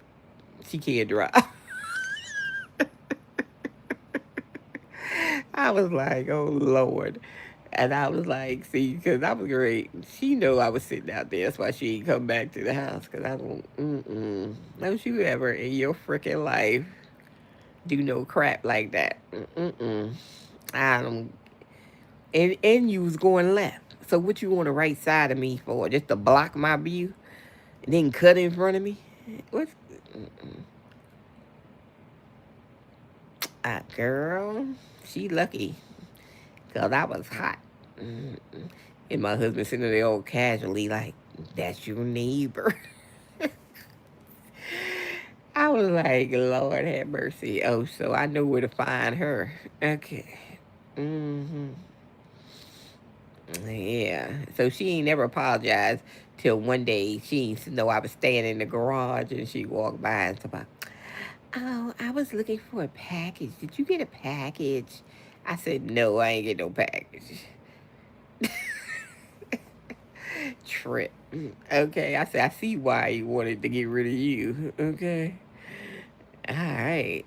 she can't drive. I was like, oh, Lord. And I was like, see, because I was great. She know I was sitting out there. That's why she ain't come back to the house. Because I don't you ever in your freaking life do no crap like that. I don't. And you was going left. So what you on the right side of me for? Just to block my view? And then cut in front of me? What's... Girl, she lucky. Because I was hot. And my husband sitting there all casually like, that's your neighbor. I was like, Lord have mercy. Oh, so I know where to find her. Okay. Yeah. So she ain't never apologized till one day she ain't know I was standing in the garage and she walked by and said, oh, I was looking for a package. Did you get a package? I said, no, I ain't get no package. Trip. Okay, I said, I see why you wanted to get rid of you. Okay. All right.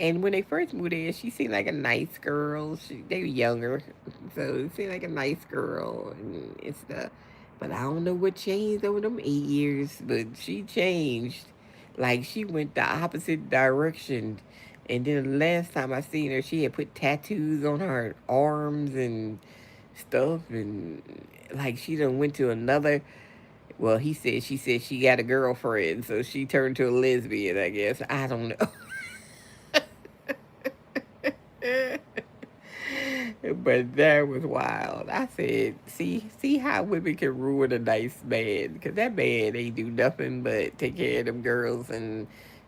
And when they first moved in, she seemed like a nice girl. They were younger, so it seemed like a nice girl and stuff. But I don't know what changed over them 8 years, but she changed. Like, she went the opposite direction. And then the last time I seen her, she had put tattoos on her arms and stuff. And, like, she done went to another... Well, she said she got a girlfriend, so she turned to a lesbian, I guess. I don't know. But that was wild. I said, see how women can ruin a nice man. Because that man ain't do nothing but take care of them girls and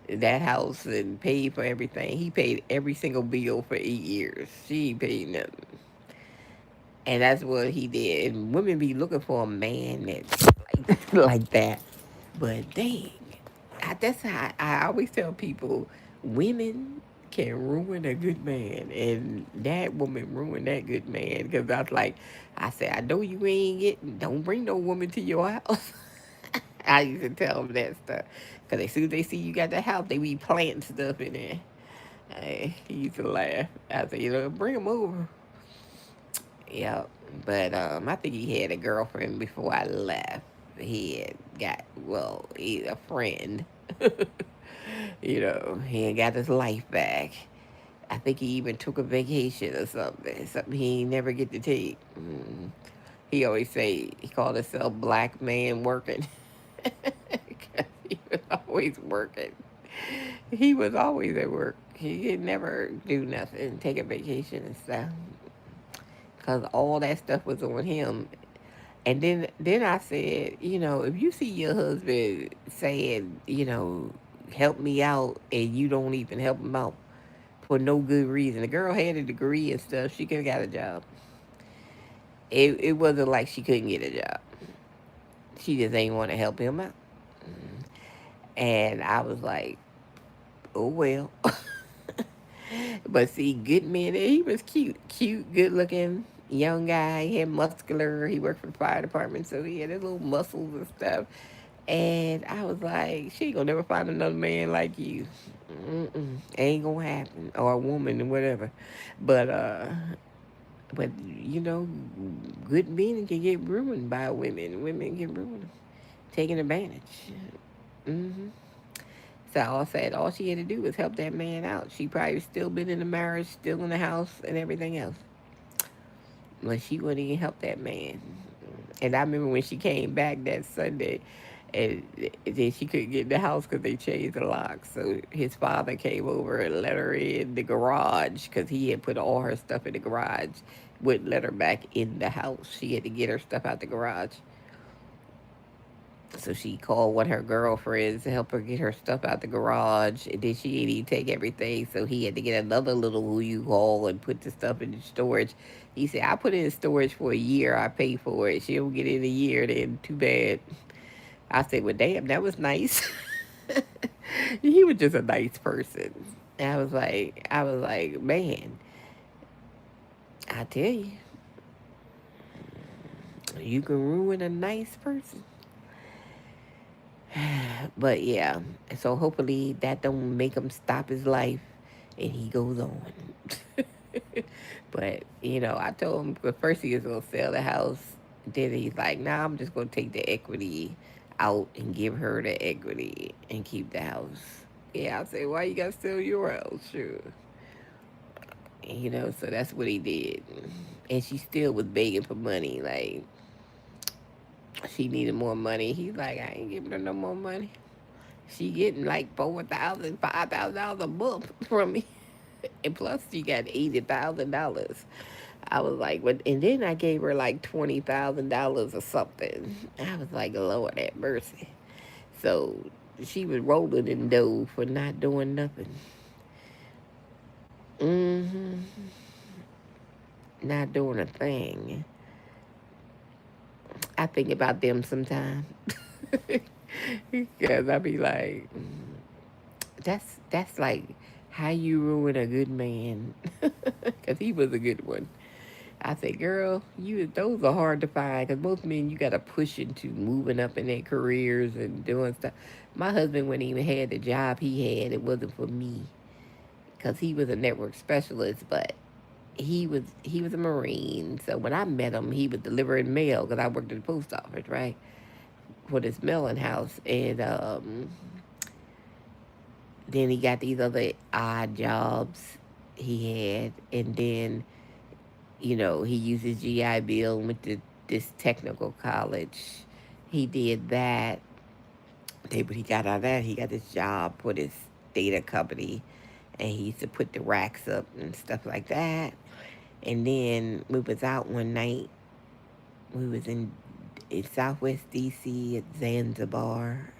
that house and pay for everything. He paid every single bill for 8 years. She ain't paid nothing. And that's what he did. And women be looking for a man that's like that. But dang, that's how I always tell people, women can ruin a good man, and that woman ruined that good man. Because I was like, I said, I know you ain't getting, don't bring no woman to your house. I used to tell them that stuff. Because as soon as they see you got the house, they be planting stuff in there. He used to laugh. I said, bring them over. Yep. But I think he had a girlfriend before I left. He had got, well, he a friend. He had got his life back. I think he even took a vacation or something he never get to take. He always say he called himself black man working. 'Cause he was always working. He was always at work. He could never do nothing, take a vacation and stuff. Because all that stuff was on him. And then I said, if you see your husband saying, help me out, and you don't even help him out for no good reason. The girl had a degree and stuff. She could have got a job. It wasn't like she couldn't get a job. She just ain't want to help him out. And I was like, oh well. But see, good man, he was cute, good looking young guy. He had muscular. He worked for the fire department, so he had his little muscles and stuff. And I was like, she ain't gonna never find another man like you. Ain't gonna happen, or a woman or whatever. But but good men can get ruined by women. Women get ruined, taken advantage. hmm So I said all she had to do was help that man out. She probably still been in the marriage, still in the house, and everything else. But she wouldn't even help that man. And I remember when she came back that Sunday, and then she couldn't get in the house because they changed the lock. So his father came over and let her in the garage because he had put all her stuff in the garage. Wouldn't let her back in the house. She had to get her stuff out the garage. So she called one of her girlfriends to help her get her stuff out the garage. And then she didn't even take everything. So he had to get another little U-Haul and put the stuff in the storage. He said, I put it in storage for a year. I pay for it. She don't get it in a year. Then too bad. I said, well, damn, that was nice. He was just a nice person. I was like, man, I tell you, you can ruin a nice person. But yeah, so hopefully that don't make him stop his life and he goes on. But I told him, but first he was gonna sell the house. Then he's like, nah, I'm just gonna take the equity out and give her the equity and keep the house. Yeah, I say, why you gotta sell your house? Sure. So that's what he did. And she still was begging for money. Like, she needed more money. He's like, I ain't giving her no more money. She getting like $4,000, $5,000 a month from me. And plus she got $80,000. I was like, but and then I gave her like $20,000 or something. I was like, Lord have mercy. So she was rolling in dough for not doing nothing. hmm Not doing a thing. I think about them sometimes. Because I be like, that's like how you ruin a good man. Because he was a good one. I say, girl, those are hard to find because most men you got to push into moving up in their careers and doing stuff. My husband wouldn't even had the job he had. It wasn't for me because he was a network specialist, but he was a Marine. So when I met him, he was delivering mail because I worked at the post office, right, for this mailing house, and then he got these other odd jobs he had, and then he used his GI Bill and went to this technical college. He did that. Then when he got out of that, he got this job for this data company, and he used to put the racks up and stuff like that. And then we was out one night. We was in Southwest DC at Zanzibar,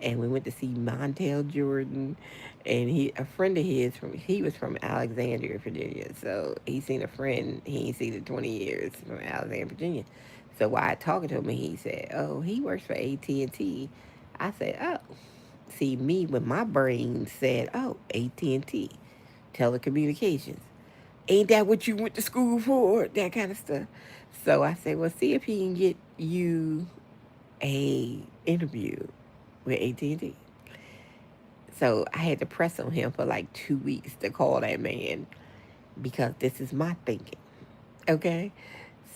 and we went to see Montel Jordan. And a friend of his he was from Alexandria, Virginia. So he seen a friend he ain't seen in 20 years from Alexandria, Virginia. So while I talking to him, he said, "Oh, he works for AT&T." I said, "Oh." See, me, when my brain said, oh, AT&T, telecommunications. Ain't that what you went to school for? That kind of stuff. So I said, well, see if he can get you a interview with AT&T. So I had to press on him for like 2 weeks to call that man because this is my thinking. Okay?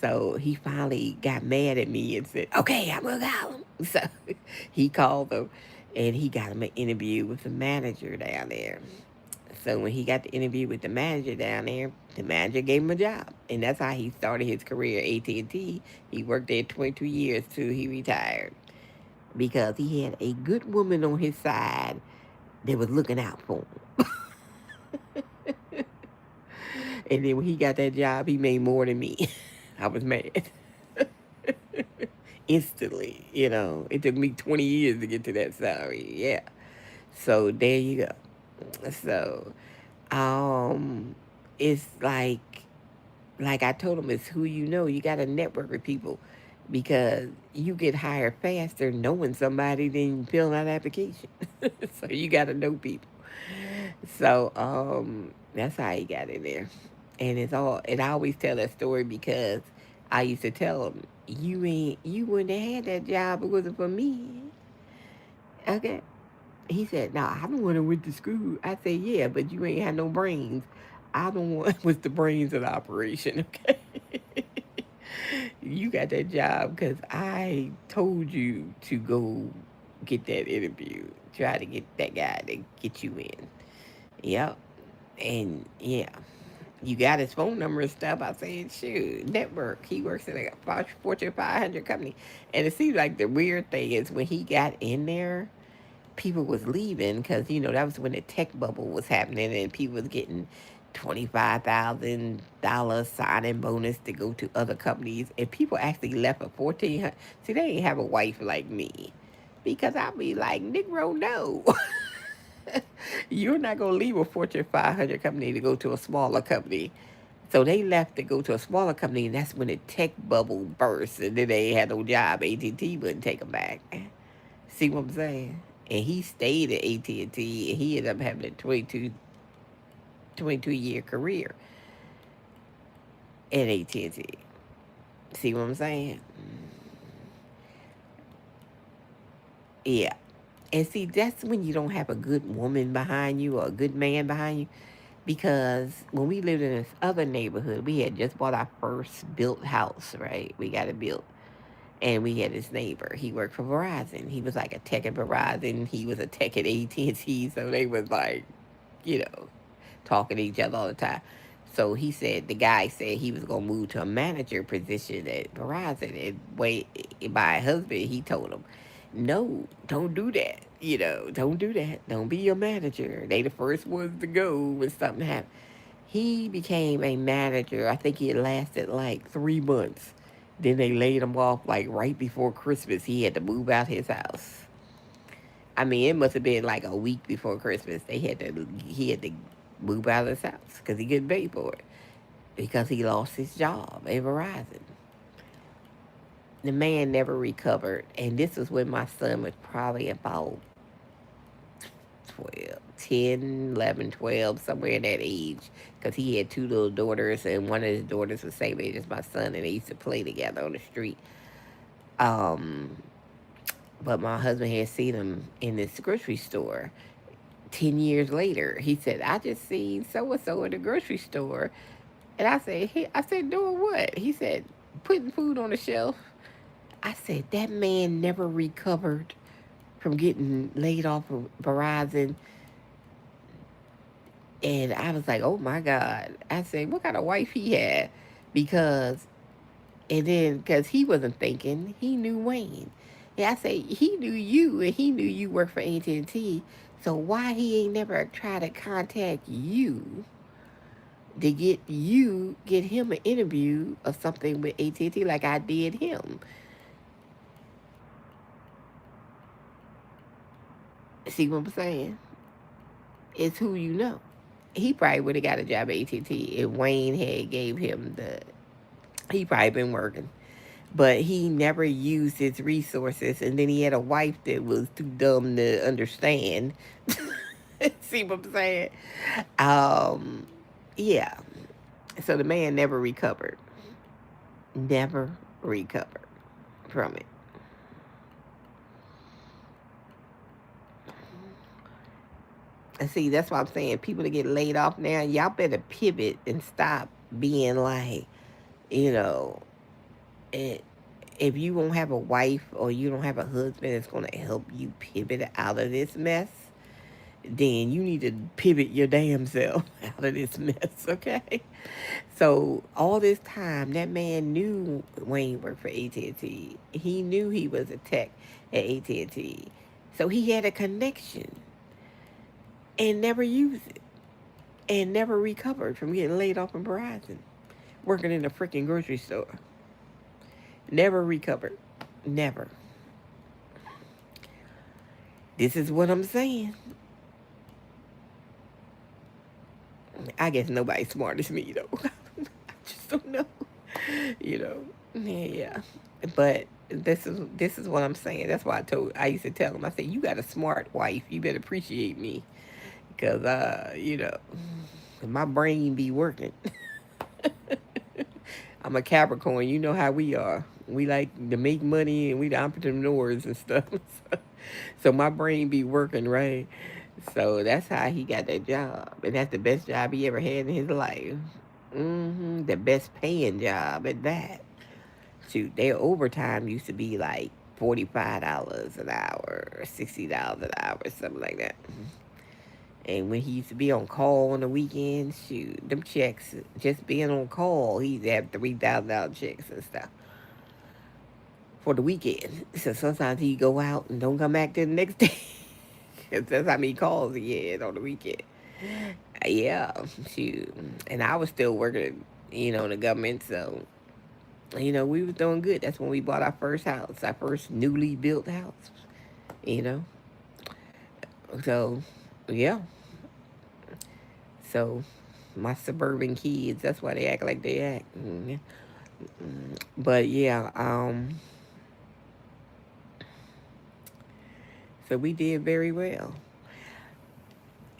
So he finally got mad at me and said, okay, I'm going to call him. So he called him and he got him an interview with the manager down there. So when he got the interview with the manager down there, the manager gave him a job. And that's how he started his career at AT&T. He worked there 22 years till he retired because he had a good woman on his side that was looking out for him. And then when he got that job, he made more than me. I was mad. Instantly, you know. It took me 20 years to get to that salary. Yeah. So there you go. So, it's like I told him, it's who you know. You got to network with people because you get hired faster knowing somebody than filling out an application. So you got to know people. So that's how he got in there. And it's all, and I always tell that story because I used to tell him, you wouldn't have had that job if it wasn't for me. Okay. He said, no, I'm the one who went to school. I said, yeah, but you ain't had no brains. I'm the one with the brains of the operation, okay? You got that job because I told you to go get that interview. Try to get that guy to get you in. Yep. And yeah, you got his phone number and stuff. I said, shoot, network. He works at a Fortune 500 company. And it seems like the weird thing is when he got in there, people was leaving because, you know, that was when the tech bubble was happening and people was getting $25,000 signing bonus to go to other companies. And people actually left for 1400. See, they ain't have a wife like me because I'd be like, Negro, no. You're not going to leave a Fortune 500 company to go to a smaller company. So they left to go to a smaller company, and that's when the tech bubble burst, and then they had no job. AT&T wouldn't take them back. See what I'm saying? And he stayed at AT&T, and he ended up having a 22-year career at AT&T. See what I'm saying? Yeah. And see, that's when you don't have a good woman behind you or a good man behind you. Because when we lived in this other neighborhood, we had just bought our first built house, right? We got it built. And we had this neighbor. He worked for Verizon. He was like a tech at Verizon. He was a tech at AT&T. So they was like, you know, talking to each other all the time. So he said, the guy said he was going to move to a manager position at Verizon. And my husband, he told him, no, don't do that. You know, don't do that. Don't be a manager. They the first ones to go when something happened. He became a manager. I think it lasted like 3 months. Then they laid him off like right before Christmas. He had to move out his house. I mean, it must have been like a week before Christmas. He had to move out of his house because he couldn't pay for it because he lost his job at Verizon. The man never recovered, and this was when my son was probably about 12, 10, 11, 12, somewhere in that age, because he had two little daughters, and one of his daughters was the same age as my son, and they used to play together on the street. Um, but my husband had seen him in this grocery store 10 years later. He said, I just seen so-and-so in the grocery store. And I said, doing what? He said, putting food on the shelf. I said, that man never recovered from getting laid off of Verizon. And I was like, oh my God. I said, what kind of wife he had? Because, and then, because he wasn't thinking, he knew Wayne. Yeah, I say he knew you and he knew you worked for AT&T. So why he ain't never tried to contact you to get him an interview or something with AT&T like I did him? See what I'm saying? It's who you know. He probably would have got a job at AT&T if Wayne had gave him the. He probably been working, but he never used his resources. And then he had a wife that was too dumb to understand. See what I'm saying? Um, yeah. So the man never recovered. Never recovered from it. And see, that's why I'm saying people that get laid off now, y'all better pivot and stop being like, you know, it, if you don't have a wife or you don't have a husband that's going to help you pivot out of this mess, then you need to pivot your damn self out of this mess, okay? So all this time, that man knew Wayne worked for AT&T. He knew he was a tech at AT&T. So he had a connection and never used it and never recovered from getting laid off from Verizon, working in a freaking grocery store. Never recovered. Never. This is what I'm saying. I guess nobody's smart as me, though. I just don't know. You know, yeah. But this is what I'm saying. That's why I used to tell him. I said, "You got a smart wife. You better appreciate me, because my brain be working." I'm a Capricorn. You know how we are. We like to make money and we the entrepreneurs and stuff. So my brain be working, right? So that's how he got that job. And that's the best job he ever had in his life. The best paying job at that. Shoot, their overtime used to be like $45 an hour or $60 an hour, something like that. And when he used to be on call on the weekends, shoot, them checks, just being on call, he'd have $3,000 checks and stuff for the weekend. So sometimes he'd go out and don't come back till the next day. 'Cause that's how many calls he had on the weekend. Yeah, shoot. And I was still working, in the government, so, we was doing good. That's when we bought our first house, our first newly built house, you know. So, yeah. So, my suburban kids, that's why they act like they act. But yeah, so we did very well.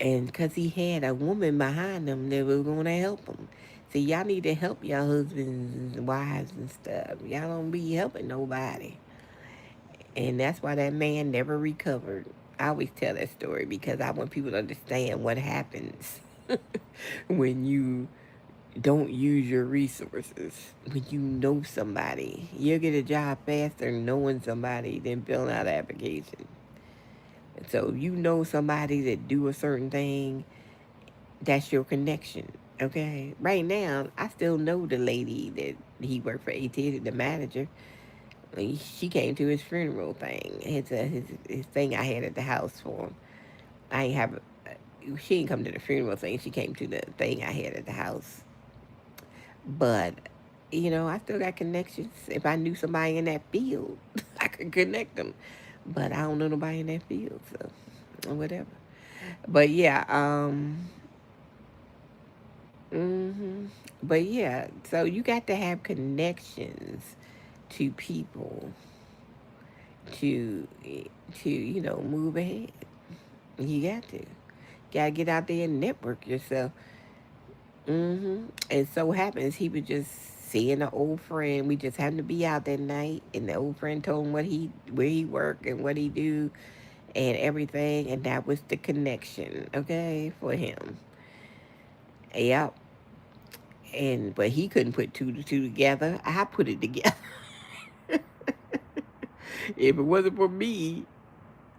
And because he had a woman behind him that was going to help him. See, y'all need to help your husbands and wives and stuff. Y'all don't be helping nobody. And that's why that man never recovered. I always tell that story because I want people to understand what happens when you don't use your resources. When you know somebody, you'll get a job faster knowing somebody than filling out an application. So you know somebody that do a certain thing, that's your connection. Okay. Right now, I still know the lady that he worked for AT, the manager. She came to his funeral thing. His thing I had at the house for him. I ain't have. She didn't come to the funeral thing. She came to the thing I had at the house. But I still got connections. If I knew somebody in that field, I could connect them. But I don't know nobody in that field, so whatever. But yeah, but yeah, so you got to have connections to people to move ahead. You got to get out there and network yourself. And so happens he was just seeing an old friend. We just happened to be out that night, and the old friend told him where he worked and what he do and everything, and that was the connection, okay, for him. Yep. But he couldn't put two to two together. I put it together. If it wasn't for me,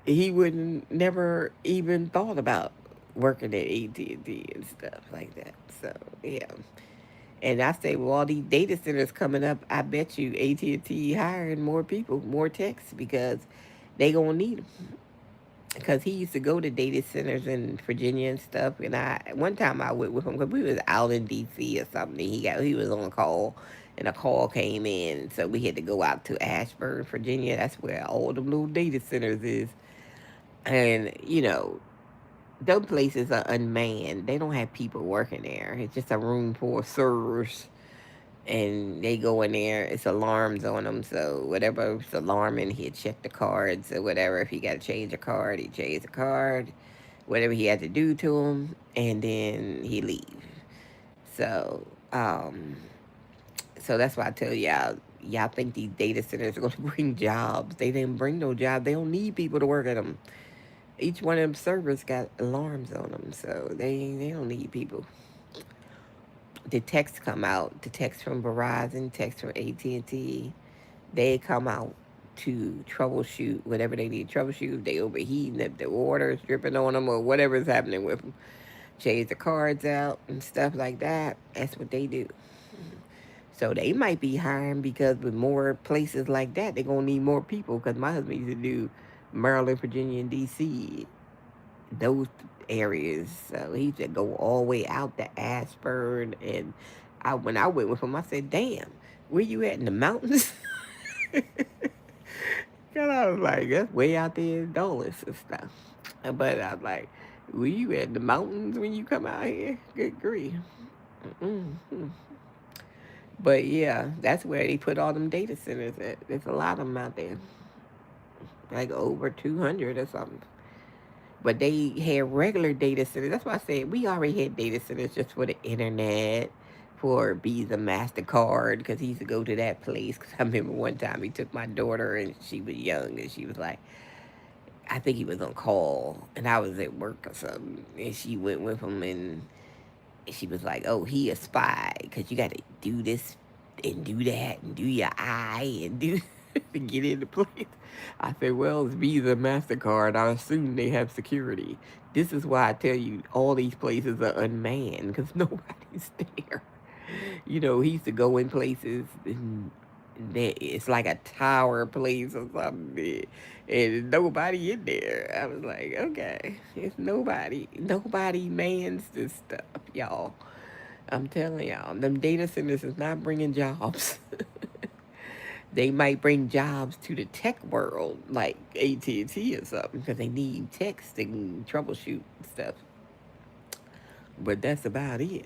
he wouldn't never even thought about working at AT&T and stuff like that. So yeah. And I say, with all these data centers coming up, I bet you AT&T hiring more people, more techs, because they gonna need them. Because he used to go to data centers in Virginia and stuff. And one time I went with him because we was out in D.C. or something. He was on a call, and a call came in, so we had to go out to Ashburn, Virginia. That's where all the little data centers is. And those places are unmanned. They don't have people working there. It's just a room full of servers and they go in there, it's alarms on them. So whatever's alarming, he'd check the cards or whatever. If he got to change a card, he change the card, whatever he had to do to him, and then he leave. So, so that's why I tell y'all think these data centers are going to bring jobs. They didn't bring no job. They don't need people to work at them. Each one of them servers got alarms on them, so they don't need people. The text come out, the text from Verizon, text from AT&T, they come out to troubleshoot whatever they need to troubleshoot. If they overheating, if the water is dripping on them or whatever's happening with them. Change the cards out and stuff like that. That's what they do. So they might be hiring because with more places like that, they're going to need more people because my husband used to do Maryland, Virginia, and D.C., those areas. So he used to go all the way out to Ashburn. And when I went with him, I said, damn, where you at in the mountains? Cause I was like, that's way out there in Dulles and stuff. But I was like, were you at the mountains when you come out here? Good grief. Mm-hmm. But yeah, that's where they put all them data centers at. There's a lot of them out there, like over 200 or something. But they had regular data centers. That's why I said we already had data centers just for the internet, for Visa, MasterCard, because he used to go to that place. Because I remember one time he took my daughter and she was young and she was like, I think he was on call and I was at work or something. And she went with him and she was like, oh, he a spy because you got to do this and do that and do your eye and do to get into place. I said, well, it's Visa, MasterCard. I assume they have security. This is why I tell you all these places are unmanned because nobody's there. You know, he used to go in places and it's like a tower place or something, and nobody in there. I was like, okay, it's nobody mans this stuff, y'all. I'm telling y'all, them data centers is not bringing jobs. They might bring jobs to the tech world, like AT&T or something, because they need text and troubleshoot stuff. But that's about it.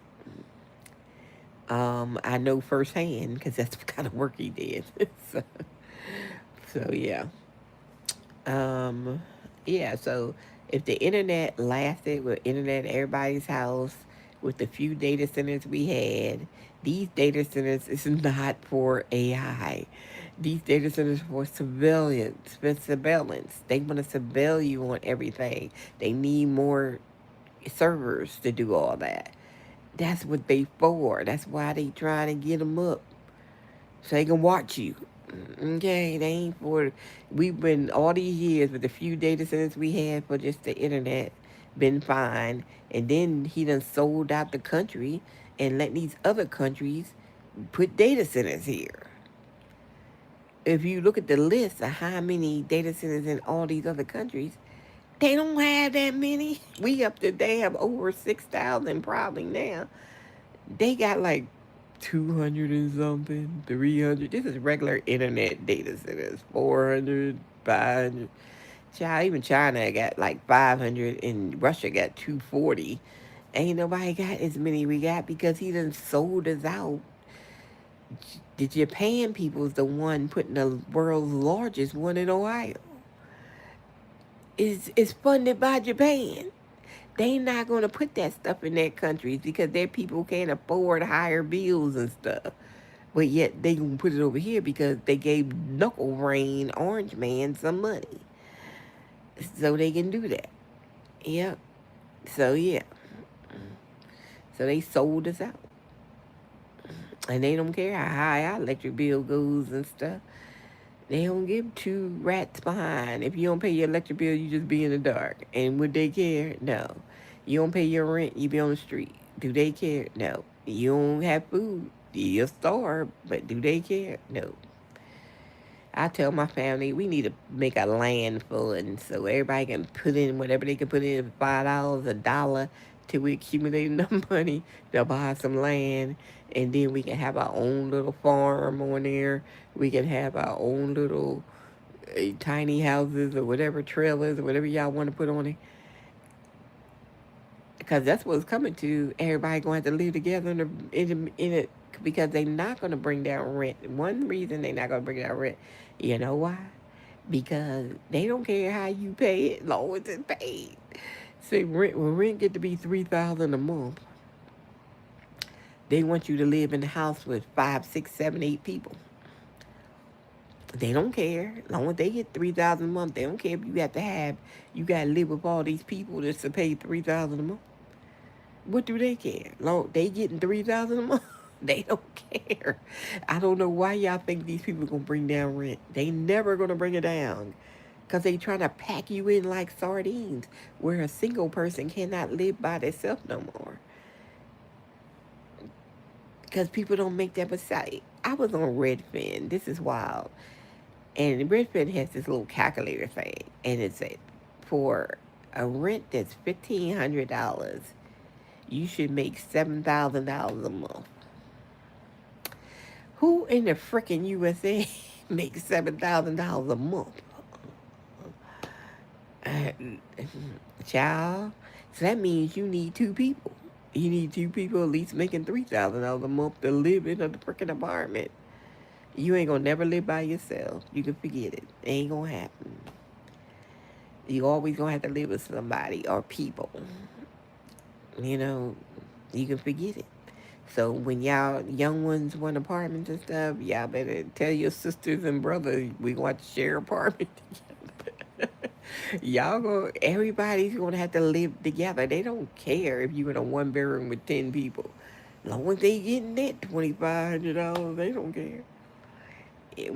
I know firsthand because that's the kind of work he did. so, so yeah. Um, yeah, so if the internet lasted with internet at everybody's house, with the few data centers we had, these data centers is not for AI. These data centers for civilians, for surveillance. They want to surveil you on everything. They need more servers to do all that. That's what they for. That's why they trying to get them up so they can watch you. Okay, they ain't for. We've been all these years with the few data centers we had for just the internet, been fine. And then he done sold out the country and let these other countries put data centers here. If you look at the list of how many data centers in all these other countries, they don't have that many. We up to they have over 6,000 probably now. They got like 200 and something, 300. This is regular internet data centers, 400, 500. Child, even China got like 500 and Russia got 240. Ain't nobody got as many we got because he done sold us out. The Japan people's the one putting the world's largest one in Ohio. It's funded by Japan. They not gonna put that stuff in their countries because their people can't afford higher bills and stuff. But yet they gonna put it over here because they gave Knuckle Rain Orange Man some money, so they can do that. Yep. So yeah. So they sold us out, and they don't care how high our electric bill goes and stuff. They don't give two rats behind. If you don't pay your electric bill, you just be in the dark. And would they care? No. You don't pay your rent, you be on the street. Do they care? No. You don't have food, you'll starve. But do they care? No. I tell my family we need to make a land fund so everybody can put in whatever they can put in, $5, a dollar, till we accumulate enough money to buy some land, and then we can have our own little farm on there. We can have our own little tiny houses or whatever trailers or whatever y'all want to put on it. Because that's what's coming to. Everybody going to have to live together in a because they're not going to bring down rent. One reason they're not going to bring down rent, you know why? Because they don't care how you pay it, long as it's paid. See, rent when rent get to be $3,000 a month, they want you to live in the house with 5, 6, 7, 8 people. They don't care. As long as they get 3,000 a month, they don't care if you got to live with all these people just to pay 3,000 a month. What do they care? Long they getting 3,000 a month. They don't care. I don't know why y'all think these people gonna bring down rent. They never gonna bring it down, cause they trying to pack you in like sardines, where a single person cannot live by themselves no more. Cause people don't make that mistake. I was on Redfin. This is wild. And Redfin has this little calculator thing, and it said for a rent that's $1,500, you should make $7,000 a month. Who in the frickin' USA makes $7,000 a month? Uh, Child. So that means you need two people. You need two people at least making $3,000 a month to live in a freaking apartment. You ain't gonna never live by yourself. You can forget it. It ain't gonna happen. You always gonna have to live with somebody or people. You know, you can forget it. So when y'all young ones want apartments and stuff, y'all better tell your sisters and brothers we want to share apartment together. Y'all go. Everybody's gonna have to live together. They don't care if you in a 1 bedroom with 10 people. As long as they getting that $2,500, they don't care.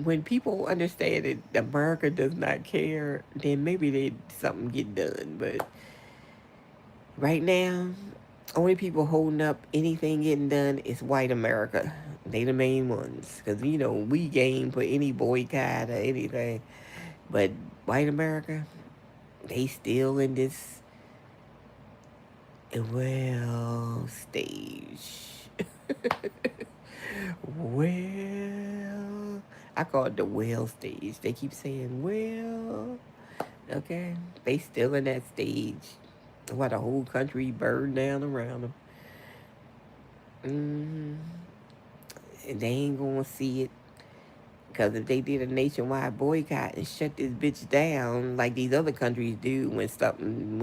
When people understand that America does not care, then maybe something get done. But right now, only people holding up anything getting done is white America. They the main ones. Because, we game for any boycott or anything. But white America, they still in this well stage. Well, I call it the well stage. They keep saying, well, okay. They still in that stage while the whole country burned down around them. And they ain't gonna see it. Because if they did a nationwide boycott and shut this bitch down like these other countries do when something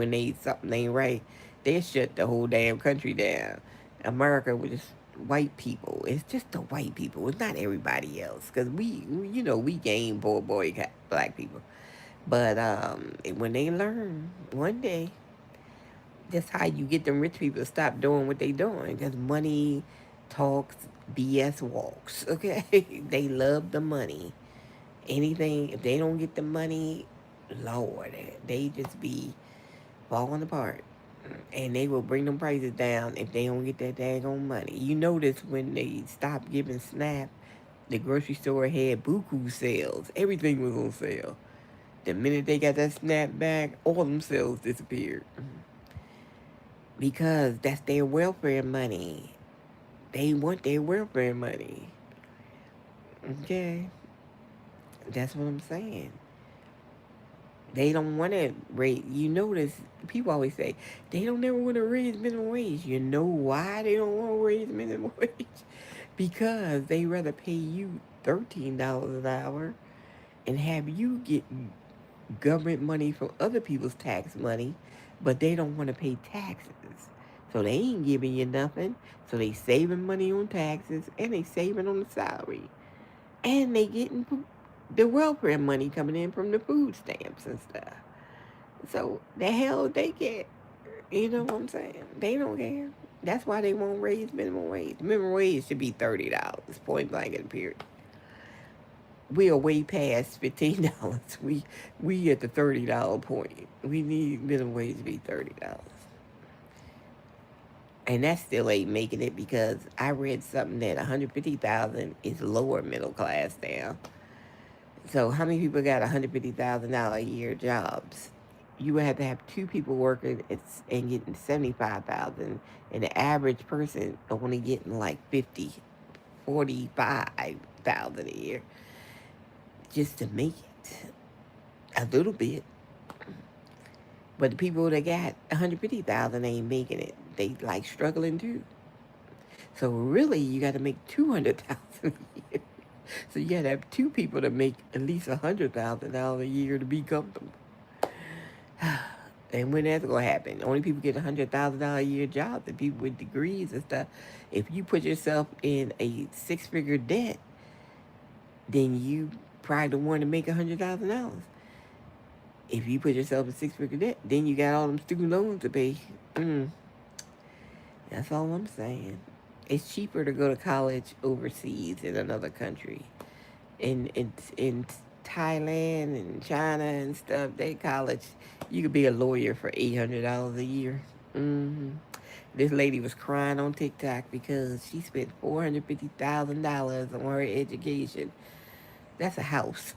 ain't right, they shut the whole damn country down. America was just white people. It's just the white people. It's not everybody else. Because we game for boycott black people. But when they learn one day, that's how you get them rich people to stop doing what they doing. Because money talks, BS walks. Okay, they love the money. Anything if they don't get the money, Lord, they just be falling apart. And they will bring them prices down if they don't get that daggone money. You notice when they stopped giving SNAP, the grocery store had buku sales. Everything was on sale. The minute they got that SNAP back, all them sales disappeared. Because that's their welfare money. They want their welfare money. Okay? That's what I'm saying. They don't want to raise. You notice people always say they don't never want to raise minimum wage. You know why they don't want to raise minimum wage? Because they rather pay you $13 an hour and have you get government money from other people's tax money, but they don't want to pay taxes. So they ain't giving you nothing. So they saving money on taxes and they saving on the salary. And they getting the welfare money coming in from the food stamps and stuff. So the hell they get. You know what I'm saying? They don't care. That's why they won't raise minimum wage. Minimum wage should be $30, point blank and period. We are way past $15. We at the $30 point. We need minimum wage to be $30. And that still ain't making it because I read something that 150,000 is lower middle class now. So how many people got $150,000 a year jobs? You would have to have two people working and getting 75,000, and the average person only getting like 45,000 a year just to make it a little bit. But the people that got 150,000 ain't making it. They like struggling too. So really, you got to make 200,000 a year. So you got to have two people to make at least $100,000 a year to be comfortable. And when that's gonna happen, only people get $100,000 a year jobs, and people with degrees and stuff. If you put yourself in a six-figure debt, then you probably the one to make $100,000. If you put yourself in six-figure debt, then you got all them student loans to pay. Mm, that's all I'm saying. It's cheaper to go to college overseas in another country. In Thailand and China and stuff, they college, you could be a lawyer for $800 a year. hmm This lady was crying on TikTok because she spent $450,000 on her education. That's a house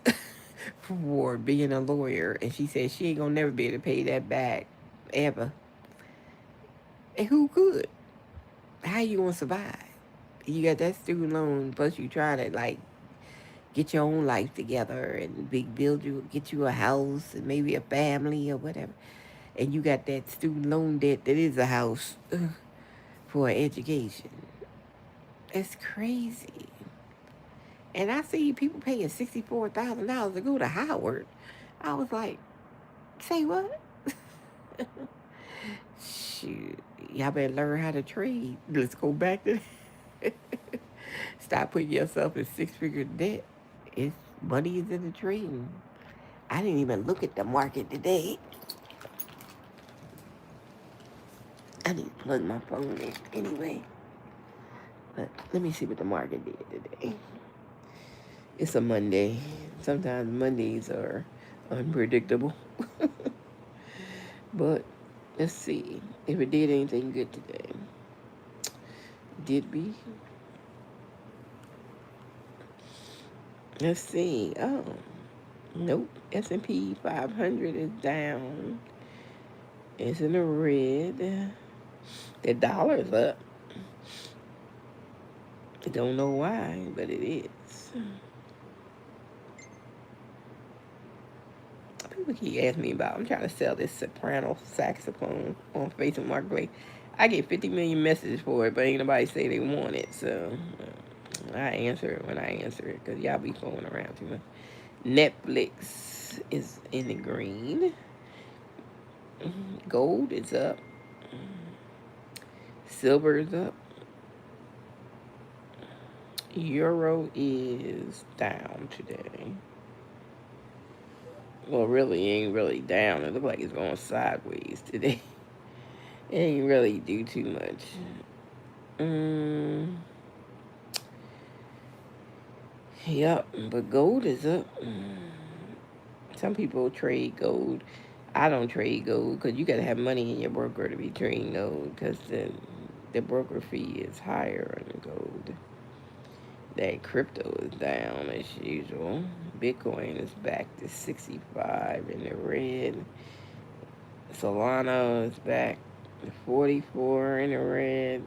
for being a lawyer, and she said she ain't gonna never be able to pay that back ever. And who could? How you gonna survive? You got that student loan, plus you trying to like get your own life together and build you, get you a house and maybe a family or whatever. And you got that student loan debt that is a house for education. It's crazy. And I see people paying $64,000 to go to Howard. I was like, say what? Shoot, y'all better learn how to trade. Let's go back to that. Stop putting yourself in six-figure debt. It's money is in the trading. I didn't even look at the market today. I need to plug my phone in anyway. But let me see what the market did today. It's a Monday. Sometimes Mondays are unpredictable. But let's see if it did anything good today. Did we? Let's see. Oh, nope. S&P 500 is down. It's in the red. The dollar's up. I don't know why, but it is. People keep asking me about, I'm trying to sell this soprano saxophone on Facebook Marketplace. I get 50 million messages for it, but ain't nobody say they want it. So I answer it when I answer it, because y'all be fooling around too much. Netflix is in the green. Gold is up. Silver is up. Euro is down today. Well, really, it ain't really down. It looks like it's going sideways today. It ain't really do too much. Yep, but gold is up. Some people trade gold. I don't trade gold because you got to have money in your broker to be trading gold, because the broker fee is higher on gold. That crypto is down as usual. Bitcoin is back to 65 in the red. Solana is back to 44 in the red.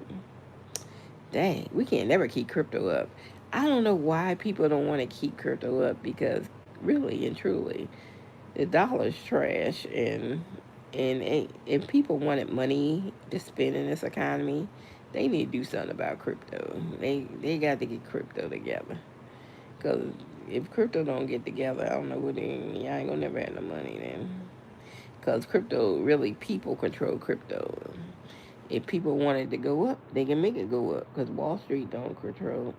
Dang, we can't never keep crypto up. I don't know why people don't want to keep crypto up, because really and truly, the dollar's trash, and if people wanted money to spend in this economy, they need to do something about crypto. They got to get crypto together. Because if crypto don't get together, I don't know what y'all ain't gonna never have no money then. Because crypto, really, people control crypto. If people want it to go up, they can make it go up, because Wall Street don't control.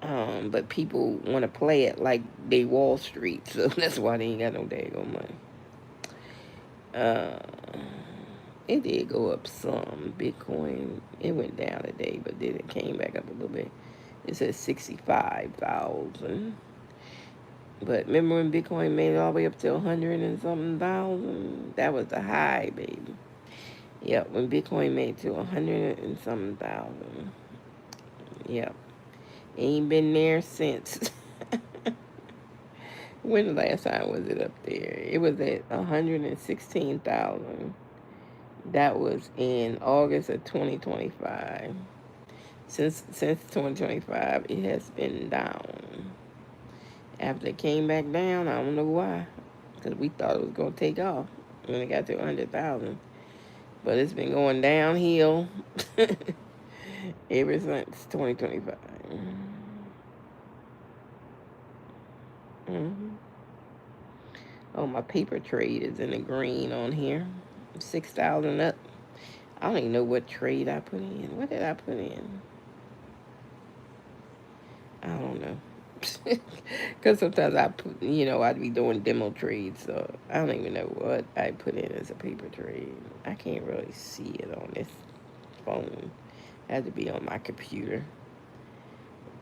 But people want to play it like they Wall Street, so that's why they ain't got no daggone money. It did go up some. Bitcoin, it went down today, but then it came back up a little bit. It says 65,000. But remember when Bitcoin made it all the way up to 100 and something thousand? That was the high, baby. Yep, when Bitcoin made it to 100 and something thousand. Yep. Ain't been there since. When the last time was it up there? It was at 116,000. That was in August of 2025. Since 2025, it has been down. After it came back down, I don't know why, because we thought it was going to take off when it got to 100,000. But it's been going downhill. Ever since 2025. Hmm. Oh, my paper trade is in the green on here. 6,000 up. I don't even know what trade I put in. What did I put in? I don't know. Because sometimes I put, I'd be doing demo trades, so I don't even know what I put in as a paper trade. I can't really see it on this phone. It had to be on my computer.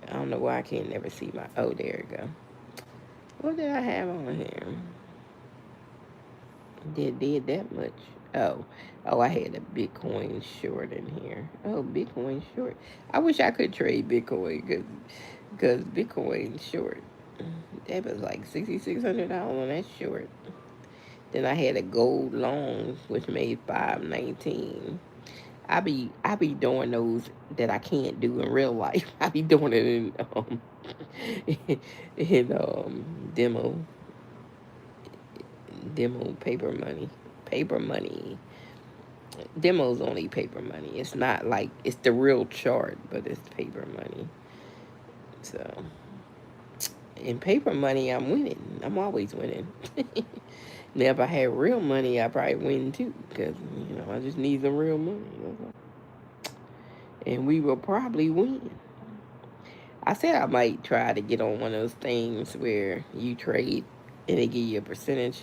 I don't know why I can't never see my. Oh, there you go. What did I have on here? Did that much? Oh, oh, I had a Bitcoin short in here. Oh, Bitcoin short. I wish I could trade Bitcoin because Bitcoin short. That was like $6,600 on that short. Then I had a gold long which made 519. I be doing those that I can't do in real life. I be doing it in demo paper money. Paper money. Demo's only paper money. It's not like it's the real chart, but it's paper money. So in paper money, I'm winning. I'm always winning. Now, if I had real money, I probably win too, because I just need some real money, and we will probably win. I said I might try to get on one of those things where you trade and they give you a percentage,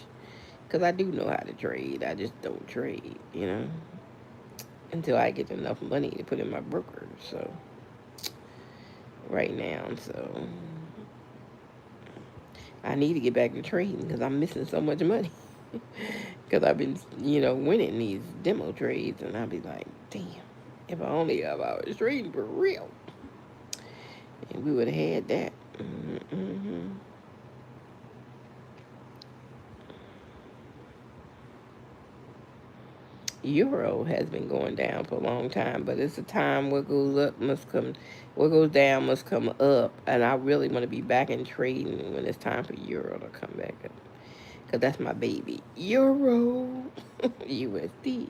because I do know how to trade. I just don't trade, until I get enough money to put in my broker. So right now, so I need to get back to trading because I'm missing so much money. Because I've been, winning these demo trades, and I'll be like, damn, if I only have I was trading for real, and we would have had that. Mm-hmm. Euro has been going down for a long time, but it's a time what goes up must come, what goes down must come up, and I really want to be back in trading when it's time for Euro to come back up, because that's my baby. Euro, USD.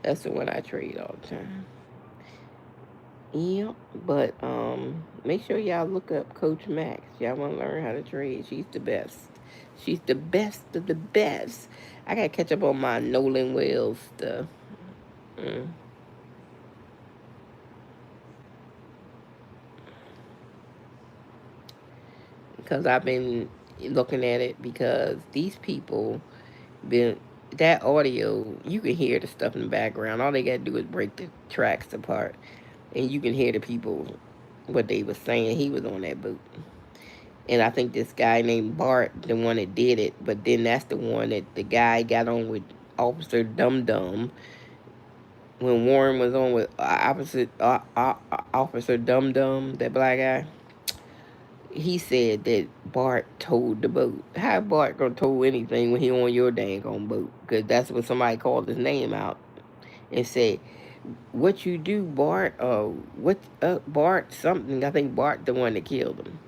That's the one I trade all the time. Yeah, but make sure y'all look up Coach Max. Y'all want to learn how to trade. She's the best. She's the best of the best. I gotta catch up on my Nolan Wells stuff. Mm. Because I've been looking at it because these people been that audio you can hear the stuff in the background. All they gotta do is break the tracks apart, and you can hear the people what they was saying. He was on that boat. And I think this guy named Bart, the one that did it, but then that's the one that the guy got on with Officer Dum Dum when Warren was on with Officer Dum Dum, that black guy. He said that Bart towed the boat. How Bart gonna tow anything when he on your dang on boat? Because that's when somebody called his name out and said, "What you do, Bart? What Bart something?" I think Bart the one that killed him,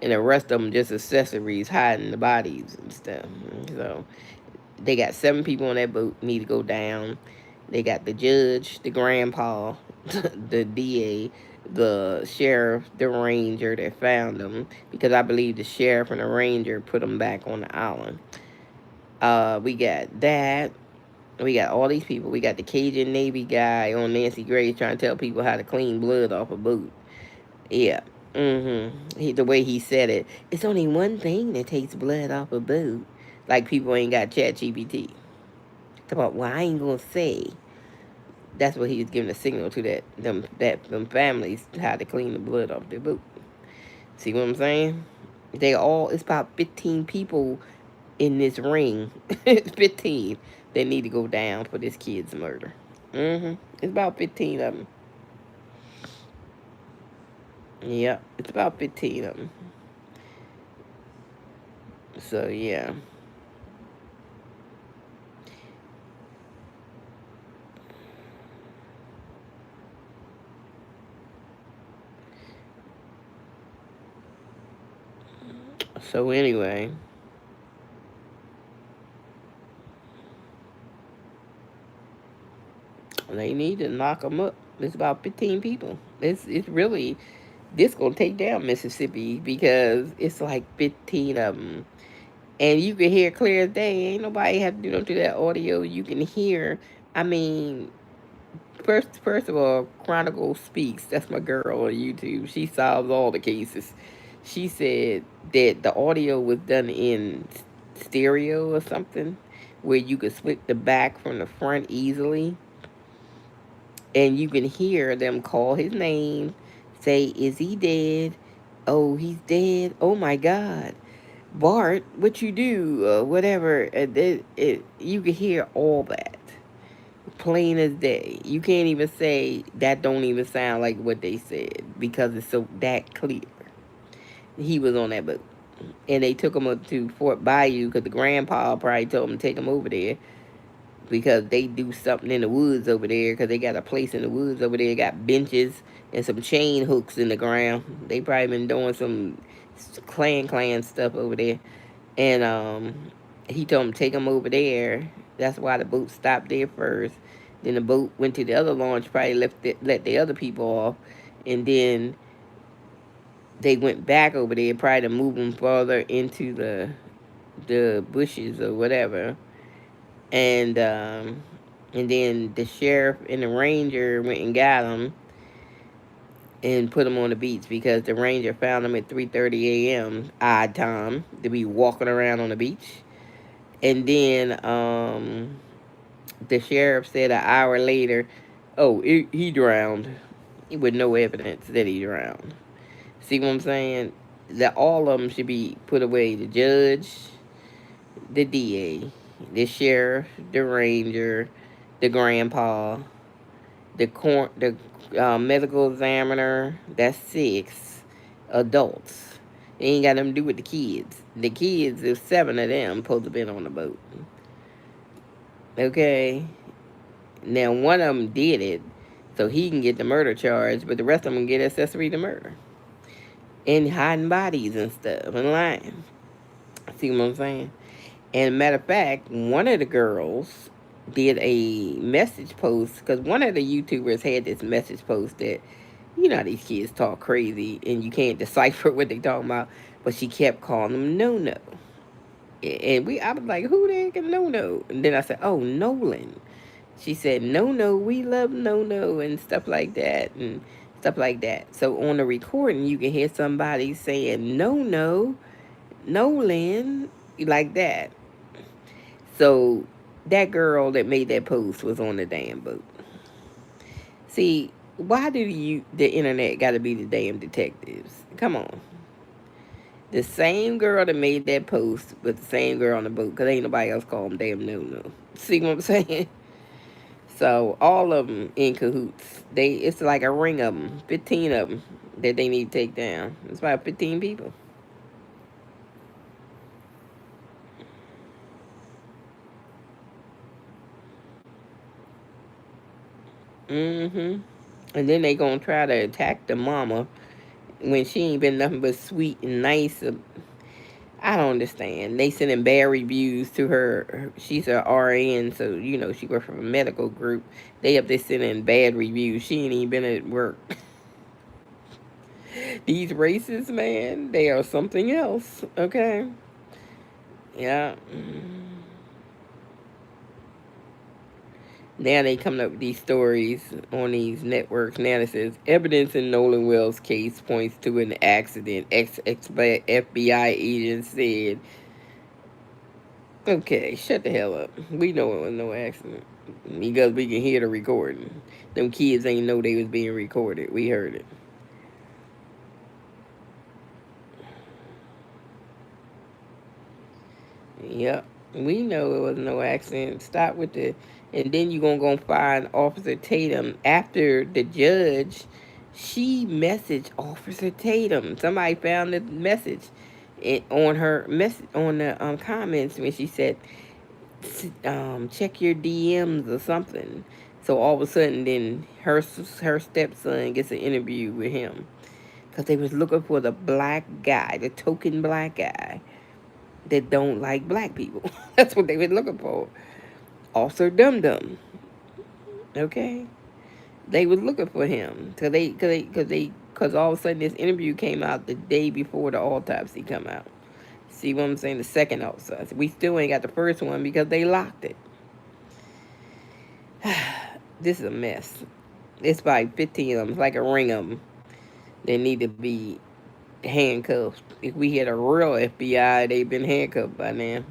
and the rest of them just accessories hiding the bodies and stuff. So they got 7 people on that boat need to go down. They got the judge, the grandpa, the DA, the sheriff, the ranger that found them, because I believe the sheriff and the ranger put them back on the island. We got that. We got all these people. We got the Cajun Navy guy on Nancy Grace trying to tell people how to clean blood off a boot. Yeah. The way he said it, it's only one thing that takes blood off a boot. Like people ain't got Chat GPT. About, well, I ain't gonna say. That's what he was giving a signal to them families how to clean the blood off their boot. See what I'm saying? They all, it's about 15 people in this ring. 15 that need to go down for this kid's murder. It's about 15 of them. Yep, it's about 15 of them. So yeah. So anyway, they need to knock them up. It's about 15 people. It's really, this gonna take down Mississippi because it's like 15 of them. And you can hear clear as day. Ain't nobody have to do no to that audio. You can hear. I mean, first of all, Chronicle Speaks. That's my girl on YouTube. She solves all the cases. She said that the audio was done in stereo or something, where you could split the back from the front easily, and you can hear them call his name, say, "Is he dead? Oh, he's dead. Oh my God, Bart, what you do? Whatever." You can hear all that plain as day. You can't even say that don't even sound like what they said because it's so that clear. He was on that boat. And they took him up to Fort Bayou because the grandpa probably told him to take him over there because they do something in the woods over there because they got a place in the woods over there. Got benches and some chain hooks in the ground. They probably been doing some clan stuff over there. And he told him to take him over there. That's why the boat stopped there first. Then the boat went to the other launch, probably let the other people off. And then they went back over there, probably to move them further into the bushes or whatever. And then the sheriff and the ranger went and got him and put him on the beach because the ranger found him at 3:30 a.m. odd time to be walking around on the beach. And then the sheriff said an hour later, "Oh, he drowned," with no evidence that he drowned. See what I'm saying? That all of them should be put away. The judge, the DA, the sheriff, the ranger, the grandpa, the medical examiner. That's 6 adults. They ain't got nothing to do with the kids. The kids, there's 7 of them supposed to been on the boat. Okay. Now one of them did it, so he can get the murder charge, but the rest of them get accessory to murder and hiding bodies and stuff and lying. See what I'm saying? And matter of fact, one of the girls did a message post because one of the YouTubers had this message post that, you know, these kids talk crazy and you can't decipher what they talking about. But she kept calling them no no, and I was like, who the heck is no no? And then I said, oh, Nolan. She said, no no, we love no no and stuff like that and stuff like that. So on the recording, you can hear somebody saying no no, Nolan, like that. So that girl that made that post was on the damn boat. See, why do the internet got to be the damn detectives? Come on. The same girl that made that post was the same girl on the boat because ain't nobody else called them damn no. See what I'm saying? So all of them in cahoots. It's like a ring of them, 15 of them that they need to take down. It's about 15 people. Mm-hmm. And then they gonna try to attack the mama when she ain't been nothing but sweet and nice. I don't understand. They sending bad reviews to her. She's a RN, so you know she works for a medical group. They up there sending bad reviews. She ain't even been at work. These racists, man, they are something else. Okay. Yeah. Now they coming up with these stories on these networks. Now it says evidence in Nolan Wells case points to an accident. FBI agent said, "Okay, shut the hell up. We know it was no accident because we can hear the recording. Them kids ain't know they was being recorded. We heard it." Yep. We know it was no accident. Stop with the. And then you going to go find Officer Tatum after the judge. She messaged Officer Tatum. Somebody found the message on her message on the comments when she said, check your DMs or something. So all of a sudden, then her stepson gets an interview with him because they was looking for the black guy, the token black guy that don't like black people. That's what they were looking for. Also, Dum Dum. Okay. They was looking for him because all of a sudden this interview came out the day before the autopsy come out. See what I'm saying? The second autopsy. We still ain't got the first one because they locked it. This is a mess. It's like 15 of them. It's like a ring of them. They need to be handcuffed. If we had a real FBI, they've been handcuffed by now.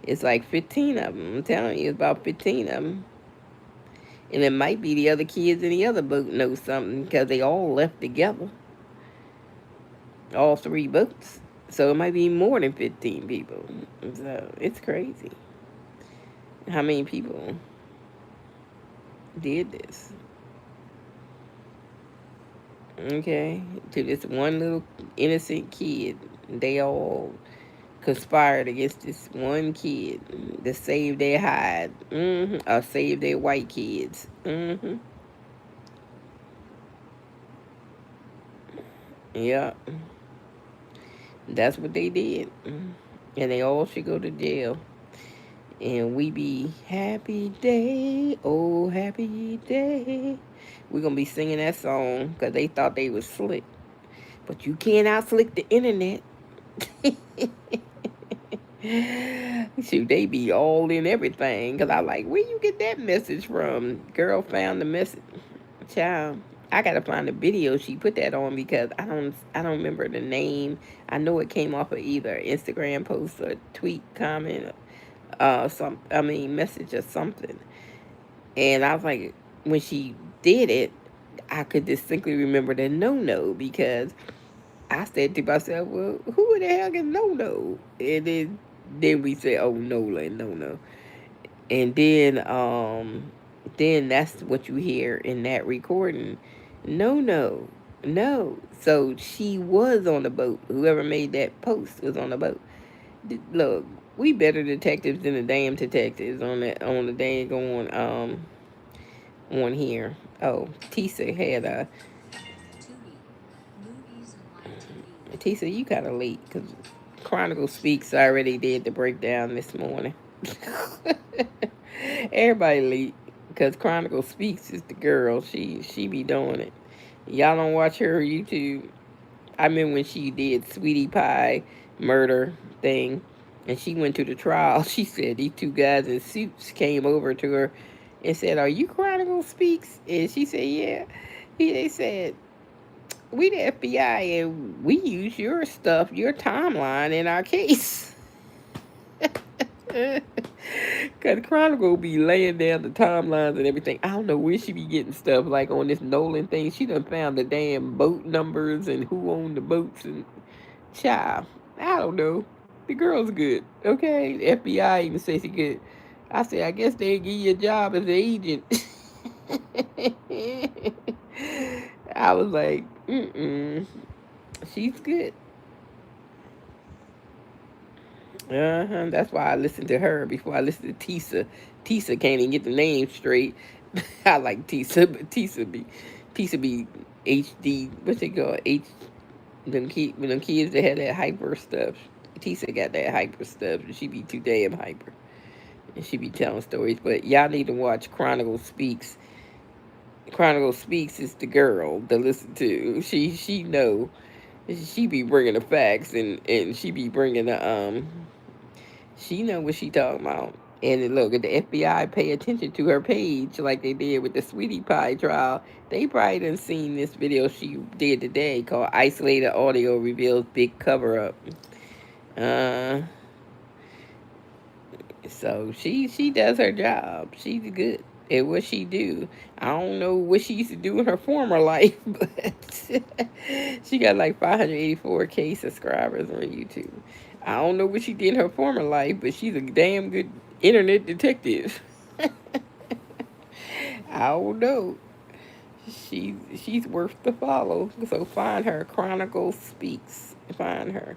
It's like 15 of them. I'm telling you, it's about 15 of them. And it might be the other kids in the other boat know something because they all left together. All three boats. So it might be more than 15 people. So it's crazy. How many people did this? Okay. To this one little innocent kid. They all conspired against this one kid to save their hide. Or save their white kids. Yeah. That's what they did. And they all should go to jail. And we be happy day, oh happy day. We're going to be singing that song because they thought they was slick. But you can't out slick the internet. Shoot, they be all in everything. Because I like, where you get that message from? Girl found the message. Child, I gotta find the video she put that on because I don't remember the name. I know it came off of either Instagram post or tweet comment, message or something. And I was like, when she did it, I could distinctly remember the no because I said to myself, well, who the hell can no? And then we said, oh, Nola and no. And then that's what you hear in that recording. No. So she was on the boat. Whoever made that post was on the boat. Look, we better detectives than the damn detectives on the dang on here. Oh, Tisa had a Tisa, you kind of late because Chronicle Speaks already did the breakdown this morning. Everybody late because Chronicle Speaks is the girl. She be doing it. Y'all don't watch her YouTube. I remember when she did Sweetie Pie murder thing, and she went to the trial. She said these two guys in suits came over to her and said, "Are you Chronicle Speaks?" And she said, "Yeah." They said, "We the FBI and we use your stuff, your timeline in our case." Cause Chronicle be laying down the timelines and everything. I don't know where she be getting stuff like on this Nolan thing. She done found the damn boat numbers and who owned the boats and child. I don't know. The girl's good. Okay. The FBI even says she good. I said, I guess they give you a job as an agent. I was like, she's good. That's why I listened to her before I listened to Tisa. Tisa can't even get the name straight. I like Tisa, but Tisa be HD. What's it called? When them kids that had that hyper stuff. Tisa got that hyper stuff. She be too damn hyper, and she be telling stories. But y'all need to watch Chronicle Speaks. Chronicle Speaks is the girl to listen to. She know. She be bringing the facts and she be bringing the. She know what she talking about. And look, if the FBI pay attention to her page like they did with the Sweetie Pie trial, they probably done seen this video she did today called Isolated Audio Reveals Big Cover Up. So she does her job. She's good at what she do. I don't know what she used to do in her former life, but she got like 584K subscribers on YouTube. I don't know what she did in her former life, but she's a damn good internet detective. I don't know. She's worth the follow. So find her. Chronicle Speaks. Find her.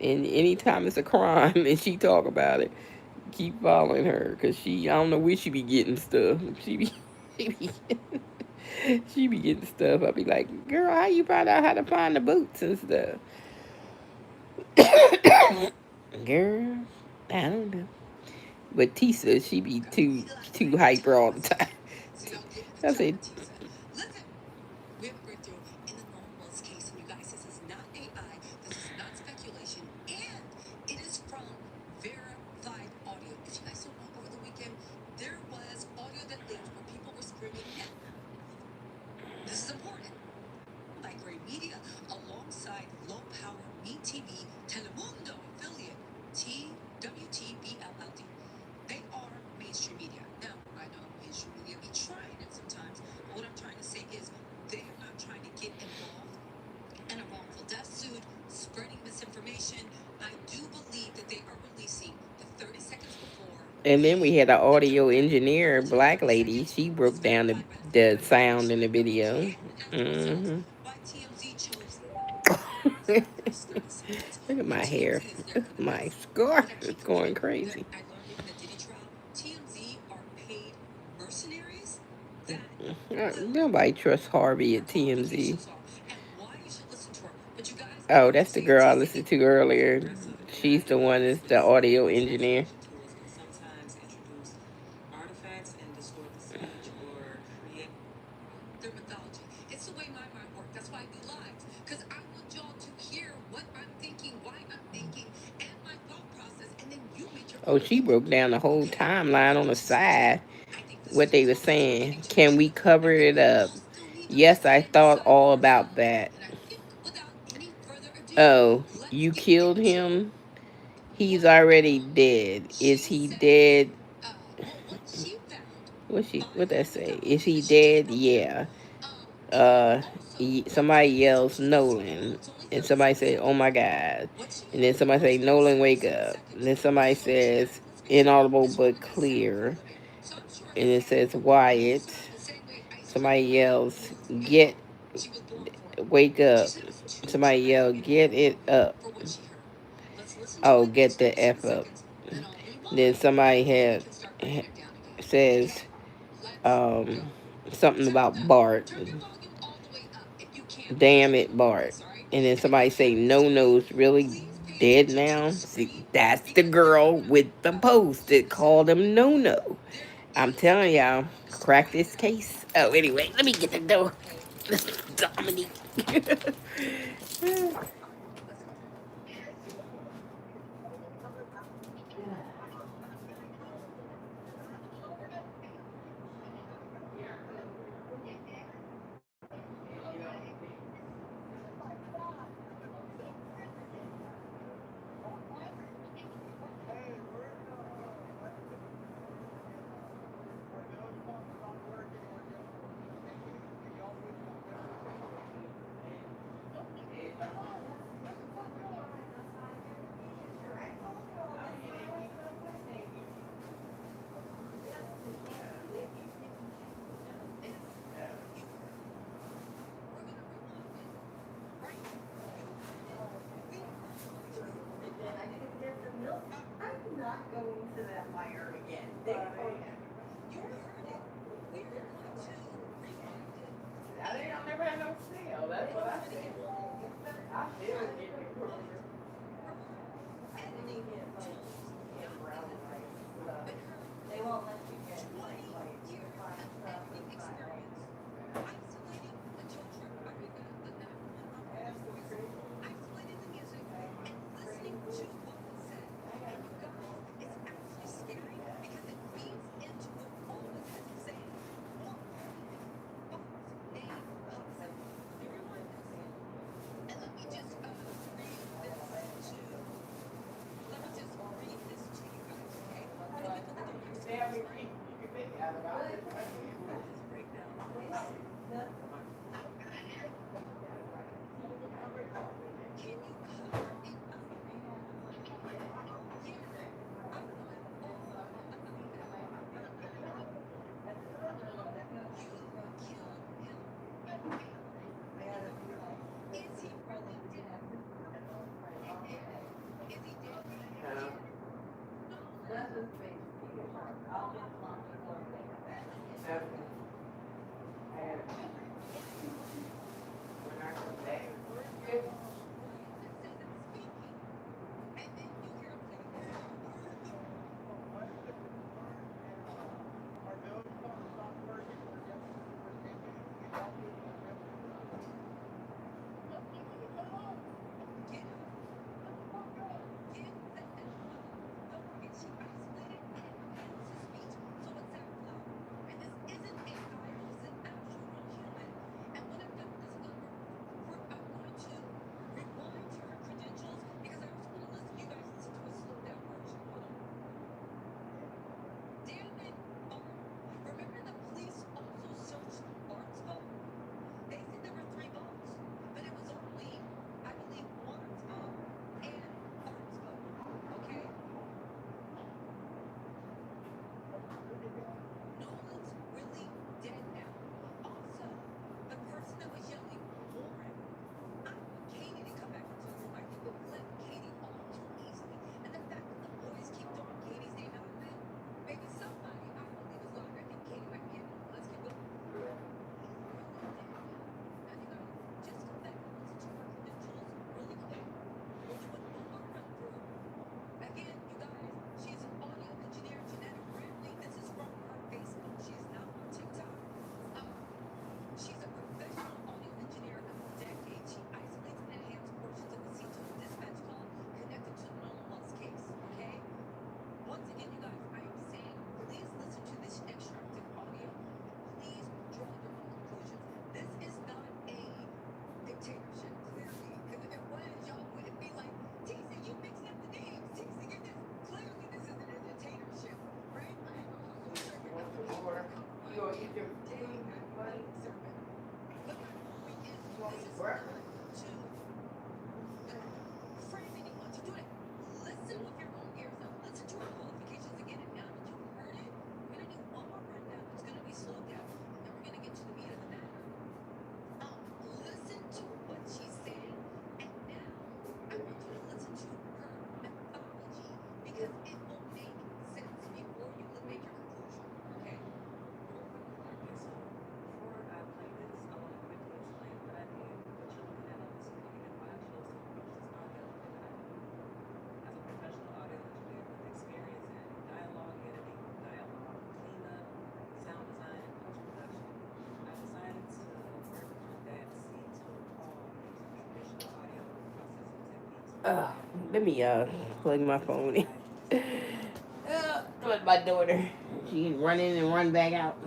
And anytime it's a crime and she talk about it, keep following her because I don't know where she be getting stuff. She be, she be getting stuff. I'll be like, girl, how you find out how to find the boots and stuff? Girl, I don't know. But Tisa, she be too hyper all the time. I said, and then we had an audio engineer, black lady. She broke down the sound in the video. Hmm. Look at my hair. My scarf is going crazy. Nobody trusts Harvey at TMZ. Oh, that's the girl I listened to earlier. She's the one that's the audio engineer. Oh, she broke down the whole timeline on the side. What they were saying. Can we cover it up? Yes, I thought all about that. Oh, you killed him? He's already dead. Is he dead? What that say? Is he dead? Yeah. Uh Somebody yells Nolan, and somebody says, "Oh my God!" And then somebody say, "Nolan, wake up!" And then somebody says, "Inaudible but clear," and it says, "Wyatt." Somebody yells, "Get, wake up!" Somebody yelled, "Get it up!" Oh, get the F up. Then somebody says um, something about Bart. Damn it, Bart. And then somebody say, No No's really dead now. See, that's the girl with the post that called him No No. I'm telling y'all, crack this case. Oh, anyway, let me get the door. Dominique. Uh, Let me plug my phone in. With my daughter, she run in and run back out.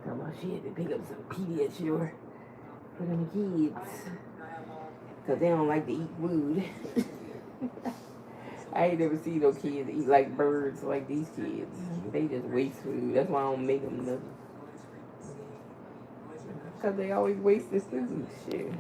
Come on, she had to pick up some Pediasure for them kids because they don't like to eat food. I ain't never seen no kids eat like birds like these kids. They just waste food. That's why I don't make them nothing. Because they always waste this food. Shit.